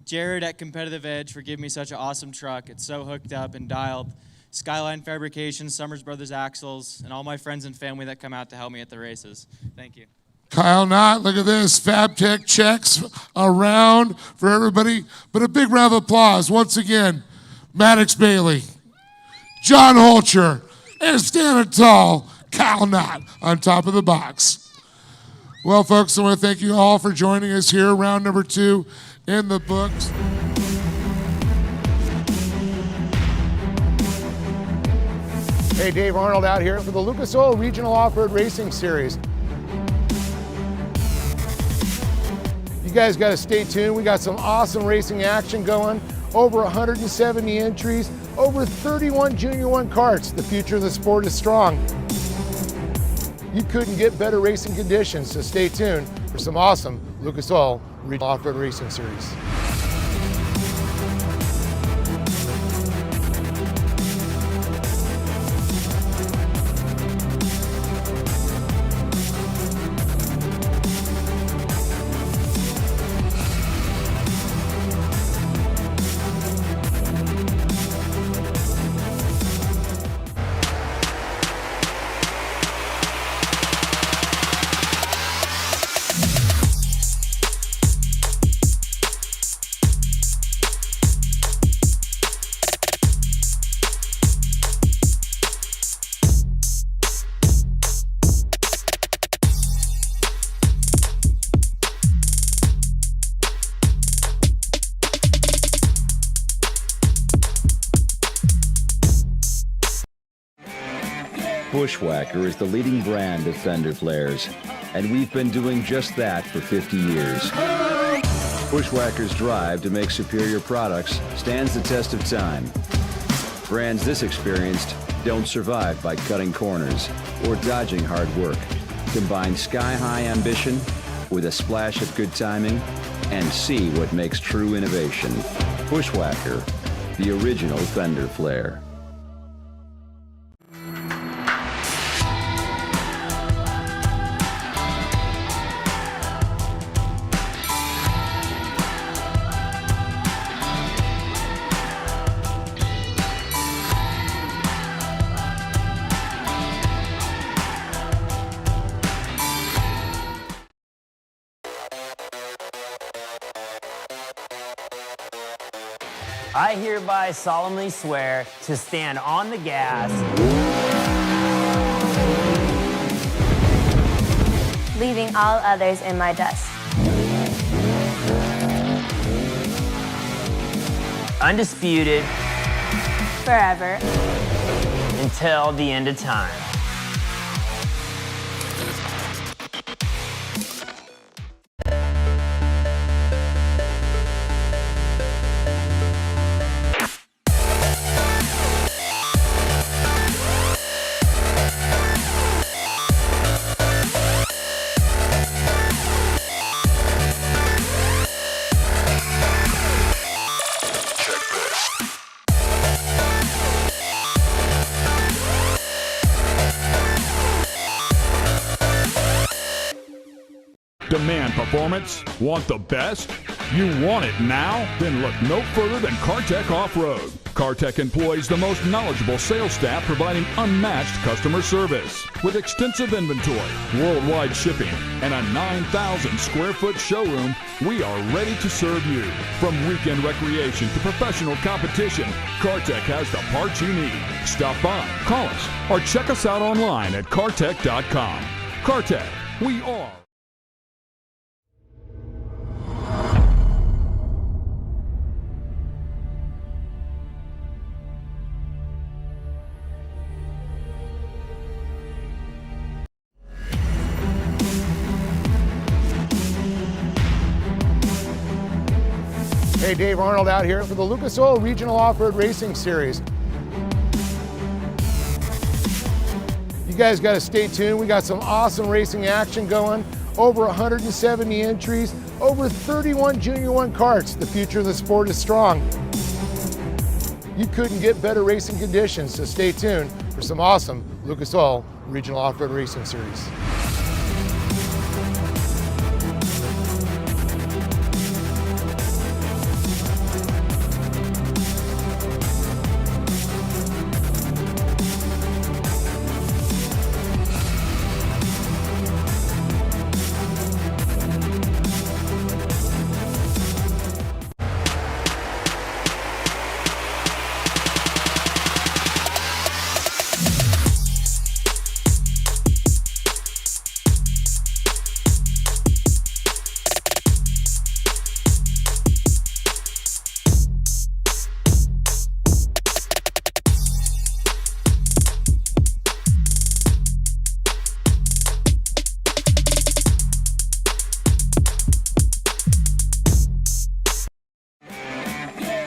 S10: Jared at Competitive Edge for giving me such an awesome truck. It's so hooked up and dialed. Skyline Fabrication, Summers Brothers Axles, and all my friends and family that come out to help me at the races. Thank you.
S12: Kyle Knott, look at this. FabTech checks around for everybody. But a big round of applause once again. Maddox Bailey, John Holcher, and standing tall, Kyle Knott on top of the box. Well, folks, I want to thank you all for joining us here. Round number 2 in the books.
S4: Hey, Dave Arnold out here for the Lucas Oil Regional Off-Road Racing Series. You guys got to stay tuned. We got some awesome racing action going. Over 170 entries, over 31 Junior 1 karts. The future of the sport is strong. You couldn't get better racing conditions, so stay tuned for some awesome Lucas Oil Regional Off-Road Racing Series.
S5: Bushwhacker is the leading brand of fender flares, and we've been doing just that for 50 years. Bushwhacker's drive to make superior products stands the test of time. Brands this experienced don't survive by cutting corners or dodging hard work. Combine sky-high ambition with a splash of good timing and see what makes true innovation. Bushwhacker, the original fender flare.
S1: I hereby solemnly swear to stand on the gas,
S2: leaving all others in my dust.
S1: undisputed,
S2: forever,
S1: until the end of time.
S3: Demand performance? Want the best? You want it now? Then look no further than Kartech Off-Road. Kartech employs the most knowledgeable sales staff providing unmatched customer service. With extensive inventory, worldwide shipping, and a 9,000 square foot showroom, we are ready to serve you. From weekend recreation to professional competition, Kartech has the parts you need. Stop by, call us, or check us out online at kartech.com. Kartech, We are
S4: Hey, Dave Arnold out here for the Lucas Oil Regional Off-Road Racing Series. You guys got to stay tuned. We got some awesome racing action going. Over 170 entries, over 31 Junior 1 karts. The future of the sport is strong. You couldn't get better racing conditions, so stay tuned for some awesome Lucas Oil Regional Off-Road Racing Series.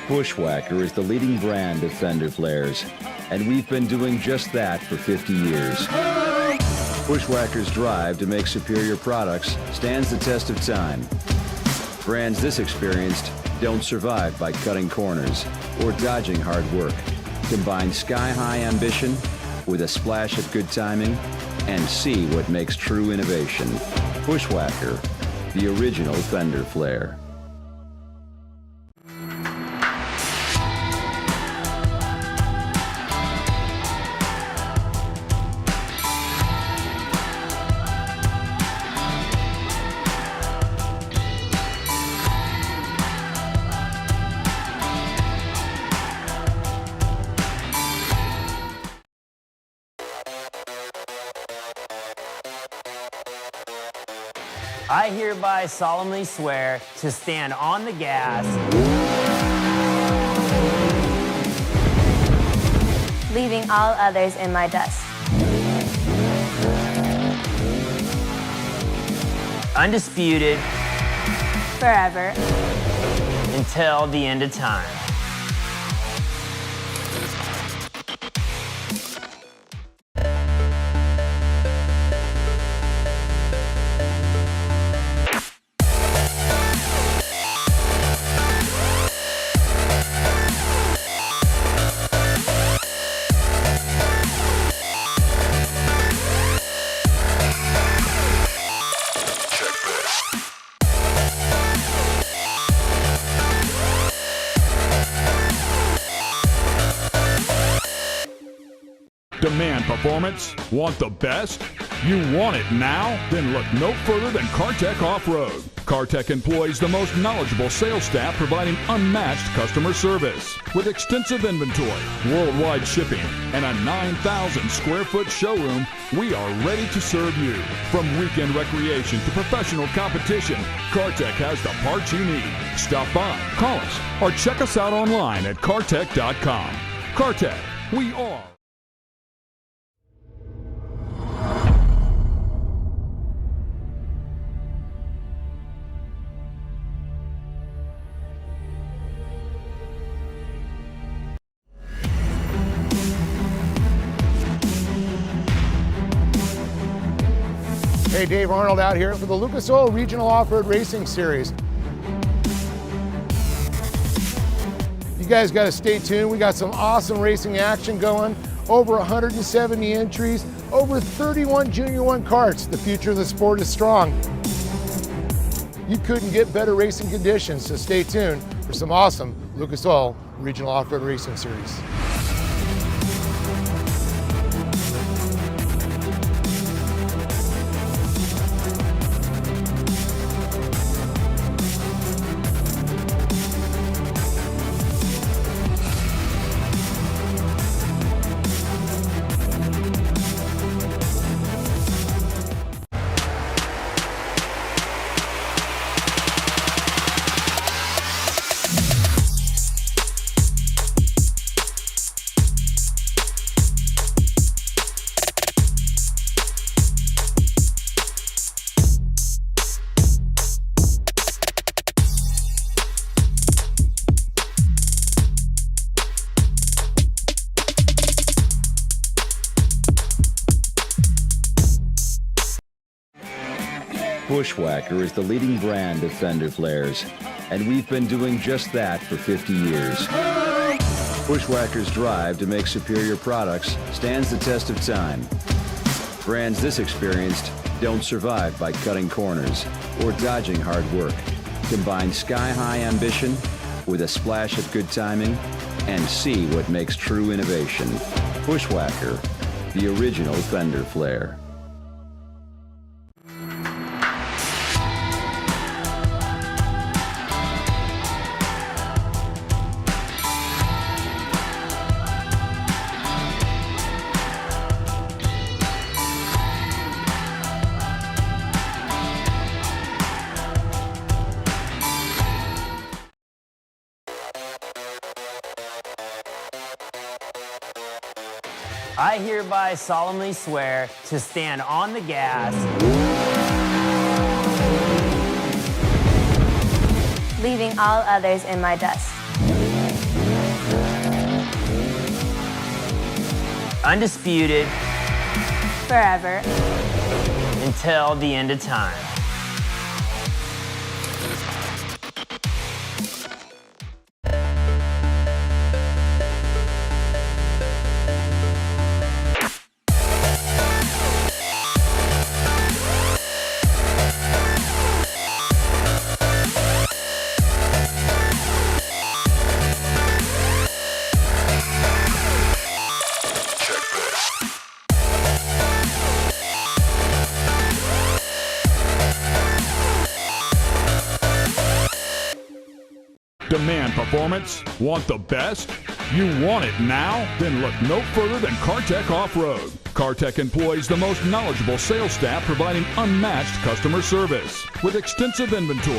S5: Bushwhacker is the leading brand of fender flares, and we've been doing just that for 50 years. Bushwhacker's drive to make superior products stands the test of time. Brands this experienced don't survive by cutting corners or dodging hard work. Combine sky-high ambition with a splash of good timing and see what makes true innovation. Bushwhacker, the original fender flare.
S1: I hereby solemnly swear to stand on the gas,
S2: leaving all others in my dust.
S1: undisputed,
S2: forever,
S1: until the end of time.
S3: Demand performance? Want the best? You want it now? Then look no further than Kartech Off-Road. Kartech employs the most knowledgeable sales staff providing unmatched customer service. With extensive inventory, worldwide shipping, and a 9,000 square foot showroom, we are ready to serve you. From weekend recreation to professional competition, Kartech has the parts you need. Stop by, call us, or check us out online at kartech.com. Kartech, we are.
S4: Hey, Dave Arnold out here for the Lucas Oil Regional Off-Road Racing Series. You guys got to stay tuned. We got some awesome racing action going. Over 170 entries, over 31 Junior 1 karts. The future of the sport is strong. You couldn't get better racing conditions, so stay tuned for some awesome Lucas Oil Regional Off-Road Racing Series.
S5: Bushwhacker is the leading brand of fender flares, and we've been doing just that for 50 years. Bushwhacker's drive to make superior products stands the test of time. Brands this experienced don't survive by cutting corners or dodging hard work. Combine sky-high ambition with a splash of good timing and see what makes true innovation. Bushwhacker, the original fender flare.
S1: I hereby solemnly swear to stand on the gas,
S2: leaving all others in my dust.
S1: undisputed,
S2: forever,
S1: until the end of time.
S3: Demand performance? Want the best? You want it now? Then look no further than Kartech Off-Road. Kartech employs the most knowledgeable sales staff providing unmatched customer service with extensive inventory,